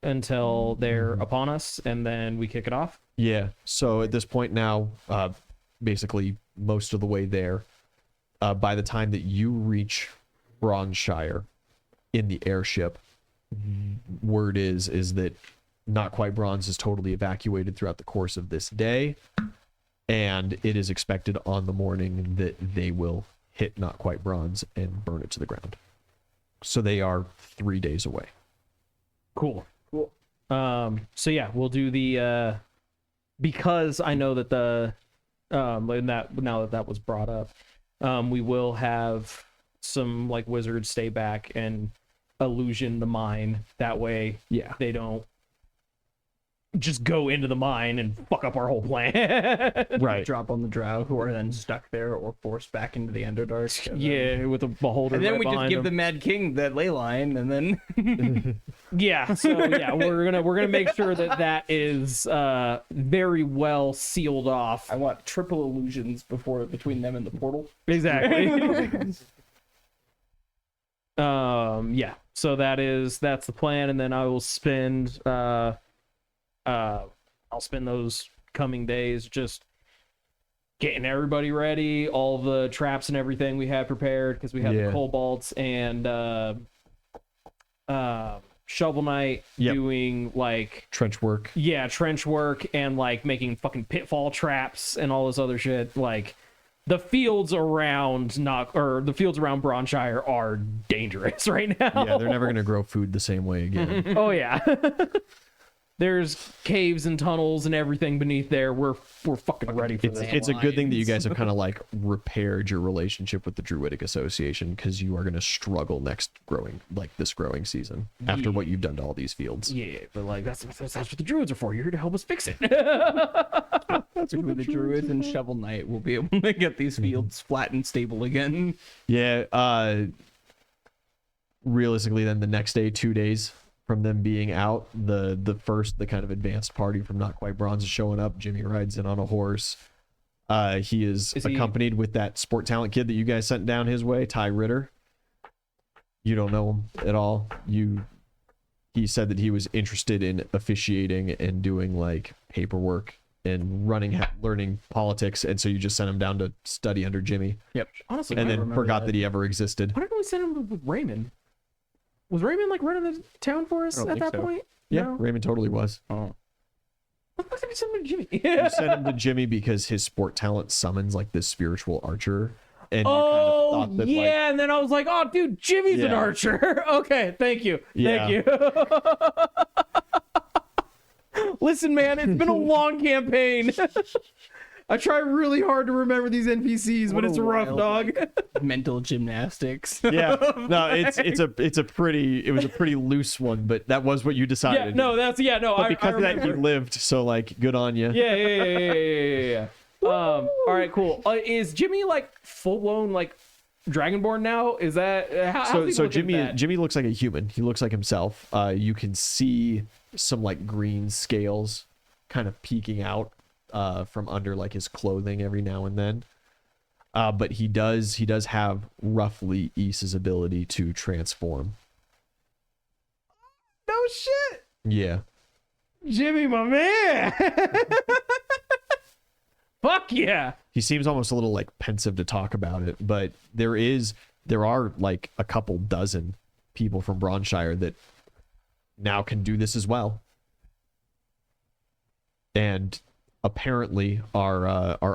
S1: until they're upon us, and then we kick it off.
S2: Yeah. So at this point now, basically most of the way there, by the time that you reach Bronshire in the airship, word is that Not Quite Bronze is totally evacuated throughout the course of this day, and it is expected on the morning that they will hit Not Quite Bronze and burn it to the ground. So they are 3 days away.
S1: Cool. So yeah, we'll do the because I know that the and that now that was brought up, we will have some like wizards stay back and illusion the mine. That way,
S2: Yeah.
S1: they don't just go into the mine and fuck up our whole plan.
S2: Right.
S3: Drop on the drow who are then stuck there or forced back into the Underdark. And then-
S1: Yeah, with a beholder.
S3: And then
S1: right
S3: we just
S1: behind
S3: give
S1: them.
S3: the Mad King that ley line, and then
S1: Yeah, so yeah, we're gonna make sure that is very well sealed off.
S3: I want triple illusions between them and the portal.
S1: Exactly. Yeah, so that's the plan, and then I will spend I'll spend those coming days just getting everybody ready, all the traps and everything we have prepared, because we have
S2: Yeah.
S1: the kobolds and Shovel Knight
S2: Yep.
S1: doing like
S2: Trench work.
S1: yeah, trench work and like making fucking pitfall traps and all this other shit. Like the fields around the fields around Bronshire are dangerous right now.
S2: Yeah, they're never going to grow food the same way again.
S1: Oh yeah. There's caves and tunnels and everything beneath there. We're fucking ready for this.
S2: It's a good thing that you guys have kind of like repaired your relationship with the Druidic Association, because you are going to struggle next this growing season after what you've done to all these fields.
S1: Yeah, but like that's what the druids are for. You're here to help us fix it.
S3: Between the Druids and Shovel Knight, we'll be able to get these fields flat and stable again.
S2: Yeah. Realistically, then the next day, 2 days from them being out. The kind of advanced party from Not Quite Bronze is showing up. Jimmy rides in on a horse. He is
S1: Is he-
S2: accompanied with that sport talent kid that you guys sent down his way, Ty Ritter. You don't know him at all. He said that he was interested in officiating and doing like paperwork and learning politics, and so you just sent him down to study under Jimmy,
S3: Yep.
S1: Honestly,
S2: and
S1: I
S2: then
S3: remember
S2: forgot
S3: that.
S2: that he ever existed.
S1: why didn't we send him with Raymond? Was Raymond like running the town for us
S3: I don't
S1: at
S3: think
S1: that
S3: so.
S1: point?
S2: Yeah,
S1: No?
S2: Raymond totally was.
S3: Oh.
S1: What the fuck did we send him to Jimmy?
S2: You sent him to Jimmy because his sport talent summons like this spiritual archer, and you
S1: Oh,
S2: kind of thought that
S1: yeah,
S2: like,
S1: and then I was like, oh, dude, Jimmy's an
S2: Yeah.
S1: archer. Okay, thank you.
S2: Yeah.
S1: Thank you. Listen, man, it's been a long campaign. I try really hard to remember these NPCs, but
S3: What a
S1: it's rough,
S3: wild,
S1: dog.
S3: Mental gymnastics.
S2: yeah, no, it was a pretty loose one, but that was what you decided.
S1: Yeah, no, that's
S2: but
S1: I
S2: because of that
S1: remember.
S2: he lived, so like good on you.
S1: Yeah. All right, cool. Is Jimmy like full blown like Dragonborn now? Is that how's he looking at that?
S2: Jimmy looks like a human. He looks like himself. You can see some like green scales kind of peeking out from under like his clothing every now and then. But he does have roughly Issa's ability to transform.
S1: No shit,
S2: Yeah.
S1: Jimmy, my man. Fuck yeah.
S2: He seems almost a little like pensive to talk about it, but there are like a couple dozen people from Bronshire that now can do this as well, and apparently are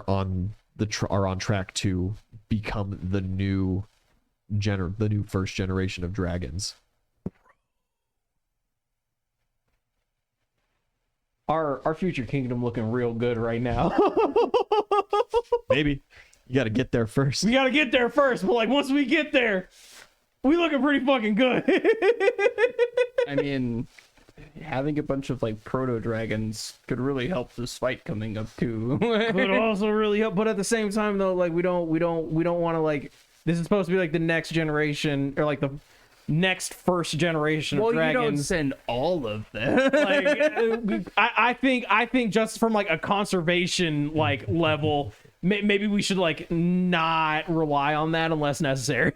S2: on track to become the new first generation of dragons.
S1: Our future kingdom looking real good right now.
S2: Maybe you got to get there first.
S1: We gotta get there first, but like once we get there, we looking pretty fucking good.
S3: I mean, having a bunch of like proto dragons could really help this fight coming up too.
S1: Could also really help, but at the same time though, like we don't want to like, this is supposed to be like the next generation or like the next first generation
S3: well,
S1: of
S3: you don't
S1: dragons.
S3: send all of them.
S1: Like I think just from like a conservation like level, maybe we should like not rely on that unless necessary.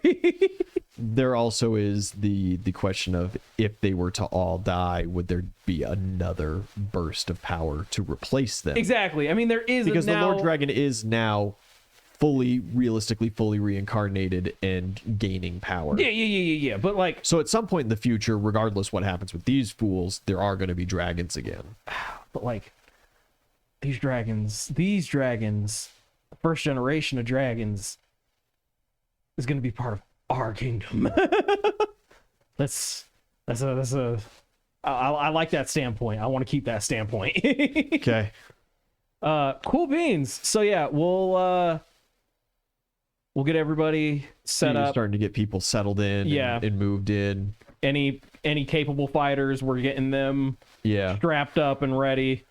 S2: There also is the question of if they were to all die, would there be another burst of power to replace them?
S1: Exactly. I mean, there is
S2: Because
S1: now,
S2: the Lord Dragon is now realistically fully reincarnated and gaining power.
S1: Yeah. But like,
S2: So at some point in the future, regardless what happens with these fools, there are going to be dragons again.
S1: but like these dragons, the first generation of dragons is going to be part of our kingdom. I like that standpoint. I want to keep that standpoint.
S2: Okay.
S1: Cool beans. So yeah, we'll get everybody set
S2: You're
S1: up.
S2: starting to get people settled in
S1: Yeah.
S2: and moved in.
S1: Any capable fighters, we're getting them
S2: Yeah.
S1: strapped up and ready.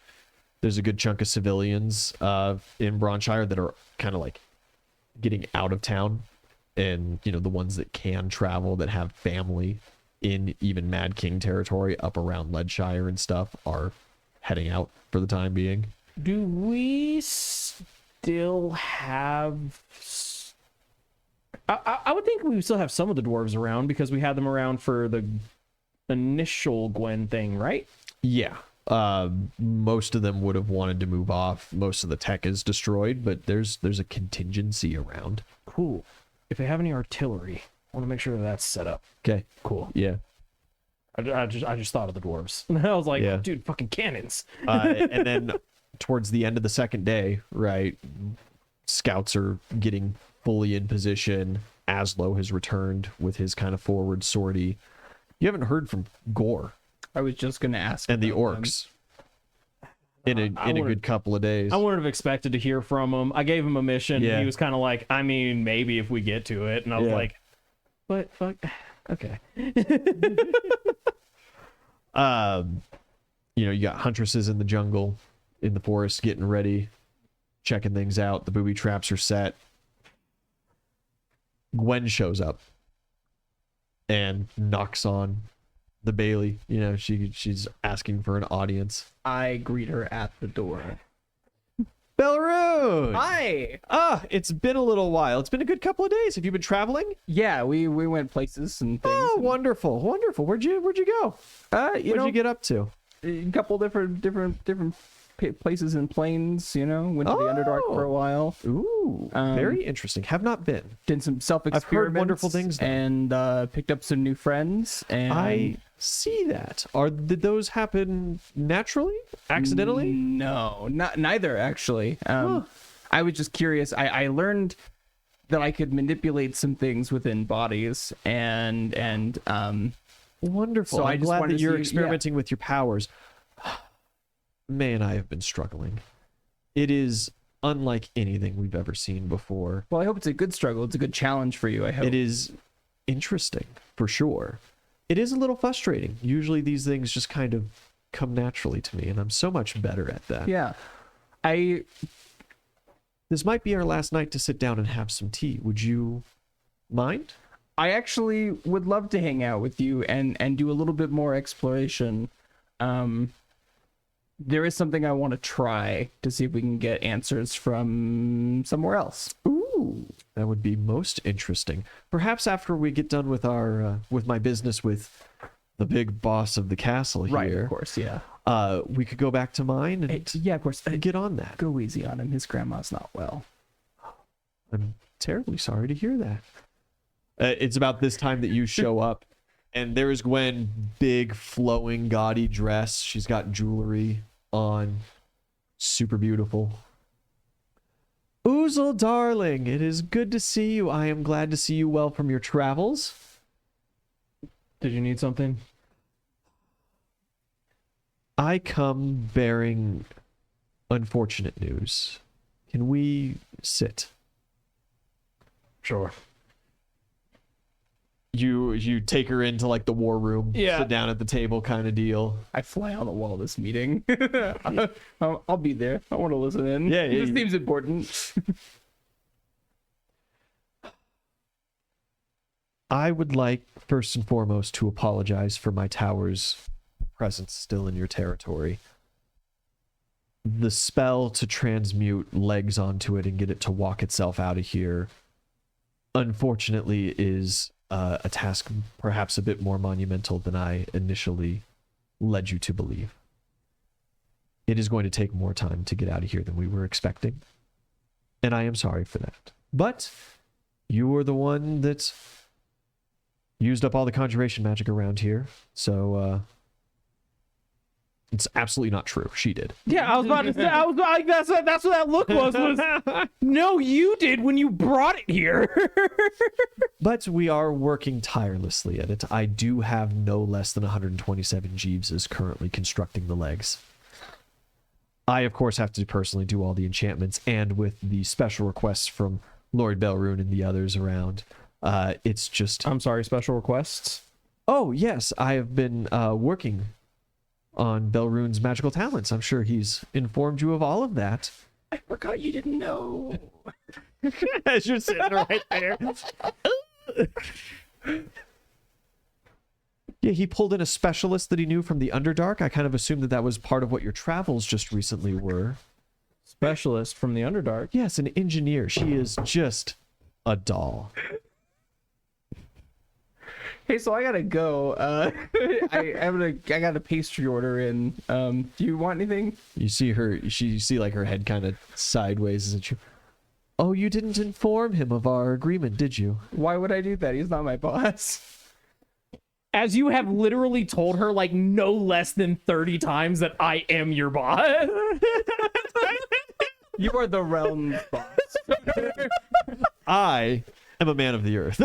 S2: There's a good chunk of civilians in Bronshire that are kind of like getting out of town, and the ones that can travel, that have family in even Mad King territory up around Leadshire and stuff, are heading out for the time being.
S1: Do we still have? I would think we still have some of the dwarves around because we had them around for the initial Gwen thing, right?
S2: Yeah. Most of them would have wanted to move off. Most of the tech is destroyed, but there's a contingency around.
S1: Cool. If they have any artillery, I want to make sure that's set up.
S2: Okay.
S1: Cool.
S2: Yeah.
S1: I just thought of the dwarves. And I was like,
S2: Yeah.
S1: dude, fucking cannons.
S2: And then towards the end of the second day, right, scouts are getting fully in position. Aslo has returned with his kind of forward sortie. You haven't heard from Gore
S3: I was just gonna ask.
S2: and the
S3: about them.
S2: orcs in a
S1: would've-
S2: good couple of days.
S1: I wouldn't have expected to hear from him. I gave him a mission.
S2: Yeah.
S1: He was kind of like, I mean, maybe if we get to it. And I was
S2: Yeah.
S1: like, what? Fuck. Okay.
S2: You got huntresses in the jungle, in the forest, getting ready, checking things out. The booby traps are set. Gwen shows up and knocks on the Bailey. You know, she's asking for an audience.
S3: I greet her at the door.
S2: Belleroon!
S3: Hi.
S2: It's been a little while. It's been a good couple of days. Have you been traveling?
S3: Yeah, we went places and things.
S2: Oh, wonderful, wonderful. Where'd you go? What'd you get up to?
S3: A couple different places and planes. You know, went to the Underdark for a while.
S2: Ooh, very interesting. Have not been.
S3: Did some self-experiments.
S2: I've heard wonderful things, though.
S3: And picked up some new friends. And
S2: I see that. Did those happen naturally, accidentally?
S3: No, neither actually. I was just curious. I learned that I could manipulate some things within bodies, and
S2: Wonderful.
S3: So I
S2: I'm
S3: just
S2: glad
S3: wanted
S2: that
S3: to
S2: you're
S3: see-
S2: experimenting with your powers. Man, I have been struggling. It is unlike anything we've ever seen before.
S3: well, I hope it's a good struggle. It's a good challenge for you. I hope
S2: It is interesting, for sure. It is a little frustrating. Usually these things just kind of come naturally to me, and I'm so much better at that.
S3: Yeah,
S2: This might be our last night to sit down and have some tea. Would you mind?
S3: I actually would love to hang out with you and do a little bit more exploration. There is something I want to try to see if we can get answers from somewhere else.
S2: Ooh, that would be most interesting. Perhaps after we get done with our with my business with the big boss of the castle here,
S3: Right, of course, yeah.
S2: we could go back to mine and
S3: Yeah, of course.
S2: get on that.
S3: Go easy on him. His grandma's not well.
S2: I'm terribly sorry to hear that. It's about this time that you show up, and there's Gwen, big, flowing, gaudy dress. She's got jewelry on. Super beautiful. Oozle, darling, it is good to see you. I am glad to see you well from your travels.
S1: Did you need something?
S2: I come bearing unfortunate news. Can we sit?
S1: Sure.
S2: You take her into like the war room,
S1: Yeah.
S2: sit down at the table kind of deal.
S3: I fly on the wall of this meeting. I'll be there. I want to listen in.
S2: Yeah,
S3: This
S2: you-
S3: seems important.
S2: I would like, first and foremost, to apologize for my tower's presence still in your territory. The spell to transmute legs onto it and get it to walk itself out of here, unfortunately, is a task perhaps a bit more monumental than I initially led you to believe. It is going to take more time to get out of here than we were expecting, and I am sorry for that. But you were the one that used up all the conjuration magic around here, so it's absolutely not true. She did.
S1: Yeah, I was about to say. I was like, that's what that look was. No, you did when you brought it here.
S2: But we are working tirelessly at it. I do have no less than 127 Jeeveses currently constructing the legs. I, of course, have to personally do all the enchantments, and with the special requests from Lord Belleroon and the others around, it's just...
S1: I'm sorry, special requests?
S2: Oh, yes, I have been working on Belleroon's magical talents. I'm sure he's informed you of all of that.
S3: I forgot you didn't know.
S2: As you're sitting right there. Yeah, he pulled in a specialist that he knew from the Underdark. I kind of assumed that was part of what your travels just recently were.
S1: Specialist from the Underdark.
S2: Yes, an engineer. She is just a doll.
S3: Hey, so I gotta go. I got a pastry order in. Do you want anything?
S2: You see like her head kind of sideways at you. Oh, you didn't inform him of our agreement, did you?
S3: Why would I do that? He's not my boss.
S1: As you have literally told her like no less than 30 times that I am your boss.
S3: You are the realm's boss.
S2: I am a man of the earth.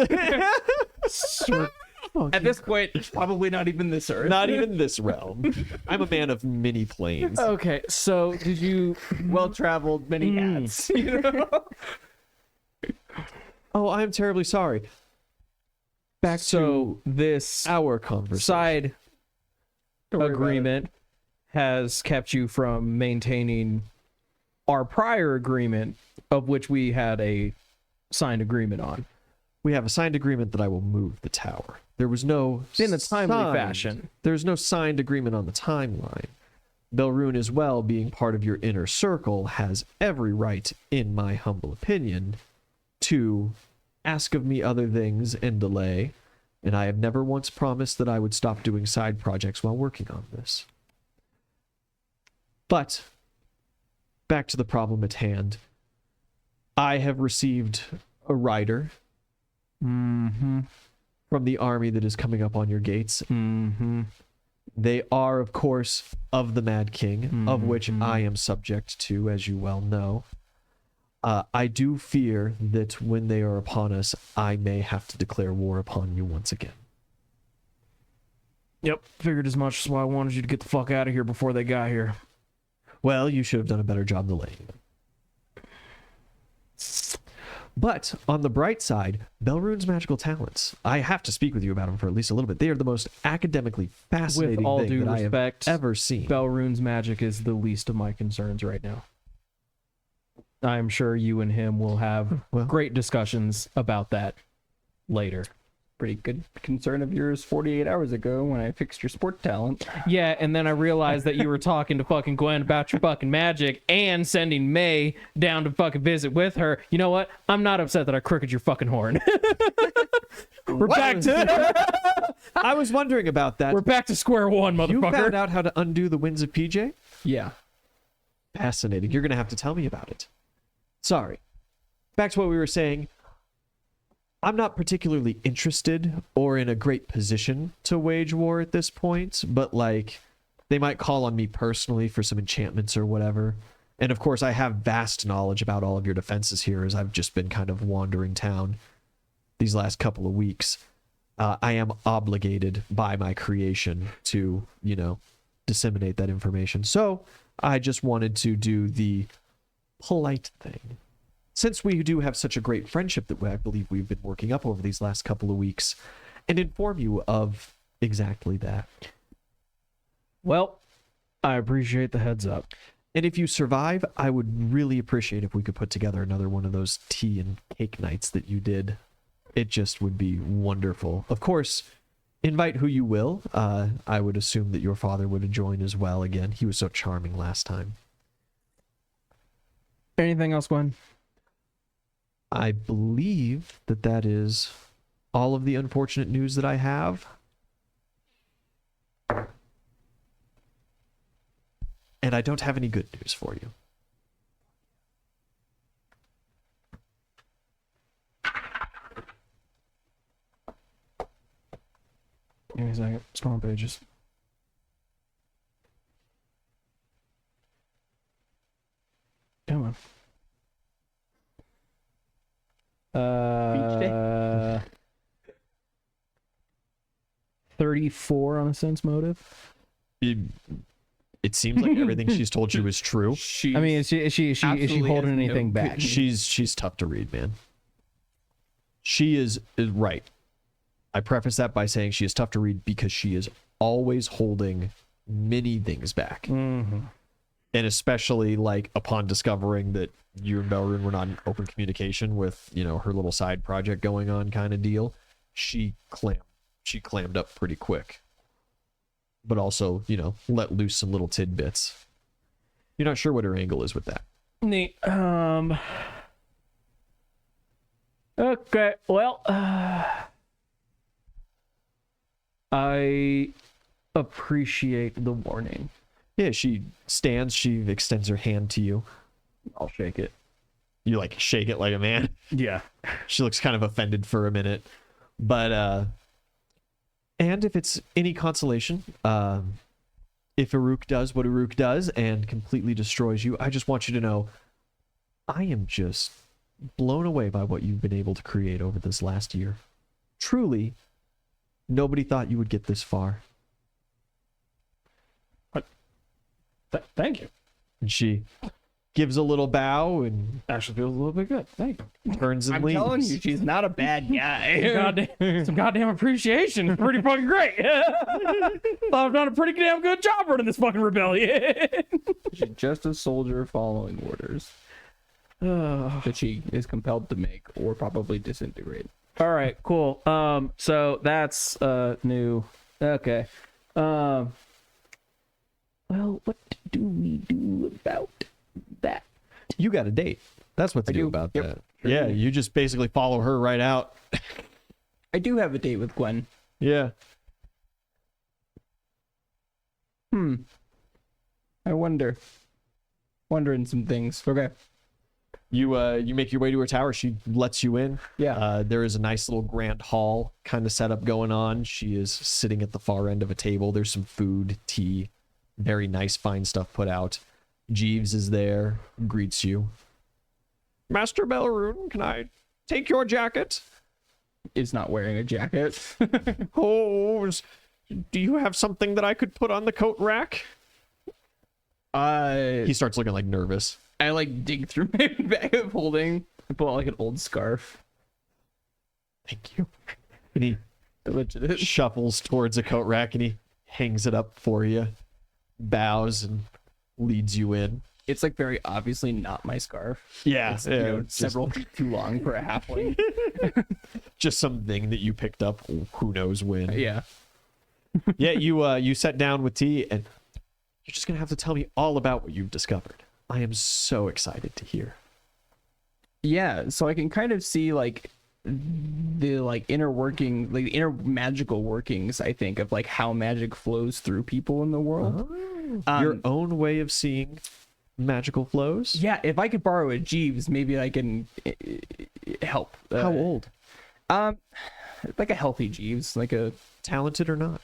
S3: At this point, probably not even this earth.
S2: Not even this realm. I'm a man of many planes.
S1: Okay, so did you...
S3: Well-traveled, many hats. You know?
S2: Oh, I'm terribly sorry. Back
S1: So
S2: to
S1: this
S2: our conversation.
S1: side
S3: Don't worry about
S1: agreement has kept you from maintaining our prior agreement, of which we had a signed agreement on.
S2: We have a signed agreement that I will move the tower. There was no
S1: In a timely fashion.
S2: There's no signed agreement on the timeline. Belrune as well, being part of your inner circle, has every right, in my humble opinion, to ask of me other things and delay, and I have never once promised that I would stop doing side projects while working on this. But, back to the problem at hand. I have received a rider from the army that is coming up on your gates. They are, of course, of the Mad King, of which I am subject to, as you well know. I do fear that when they are upon us, I may have to declare war upon you once again.
S1: Yep, figured as much. That's why I wanted you to get the fuck out of here before they got here.
S2: Well, you should have done a better job delaying them. But on the bright side, Belrune's magical talents. I have to speak with you about them for at least a little bit. They are the most academically fascinating
S1: With all
S2: thing
S1: due
S2: that
S1: respect,
S2: I have ever seen.
S1: Belrune's magic is the least of my concerns right now. I'm sure you and him will have great discussions about that later.
S3: Pretty good concern of yours 48 hours ago when I fixed your sport talent.
S1: Yeah, and then I realized that you were talking to fucking Gwen about your fucking magic and sending May down to fucking visit with her. You know what? I'm not upset that I crooked your fucking horn. We're back to
S2: I was wondering about that.
S1: we're back to square one,
S2: You
S1: motherfucker.
S2: found out how to undo the winds of PJ?
S3: Yeah.
S2: Fascinating. You're going to have to tell me about it. Sorry. Back to what we were saying. I'm not particularly interested or in a great position to wage war at this point, but like they might call on me personally for some enchantments or whatever. And of course, I have vast knowledge about all of your defenses here as I've just been kind of wandering town these last couple of weeks. I am obligated by my creation to, disseminate that information. So I just wanted to do the polite thing. Since we do have such a great friendship that I believe we've been working up over these last couple of weeks, and inform you of exactly that.
S1: Well, I appreciate the heads up.
S2: And if you survive, I would really appreciate if we could put together another one of those tea and cake nights that you did. It just would be wonderful. Of course, invite who you will. I would assume that your father would join as well again. He was so charming last time.
S1: Anything else, Gwen?
S2: I believe that is all of the unfortunate news that I have. And I don't have any good news for you.
S1: Give me a second. Spawn pages. Come on.
S3: Beach day?
S1: 34 on a sense motive.
S2: It seems like everything she's told you is true.
S3: She
S1: I mean, is she
S3: absolutely
S1: holding
S3: has no
S1: anything
S3: good
S1: back?
S3: news.
S2: She's tough to read, man. She is right. I preface that by saying she is tough to read because she is always holding many things back.
S1: Mm-hmm.
S2: And especially like upon discovering that you and Belrune were not in open communication with, her little side project going on kind of deal, she clammed up pretty quick. But also, let loose some little tidbits. You're not sure what her angle is with that.
S1: Neat. Okay. Well, I appreciate the warning.
S2: Yeah, she stands, she extends her hand to you.
S1: I'll shake it.
S2: You like shake it like a man.
S1: Yeah.
S2: She looks kind of offended for a minute. But and if it's any consolation, if Uruk does what Uruk does and completely destroys you, I just want you to know I am just blown away by what you've been able to create over this last year. Truly, nobody thought you would get this far.
S1: Thank you.
S2: And she gives a little bow and
S1: Actually feels a little bit good. Thank you.
S2: turns and
S3: I'm
S2: leaves.
S3: telling you, she's not a bad guy.
S1: Some goddamn appreciation. It's pretty fucking great. Thought I've done a pretty damn good job running this fucking rebellion.
S3: She's just a soldier following orders that she is compelled to make or probably disintegrate.
S1: All right, cool. So that's new. Okay. Well, what do we do about that?
S2: You got a date. That's what to do
S3: do.
S2: about
S3: Yep.
S2: that.
S3: Sure
S2: Yeah,
S3: do.
S2: you just basically follow her right out.
S3: I do have a date with Gwen.
S2: Yeah.
S3: I wondering some things. Okay.
S2: You make your way to her tower. She lets you in.
S3: Yeah.
S2: There is a nice little grand hall kind of setup going on. She is sitting at the far end of a table. There's some food, tea, very nice, fine stuff put out. Jeeves is there, greets you. Master Belleroon, can I take your jacket?
S3: Is not wearing a jacket.
S2: Oh, do you have something that I could put on the coat rack? He starts looking like nervous.
S3: I like dig through my bag of holding and pull out like an old scarf.
S2: Thank you. And he
S3: Legit.
S2: shuffles towards a coat rack and he hangs it up for you, bows and leads you in.
S3: It's like very obviously not my scarf.
S2: Yeah,
S3: It's, you know, several feet too long for a halfling.
S2: just something that you picked up. Who knows when?
S3: Yeah.
S2: Yeah, you sat down with tea, and you're just gonna have to tell me all about what you've discovered. I am so excited to hear.
S3: Yeah, so I can kind of see like the like inner working, like the inner magical workings, I think, of like how magic flows through people in the world.
S2: Your own way of seeing magical flows.
S3: Yeah, if I could borrow a Jeeves, maybe I can help.
S2: How old?
S3: Like a healthy Jeeves, like a
S2: Talented or not?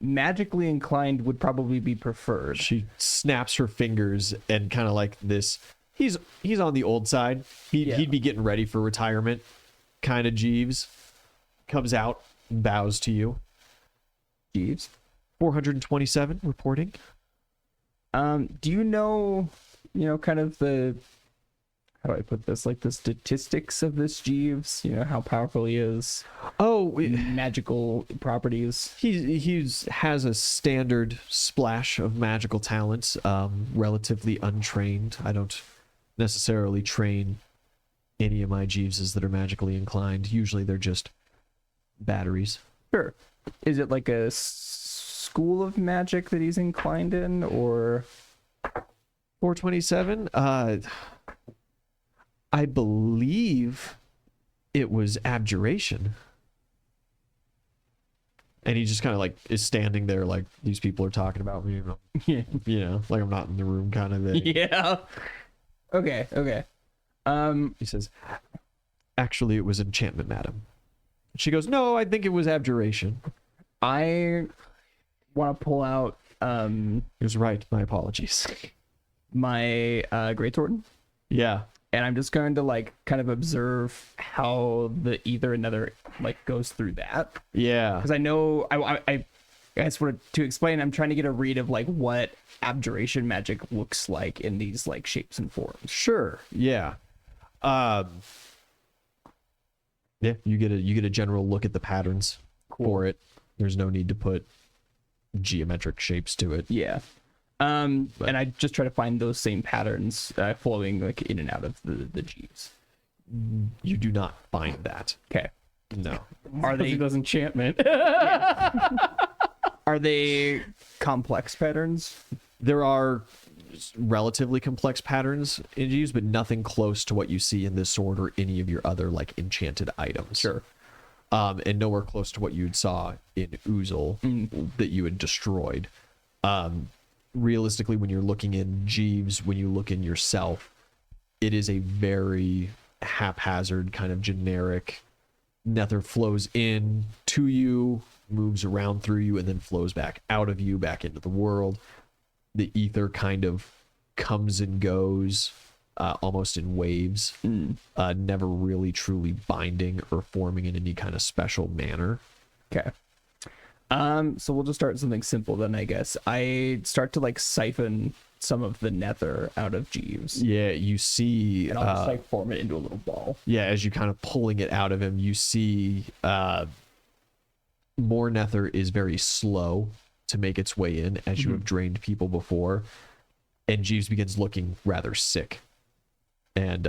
S3: magically inclined would probably be preferred.
S2: She snaps her fingers and kind of like this. He's on the old side. He'd be getting ready for retirement. Kind of Jeeves comes out, and bows to you.
S3: Jeeves.
S2: 427 reporting.
S3: Do you know, kind of the, how do I put this, like the statistics of this Jeeves? You know, how powerful he is,
S2: Oh,
S3: magical properties.
S2: he's has a standard splash of magical talents. Relatively untrained. I don't necessarily train any of my Jeeveses that are magically inclined. Usually they're just batteries.
S3: Sure. Is it like a school of magic that he's inclined in, or
S2: 427. I believe it was abjuration. And he just kind of like is standing there like these people are talking about me.
S3: yeah,
S2: Like I'm not in the room kind of thing.
S3: yeah. Okay.
S2: He says, actually, it was enchantment, madam. She goes, no, I think it was abjuration.
S3: I want to pull out
S2: He was right. My apologies.
S3: my greatsword,
S2: Yeah.
S3: and I'm just going to like kind of observe how the either another like goes through that,
S2: Yeah.
S3: because I know I guess to explain, I'm trying to get a read of like what abjuration magic looks like in these like shapes and forms.
S2: Sure. Yeah. Yeah, you get a general look at the patterns for it. There's no need to put geometric shapes to it.
S3: Yeah. And I just try to find those same patterns flowing like in and out of the Jeeves.
S2: You do not find that.
S3: Okay.
S2: No.
S3: Are they
S1: does enchantment?
S3: Are they complex patterns?
S2: There are relatively complex patterns in Jeeves, but nothing close to what you see in this sword or any of your other like enchanted items.
S3: Sure.
S2: And nowhere close to what you saw in Oozle that you had destroyed. Realistically, when you're looking in Jeeves, when you look in yourself, it is a very haphazard kind of generic. Nether flows in to you, moves around through you, and then flows back out of you, back into the world. The ether kind of comes and goes almost in waves, never really truly binding or forming in any kind of special manner.
S3: Okay. So we'll just start something simple then, I guess. I start to like siphon some of the nether out of Jeeves.
S2: Yeah, you see.
S3: And I'll just like form it into a little ball.
S2: Yeah, as you kind of pulling it out of him, you see more nether is very slow to make its way in as you have drained people before. And Jeeves begins looking rather sick and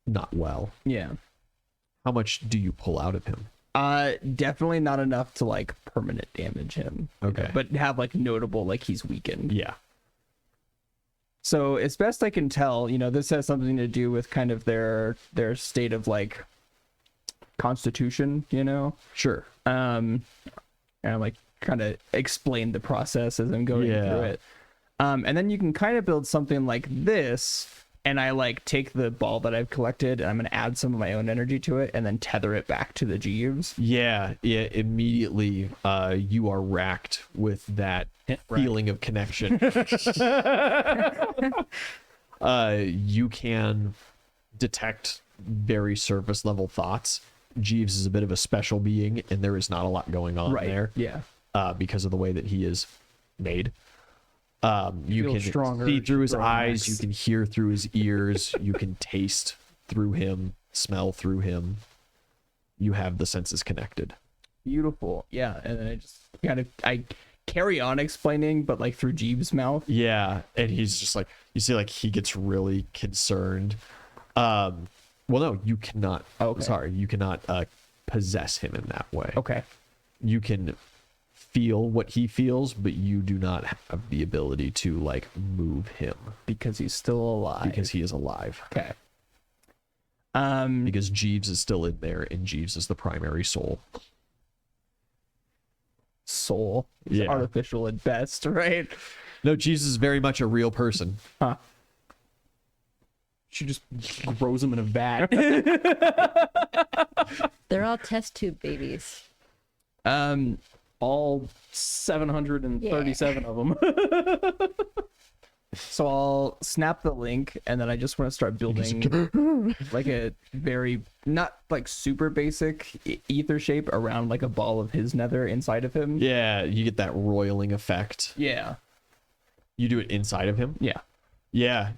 S2: not well.
S3: Yeah.
S2: How much do you pull out of him?
S3: Definitely not enough to like permanent damage him.
S2: Okay.
S3: But have like notable like he's weakened.
S2: Yeah.
S3: So as best I can tell, this has something to do with kind of their state of like constitution,
S2: Sure.
S3: And I'm like kind of explain the process as I'm going through it. And then you can kind of build something like this, and I like take the ball that I've collected and I'm going to add some of my own energy to it and then tether it back to the Jeeves.
S2: Yeah. Immediately, you are racked with that feeling of connection. You can detect very surface level thoughts. Jeeves is a bit of a special being, and there is not a lot going on there.
S3: Yeah.
S2: Because of the way that he is made. You
S1: Feel
S2: can
S1: stronger,
S2: see through his
S1: grow
S2: eyes,
S1: max.
S2: you can hear through his ears, you can taste through him, smell through him. You have the senses connected.
S3: Beautiful. Yeah. And then I carry on explaining, but like through Jeeves' mouth.
S2: Yeah, and he's just like, you see, like he gets really concerned. Well, no, you cannot.
S3: Okay.
S2: Sorry, you cannot possess him in that way.
S3: Okay.
S2: You can feel what he feels, but you do not have the ability to like move him
S3: Because he's still alive.
S2: because he is alive.
S3: Okay.
S2: Because Jeeves is still in there, and Jeeves is the primary soul.
S3: Soul. Is
S2: Yeah.
S3: artificial at best, right?
S2: No, Jeeves is very much a real person.
S1: She just grows him in a vat.
S4: They're all test tube babies.
S1: All 737 of them.
S3: So I'll snap the link, and then I just want to start building like a very not like super basic ether shape around like a ball of his nether inside of him.
S2: Yeah, you get that roiling effect.
S3: Yeah.
S2: You do it inside of him.
S3: Yeah.
S2: Yeah,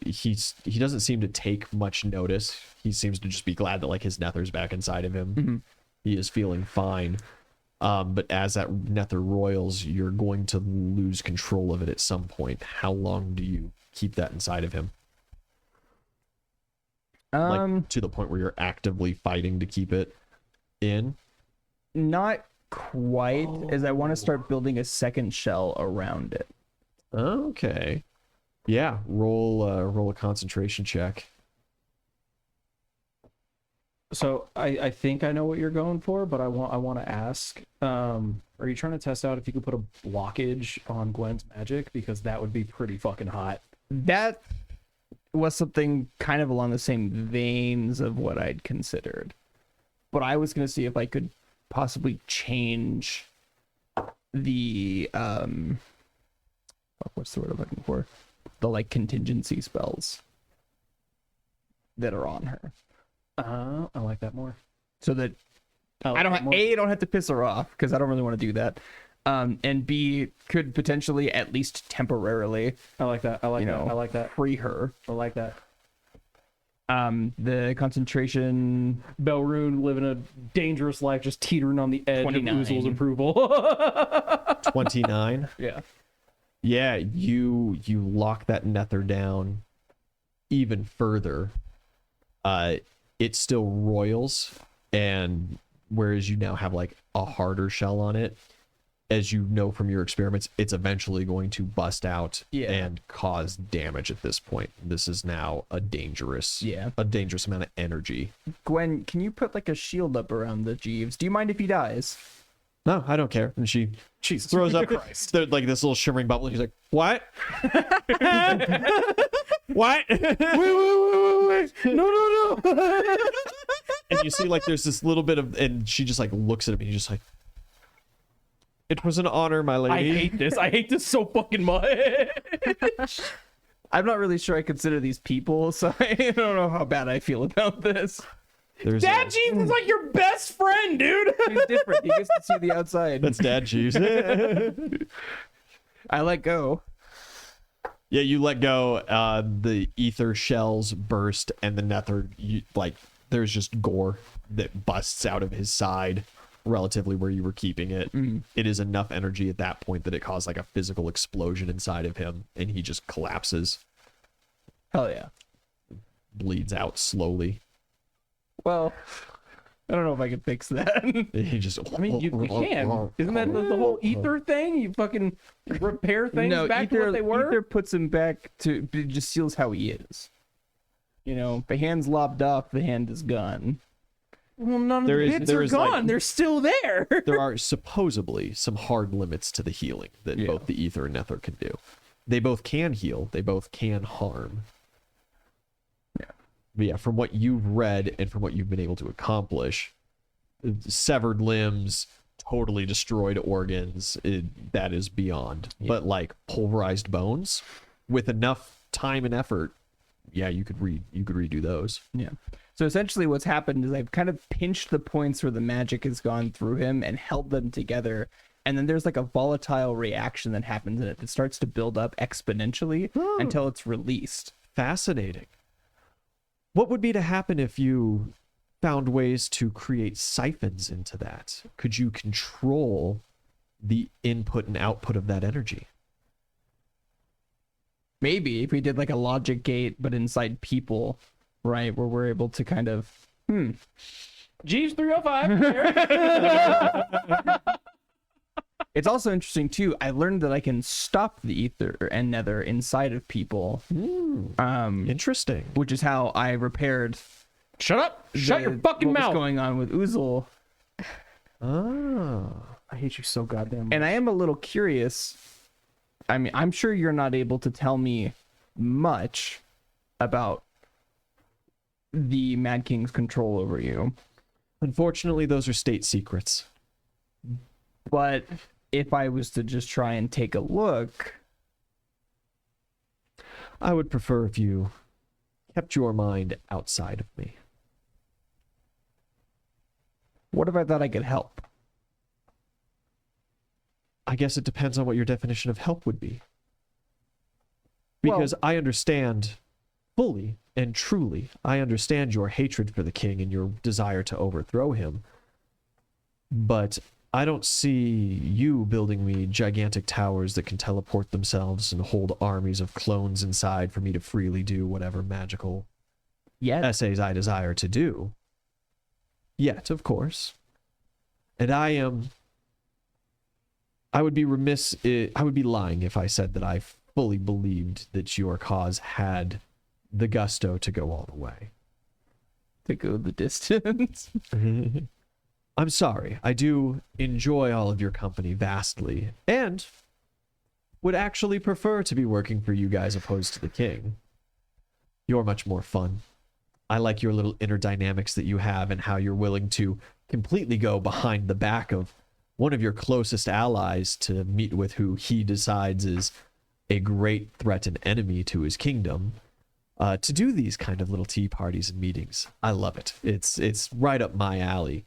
S2: he doesn't seem to take much notice. He seems to just be glad that like his nether's back inside of him.
S3: Mhm.
S2: He is feeling fine. But as that nether roils, you're going to lose control of it at some point. How long do you keep that inside of him? Like to the point where you're actively fighting to keep it in?
S3: Not quite, as I want to start building a second shell around it.
S2: Okay. Yeah, roll a concentration check.
S1: So I think I know what you're going for, but I want to ask, are you trying to test out if you could put a blockage on Gwen's magic? Because that would be pretty fucking hot.
S3: That was something kind of along the same veins of what I'd considered. But I was going to see if I could possibly change the what's the word I'm looking for? The like contingency spells that are on her.
S1: I like that more.
S3: So that
S1: like
S3: I don't
S1: that more.
S3: don't have to piss her off, because I don't really want to do that. And B, could potentially, at least temporarily,
S1: I like that. I like that. I like that.
S3: free her.
S1: I like that.
S3: The concentration.
S1: Belrune living a dangerous life, just teetering on the edge
S3: 29.
S1: of Oozle's approval.
S2: 29.
S3: Yeah.
S2: Yeah, you lock that nether down even further. It still roils, and whereas you now have like a harder shell on it, as you know from your experiments, it's eventually going to bust out and cause damage at this point. This is now a dangerous amount of energy.
S3: Gwen, can you put like a shield up around the Jeeves? Do you mind if he dies?
S2: No, I don't care. And she
S1: Jesus
S2: throws up
S1: Christ.
S2: like this little shimmering bubble. She's like, "What? What?
S1: Wait. No.
S2: And you see like there's this little bit of, and she just like looks at him and he's just like, "It was an honor, my
S1: I
S2: lady."
S1: hate this. I hate this so fucking much.
S3: I'm not really sure I consider these people, so I don't know how bad I feel about this.
S2: There's
S1: Dad Jeeves is like your best friend, dude.
S3: He's different. He gets to see the outside.
S2: that's Dad Juice.
S3: I let go.
S2: Yeah, you let go. The ether shells burst, and the nether, there's just gore that busts out of his side, relatively where you were keeping it. It is enough energy at that point that it caused like a physical explosion inside of him, and he just collapses,
S3: Hell yeah.
S2: bleeds out slowly.
S3: Well, I don't know if I can fix that.
S2: He just.
S1: I mean, you can. Isn't that the whole ether thing? You fucking repair things back to what they were?
S3: Ether puts him back to, it just seals how he is. You know, if the hand's lopped off, the hand is gone.
S1: Well, none of
S2: There
S1: the
S2: is-
S1: bits
S2: there
S1: are
S2: is, like-
S1: gone. They're still there.
S2: There are supposedly some hard limits to the healing that both the ether and nether can do. They both can heal. They both can harm. But yeah, from what you've read and from what you've been able to accomplish, severed limbs, totally destroyed organs, that is beyond. But like pulverized bones, with enough time and effort, yeah, you could redo those.
S3: Yeah. So essentially what's happened is I've kind of pinched the points where the magic has gone through him and held them together. And then there's like a volatile reaction that happens in it that starts to build up exponentially until it's released.
S2: Fascinating. What would be to happen if you found ways to create siphons into that? Could you control the input and output of that energy?
S3: Maybe if we did like a logic gate, but inside people, right? Where we're able to kind of,
S1: Jeeves 305.
S3: It's also interesting too. I learned that I can stop the ether and nether inside of people,
S2: Interesting.
S3: which is how I repaired.
S1: Shut up. Shut your fucking
S3: what was
S1: mouth.
S3: going on with Uzul.
S2: Ah.
S1: I hate you so goddamn much.
S3: And I am a little curious. I mean, I'm sure you're not able to tell me much about the Mad King's control over you,
S2: Unfortunately, those are state secrets.
S3: but if I was to just try and take a look,
S2: I would prefer if you kept your mind outside of me.
S3: what if I thought I could help?
S2: I guess it depends on what your definition of help would be. Because I understand fully and truly, I understand your hatred for the king and your desire to overthrow him. But I don't see you building me gigantic towers that can teleport themselves and hold armies of clones inside for me to freely do whatever magical essays I desire to do. Yet, of course. And I would be remiss, I would be lying if I said that I fully believed that your cause had the gusto to go all the way.
S3: To go the distance.
S2: I'm sorry. I do enjoy all of your company vastly, and would actually prefer to be working for you guys opposed to the king. You're much more fun. I like your little inner dynamics that you have and how you're willing to completely go behind the back of one of your closest allies to meet with who he decides is a great threat and enemy to his kingdom, to do these kind of little tea parties and meetings. I love it. It's right up my alley.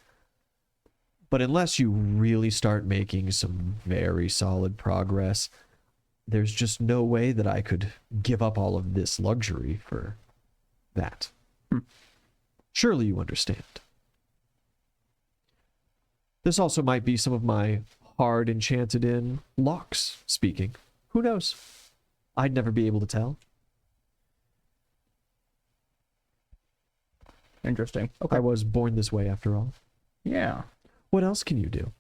S2: But unless you really start making some very solid progress, there's just no way that I could give up all of this luxury for that. Surely you understand. This also might be some of my hard enchanted in locks speaking. Who knows? I'd never be able to tell.
S3: Interesting. Okay.
S2: I was born this way after all.
S3: Yeah.
S2: What else can you do?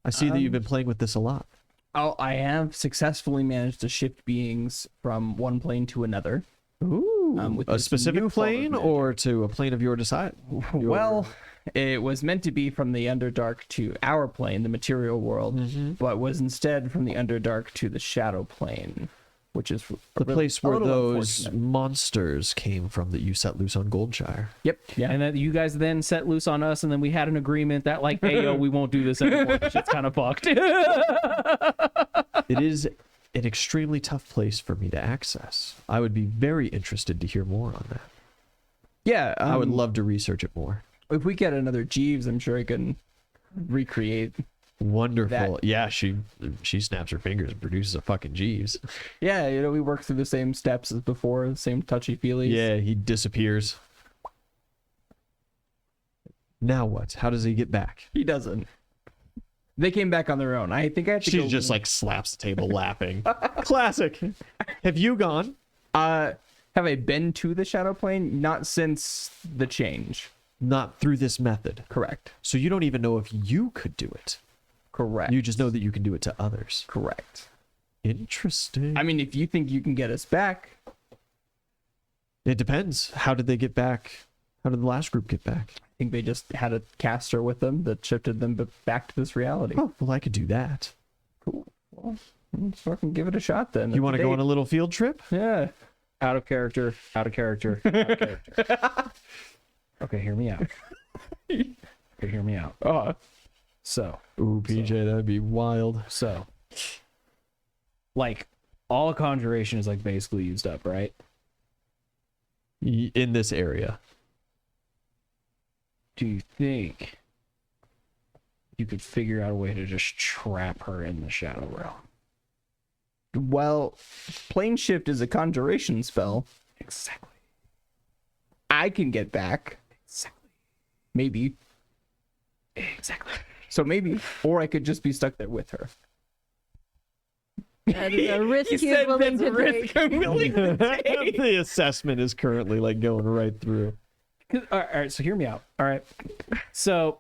S2: I see that you've been playing with this a lot.
S3: Oh, I have successfully managed to shift beings from one plane to another.
S2: Ooh,
S3: with
S2: a
S3: this
S2: specific
S3: new form of
S2: plane
S3: magic.
S2: or to a plane of your decide?
S3: Well, it was meant to be from the Underdark to our plane, the material world, but was instead from the Underdark to the Shadow plane, which is
S2: The place where those
S3: unfortunate.
S2: monsters came from that you set loose on Goldshire.
S3: Yep. Yeah.
S1: And then you guys then set loose on us, and then we had an agreement that like, hey yo, we won't do this anymore. Shit's kind of fucked.
S2: It is an extremely tough place for me to access. I would be very interested to hear more on that.
S3: Yeah.
S2: I would love to research it more.
S3: If we get another Jeeves, I'm sure I can recreate.
S2: Wonderful. Yeah, she snaps her fingers and produces a fucking Jeeves.
S3: Yeah, you know, we work through the same steps as before, the same touchy-feelies.
S2: Yeah, he disappears. Now what? How does he get back?
S3: He doesn't. They came back on their own. I think I have to
S2: She
S3: go...
S2: just like slaps the table laughing. Classic. Have you gone?
S3: Have I been to the Shadow Plane? Not since the change.
S2: not through this method.
S3: Correct.
S2: So you don't even know if you could do it.
S3: Correct.
S2: You just know that you can do it to others.
S3: Correct.
S2: Interesting.
S3: I mean, if you think you can get us back,
S2: it depends. How did they get back? How did the last group get back?
S3: I think they just had a caster with them that shifted them back to this reality.
S2: Oh, well, I could do that.
S3: Cool. Well, let's fucking give it a shot then.
S2: You want to go on a little field trip?
S3: Yeah.
S1: Out of character. Out of character. Out of character. Okay, hear me out. Okay, hear me out.
S3: Oh.
S1: So.
S2: Ooh, PJ, that'd be wild.
S1: So. Like, all conjuration is like basically used up, right?
S2: In this area.
S1: Do you think you could figure out a way to just trap her in the shadow realm?
S3: Well, plane shift is a conjuration spell.
S1: Exactly.
S3: I can get back.
S1: Exactly.
S3: Maybe.
S1: Exactly.
S3: So maybe. Or I could just be stuck there with her.
S4: That is a risk he's willing to take.
S3: I'm willing to take.
S2: The assessment is currently like going right through.
S1: All right, so hear me out. All right. So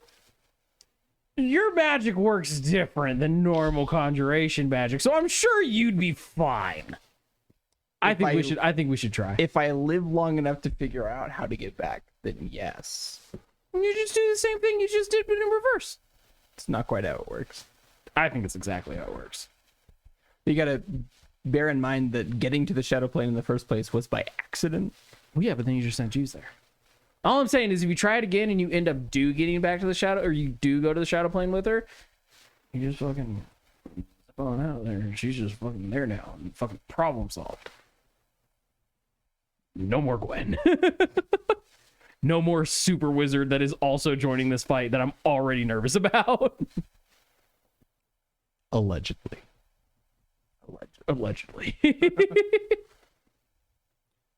S1: your magic works different than normal conjuration magic, so I'm sure you'd be fine. I think we should try.
S3: If I live long enough to figure out how to get back, then yes.
S1: You just do the same thing you just did, but in reverse.
S3: It's not quite how it works.
S1: I think it's exactly how it works.
S3: You gotta bear in mind that getting to the shadow plane in the first place was by accident.
S1: Well, yeah, but then you just sent Jews there. All I'm saying is if you try it again and you end up getting back to the shadow, or you do go to the shadow plane with her, you just fucking falling out of there, and she's just fucking there now, and fucking problem solved. No more Gwen. No more super wizard that is also joining this fight that I'm already nervous about.
S2: Allegedly.
S1: Allegedly.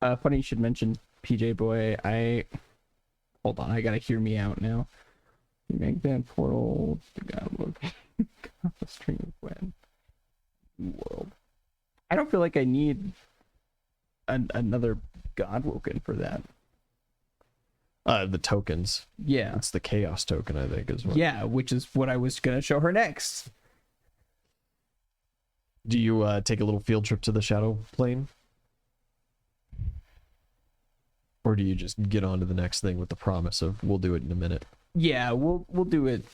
S3: Funny you should mention PJ Boy. Hold on, I gotta hear me out now. You make that portal, the god look, the string of Gwen. New world. I don't feel like I need another god woken for that.
S2: The tokens.
S3: Yeah.
S2: It's the chaos token, I think, as well.
S3: Yeah, which is what I was gonna show her next.
S2: Do you take a little field trip to the shadow plane? Or do you just get on to the next thing with the promise of we'll do it in a minute?
S3: Yeah, we'll do it.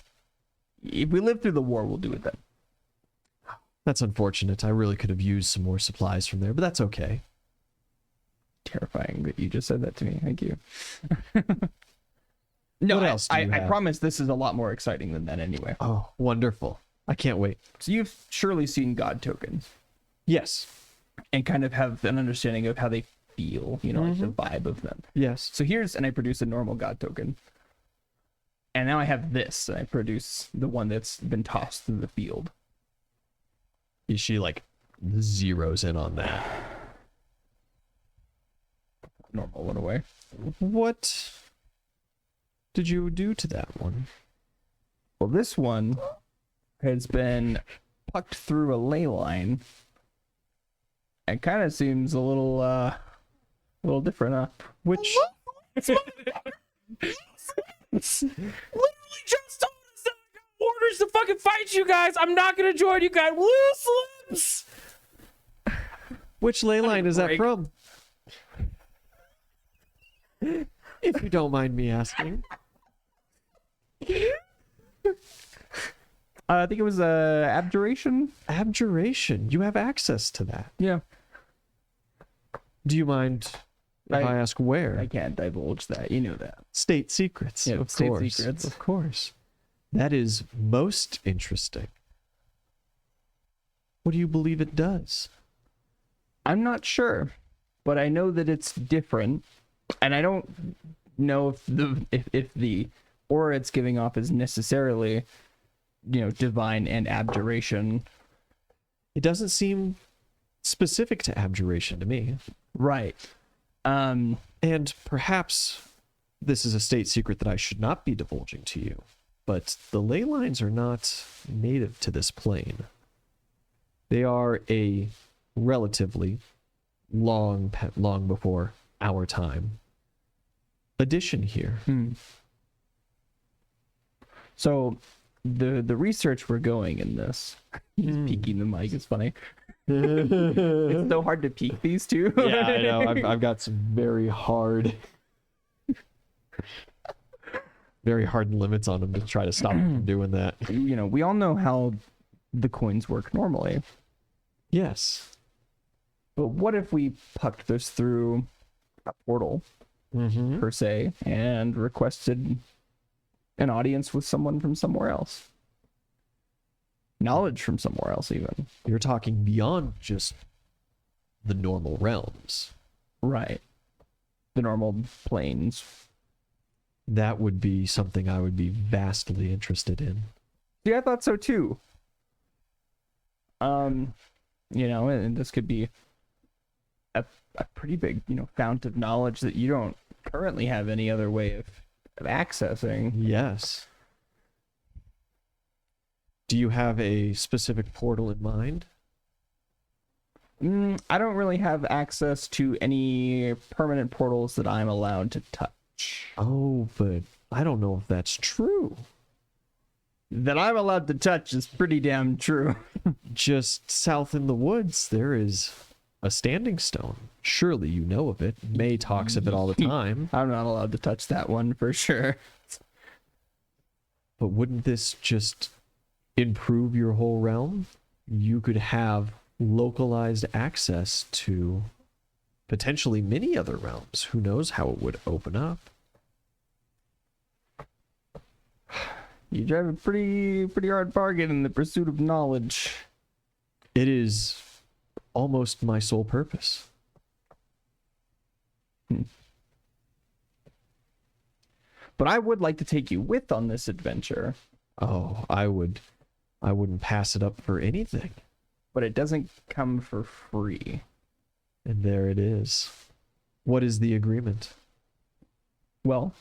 S3: If we live through the war, we'll do it then.
S2: That's unfortunate. I really could have used some more supplies from there, but that's okay.
S3: Terrifying that you just said that to me. Thank you. No,
S2: What else do you
S3: I
S2: have?
S3: promise this is a lot more exciting than that anyway.
S2: Oh, wonderful. I can't wait.
S3: So you've surely seen god tokens
S2: Yes.
S3: and kind of have an understanding of how they feel, you know, like the vibe of them.
S2: Yes.
S3: So I produce a normal god token. And now I have this, and I produce the one that's been tossed through the field.
S2: Is she like zeroes in on that?
S3: Normal one away.
S2: What did you do to that one?
S3: Well, this one has been pucked through a ley line. It kind of seems a little different, huh?
S2: Which
S1: Literally just told us that I got orders to fucking fight you guys. I'm not gonna join you guys. Loose lips.
S2: which ley line is that
S1: break.
S2: from? If you don't mind me asking.
S3: I think it was abjuration.
S2: Abjuration. You have access to that.
S3: Yeah.
S2: Do you mind if I ask where?
S3: I can't divulge that. You know that.
S2: State secrets.
S3: Yeah,
S2: of
S3: state
S2: course.
S3: secrets.
S2: Of course. That is most interesting. What do you believe it does?
S3: I'm not sure, but I know that it's different, and I don't know if the aura it's giving off is necessarily, you know, divine and abjuration.
S2: It doesn't seem specific to abjuration to me.
S3: Right.
S2: And perhaps this is a state secret that I should not be divulging to you, but the ley lines are not native to this plane. They are a relatively long before our time addition here.
S3: So the research we're going in this, he's peeking the mic, it's funny. It's so hard to peek these two.
S2: Yeah, I know. I've got some very hard limits on them to try to stop them from doing that.
S3: You know, we all know how the coins work normally.
S2: Yes.
S3: But what if we pucked this through a portal,
S2: Mm-hmm.
S3: per se, and requested an audience with someone from somewhere else? Knowledge from somewhere else, even.
S2: You're talking beyond just the normal realms.
S3: Right. The normal planes.
S2: That would be something I would be vastly interested in.
S3: Yeah, I thought so too. You know, and this could be a pretty big, you know, fount of knowledge that you don't currently have any other way of accessing.
S2: Yes. Do you have a specific portal in mind?
S3: I don't really have access to any permanent portals that I'm allowed to touch.
S2: Oh, but I don't know if that's true.
S3: That I'm allowed to touch is pretty damn true.
S2: Just south in the woods, there is a standing stone. Surely you know of it. May talks of it all the time.
S3: I'm not allowed to touch that one for sure.
S2: But wouldn't this just improve your whole realm? You could have localized access to potentially many other realms. Who knows how it would open up?
S3: You drive a pretty hard bargain in the pursuit of knowledge.
S2: It is almost my sole purpose.
S3: But I would like to take you with on this adventure.
S2: Oh, I wouldn't pass it up for anything.
S3: But it doesn't come for free.
S2: And there it is. What is the agreement?
S3: Well,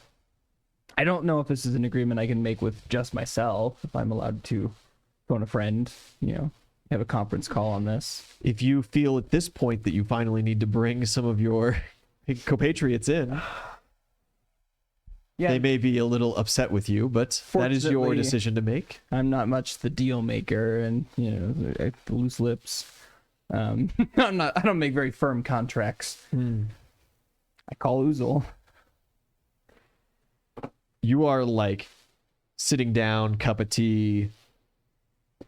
S3: I don't know if this is an agreement I can make with just myself, if I'm allowed to phone a friend, you know, have a conference call on this.
S2: If you feel at this point that you finally need to bring some of your compatriots in,
S3: Yeah,
S2: they may be a little upset with you, but that is your
S3: Fortunately,
S2: decision to make.
S3: I'm not much the deal maker, and you know, I have loose lips. I don't make very firm contracts. I call Oozle.
S2: You are like sitting down, cup of tea,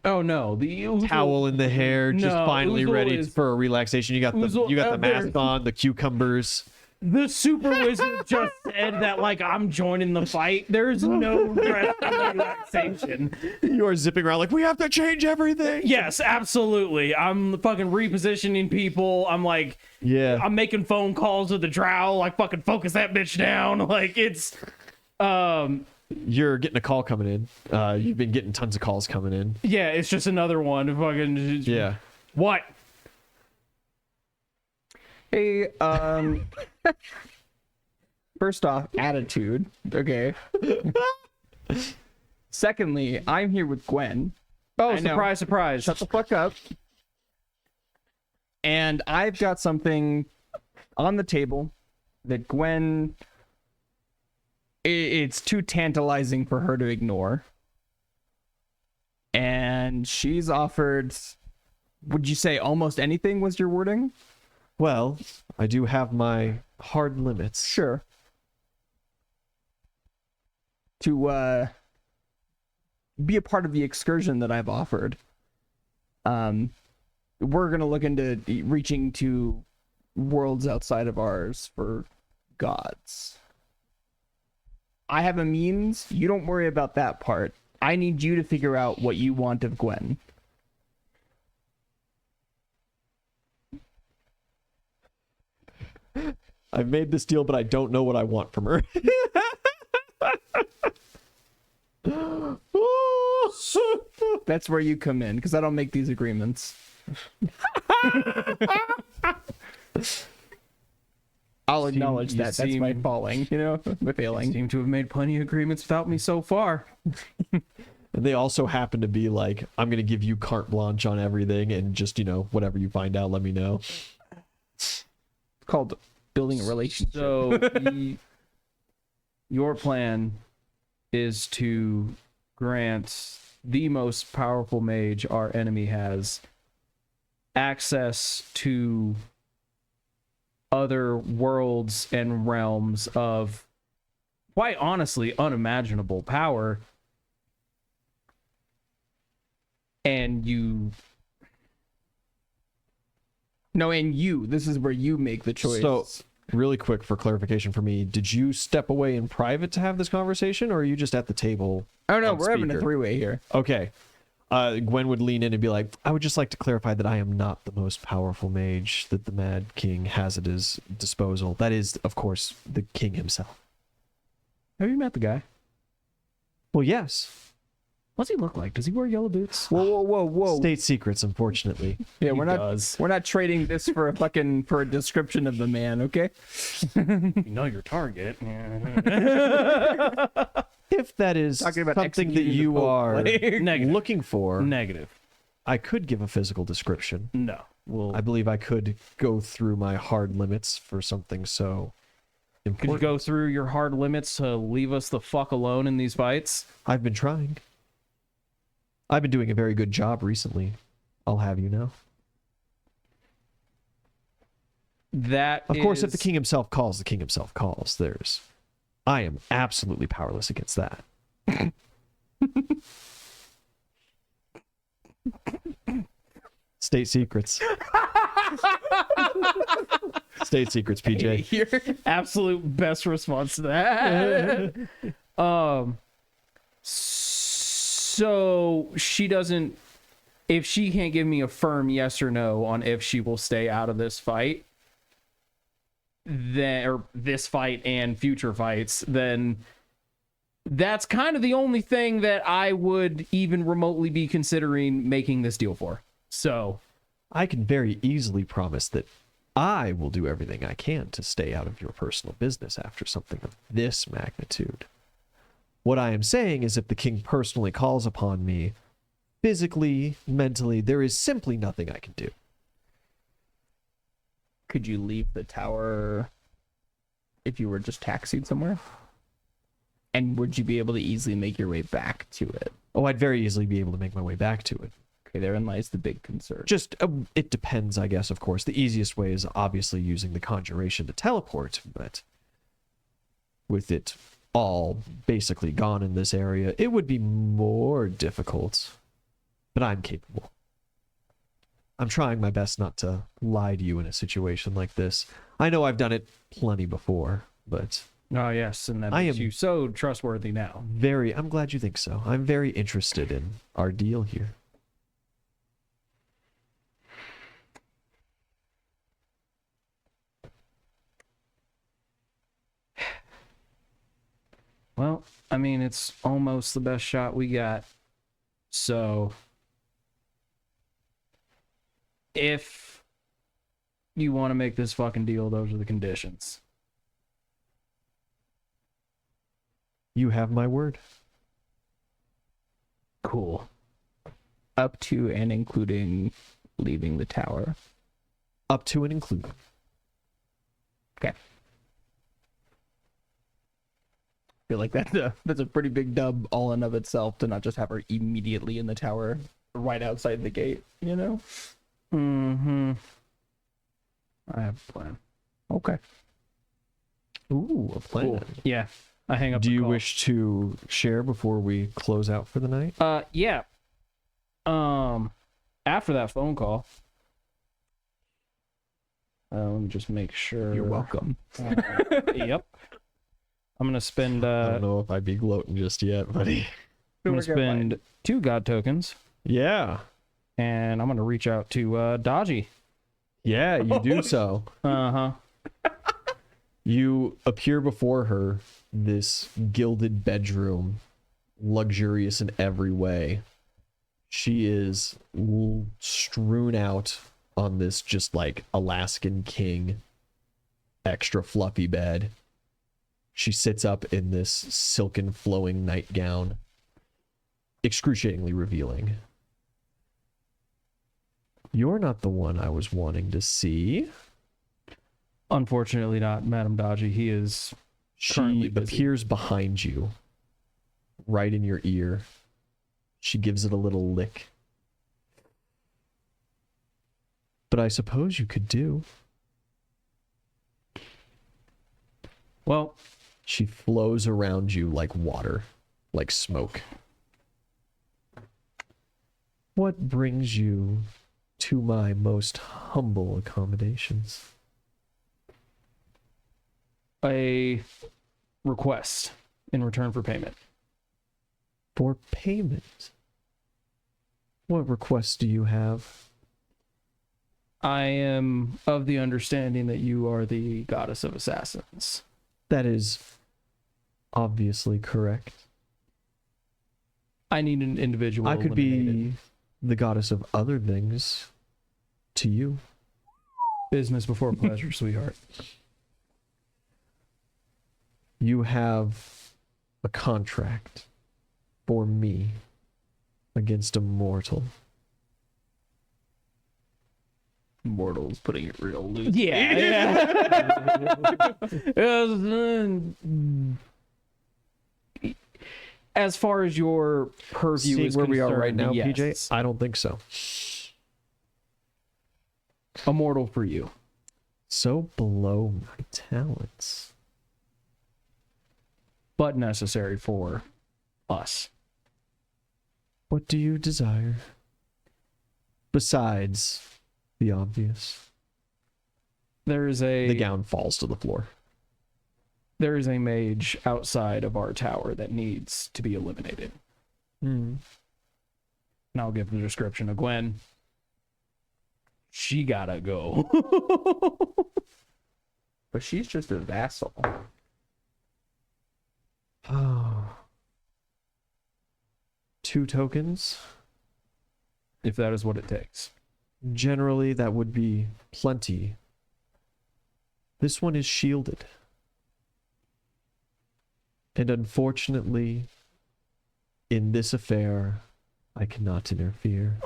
S1: Oh no, the Oozle,
S2: towel in the hair, just
S1: No,
S2: finally
S1: Oozle
S2: ready
S1: is-
S2: for a relaxation. You got
S1: Oozle
S2: the
S1: ever-
S2: mask on, the cucumbers.
S1: The super wizard just said that like I'm joining the fight. There's no rest or relaxation.
S2: You are zipping around like, we have to change everything.
S1: Yes, absolutely. I'm fucking repositioning people. I'm like,
S2: Yeah.
S1: I'm making phone calls to the drow. Like fucking focus that bitch down. Like it's,
S2: You're getting a call coming in. You've been getting tons of calls coming in.
S1: yeah, it's just another one. Fucking
S2: Yeah.
S1: What?
S3: Hey, first off, attitude. Okay. Secondly, I'm here with Gwen.
S1: Oh,
S3: I know.
S1: surprise, surprise.
S3: Shut the fuck up. And I've got something on the table that Gwen, it's too tantalizing for her to ignore. And she's offered, would you say almost anything was your wording?
S2: Well, I do have my hard limits.
S3: Sure. To be a part of the excursion that I've offered. We're gonna look into reaching to worlds outside of ours for gods. I have a means. You don't worry about that part. I need you to figure out what you want of Gwen.
S2: I've made this deal, but I don't know what I want from her.
S3: That's where you come in, because I don't make these agreements. I'll acknowledge
S1: you
S3: that. That's my
S1: seem-
S3: falling, you know, my failing.
S1: Seem to have made plenty of agreements without me so far.
S2: And they also happen to be like, I'm going to give you carte blanche on everything, and just, you know, whatever you find out, let me know.
S3: It's called building a relationship.
S1: So your plan is to grants the most powerful mage our enemy has access to other worlds and realms of quite honestly unimaginable power, and you
S3: No, and this is where you make the choice.
S2: So, really quick for clarification for me, did you step away in private to have this conversation, or are you just at the table?
S3: oh no,
S2: on
S3: we're having a
S2: speaker?
S3: three-way here.
S2: Okay. Gwen would lean in and be like, I would just like to clarify that I am not the most powerful mage that the Mad King has at his disposal. That is, of course, the king himself.
S1: have you met the guy?
S2: Well, yes.
S1: What's he look like? Does he wear yellow boots?
S3: Whoa.
S2: State secrets, unfortunately.
S3: Yeah,
S1: He
S3: we're
S1: does.
S3: not trading this for a description of the man, okay?
S1: You know your target.
S2: If that is
S3: Talking about
S2: something that
S3: executing the
S2: you
S3: Pope,
S2: are
S3: like-
S1: Negative.
S2: looking for,
S1: Negative.
S2: I could give a physical description.
S1: No. Well,
S2: I believe I could go through my hard limits for something so
S1: could you
S2: important.
S1: go through your hard limits to leave us the fuck alone in these fights?
S2: I've been trying. I've been doing a very good job recently. I'll have you know.
S1: That
S2: Of course, if the
S1: is-
S2: king himself calls, the king himself calls. I am absolutely powerless against that. State secrets. State secrets, PJ.
S3: Your
S1: absolute best response to that. So she doesn't. If she can't give me a firm yes or no on if she will stay out of this fight, then or this fight and future fights, then that's kind of the only thing that I would even remotely be considering making this deal for. So
S2: I can very easily promise that I will do everything I can to stay out of your personal business after something of this magnitude. What I am saying is if the king personally calls upon me, physically, mentally, there is simply nothing I can do.
S3: Could you leave the tower if you were just taxied somewhere? And would you be able to easily make your way back to it?
S2: Oh, I'd very easily be able to make my way back to it.
S3: Okay, therein lies the big concern.
S2: Just, it depends, I guess, of course. The easiest way is obviously using the conjuration to teleport, but with it all basically gone in this area, it would be more difficult. But I'm capable. I'm trying my best not to lie to you in a situation like this. I know I've done it plenty before, but
S1: oh yes, and that
S2: I
S1: makes
S2: am-
S1: you so trustworthy now.
S2: I'm glad you think so. I'm very interested in our deal here.
S1: Well, I mean, it's almost the best shot we got. So, if you want to make this fucking deal, those are the conditions.
S2: You have my word.
S1: Cool.
S3: Up to and including leaving the tower.
S2: Up to and including.
S3: Okay. Feel like that's a pretty big dub all in of itself to not just have her immediately in the tower right outside the gate, you know?
S1: Mm-hmm. I have a plan.
S3: Okay.
S2: Ooh, a plan.
S1: Cool. Yeah. I hang up.
S2: Do
S1: the
S2: you
S1: call.
S2: wish to share before we close out for the night?
S1: Yeah. After that phone call. Let me just make sure.
S3: You're welcome.
S1: Yep. I'm gonna spend.
S2: I don't know if I'd be gloating just yet, buddy.
S1: I'm gonna
S3: We're gonna find-
S1: spend 2 god tokens,
S2: Yeah.
S1: and I'm gonna reach out to Dodgy.
S2: Yeah, you do so.
S1: Uh huh.
S2: You appear before her, this gilded bedroom, luxurious in every way. She is strewn out on this just like Alaskan king, extra fluffy bed. She sits up in this silken flowing nightgown, excruciatingly revealing. You're not the one I was wanting to see.
S1: Unfortunately, not Madam Dodgy. He is currently
S2: She
S1: busy.
S2: appears behind you, right in your ear, She gives it a little lick. But I suppose you could do.
S1: Well,
S2: She flows around you like water, like smoke. What brings you to my most humble accommodations?
S1: a request in return for payment.
S2: For payment? What requests do you have?
S1: I am of the understanding that you are the goddess of assassins.
S2: That is obviously correct.
S1: I need an individual.
S2: I could be the goddess of other things to you.
S1: Business before pleasure, sweetheart.
S2: You have a contract for me against a mortal.
S3: Mortals putting it real loose.
S1: Yeah. As far as your purview
S2: Seeing
S1: is
S2: where we are right
S1: concerned,
S2: now,
S1: yes.
S2: PJ, I don't think so.
S1: A mortal for you.
S2: So below my talents.
S1: But necessary for us.
S2: What do you desire? Besides the obvious.
S1: There is a
S2: The gown falls to the floor.
S1: there is a mage outside of our tower that needs to be eliminated. And I'll give the description of Gwen. She gotta go.
S3: But she's just a vassal.
S2: Oh. 2 tokens.
S1: If that is what it takes.
S2: Generally, that would be plenty. This one is shielded. And unfortunately, in this affair, I cannot interfere.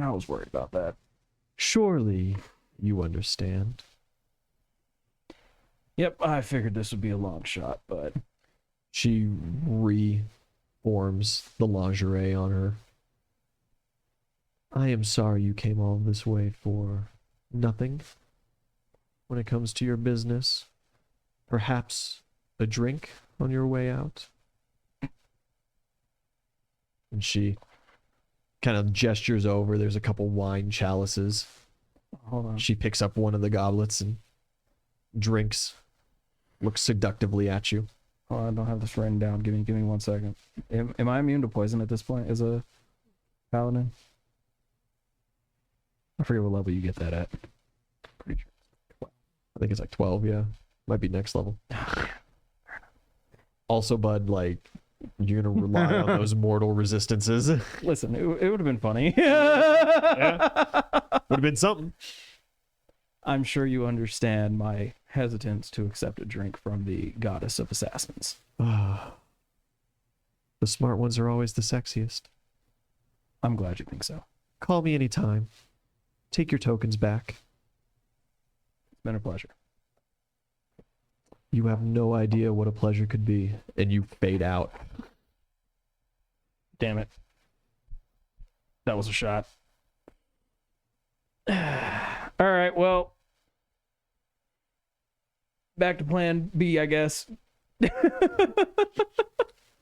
S1: I was worried about that.
S2: Surely you understand.
S1: Yep, I figured this would be a long shot, but
S2: She reforms the lingerie on her. I am sorry you came all this way for nothing. When it comes to your business, perhaps a drink on your way out? And she kind of gestures over. There's a couple wine chalices.
S1: hold on.
S2: She picks up one of the goblets and drinks. Looks seductively at you.
S1: Oh, I don't have this written down. Give me 1 second. Am I immune to poison at this point as a paladin? I forget what level you get that at. Pretty sure.
S2: I think it's like 12, yeah. Might be next level. Also, Bud, like, you're gonna rely on those mortal resistances. Would
S1: Listen, it would have been funny.
S2: have been something.
S1: I'm sure you understand my hesitance to accept a drink from the goddess of assassins.
S2: The smart ones are always the sexiest.
S1: I'm glad you think so.
S2: Call me anytime. Take your tokens back.
S1: It's been a pleasure.
S2: You have no idea what a pleasure could be, and you fade out.
S1: Damn it. That was a shot. All right, well, back to plan B, I guess.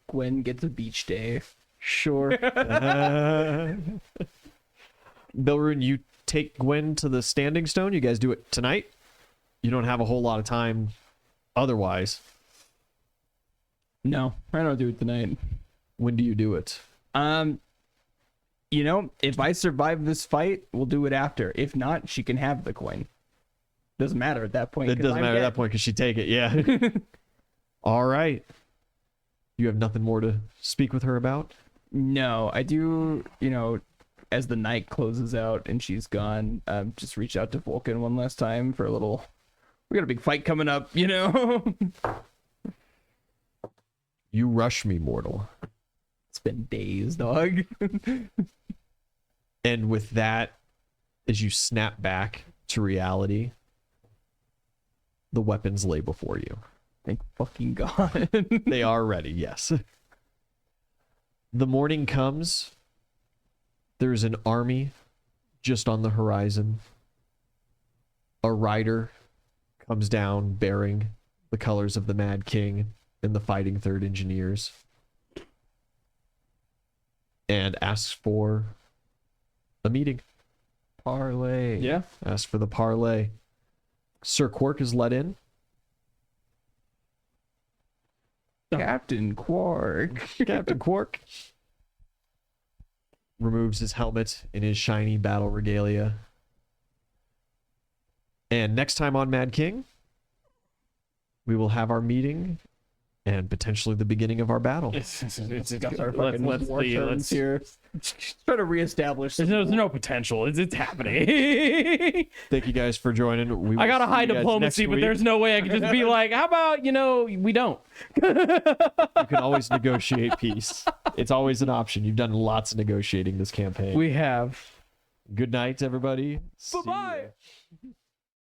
S3: Gwen gets a beach day.
S1: Sure.
S2: Bilrune, you take Gwen to the Standing Stone. You guys do it tonight. You don't have a whole lot of time otherwise.
S3: No, I don't do it tonight.
S2: When do you do it?
S3: You know, if I survive this fight, we'll do it after. If not, she can have the coin. Doesn't matter at that point.
S2: It
S3: 'cause
S2: doesn't
S3: I'm
S2: matter at
S3: dead.
S2: that point because she take it, yeah. All right. You have nothing more to speak with her about?
S3: No, I do, you know, as the night closes out and she's gone, just reach out to Vulcan one last time for a little. We got a big fight coming up, you know?
S2: You rush me, mortal.
S3: It's been days, dog.
S2: And with that, as you snap back to reality, the weapons lay before you.
S3: Thank fucking God.
S2: They are ready, yes. The morning comes. There's an army just on the horizon. A rider comes down bearing the colors of the Mad King and the Fighting Third Engineers and asks for a meeting.
S3: Parlay.
S1: Yeah.
S2: Asks for the parley. Sir Quark is let in.
S3: Captain Quark.
S2: Captain Quark removes his helmet in his shiny battle regalia. And next time on Mad King, we will have our meeting and potentially the beginning of our battle.
S3: Discuss our fucking war terms here. Try to reestablish.
S1: There's no potential. It's happening.
S2: Thank you guys for joining. We
S1: I got a
S2: will see
S1: high
S2: you guys
S1: diplomacy,
S2: next
S1: but
S2: week.
S1: there's no way I can just be like, how about, we don't.
S2: You can always negotiate peace. It's always an option. You've done lots of negotiating this campaign.
S1: We have.
S2: Good night, everybody. See ya.
S1: Bye-bye.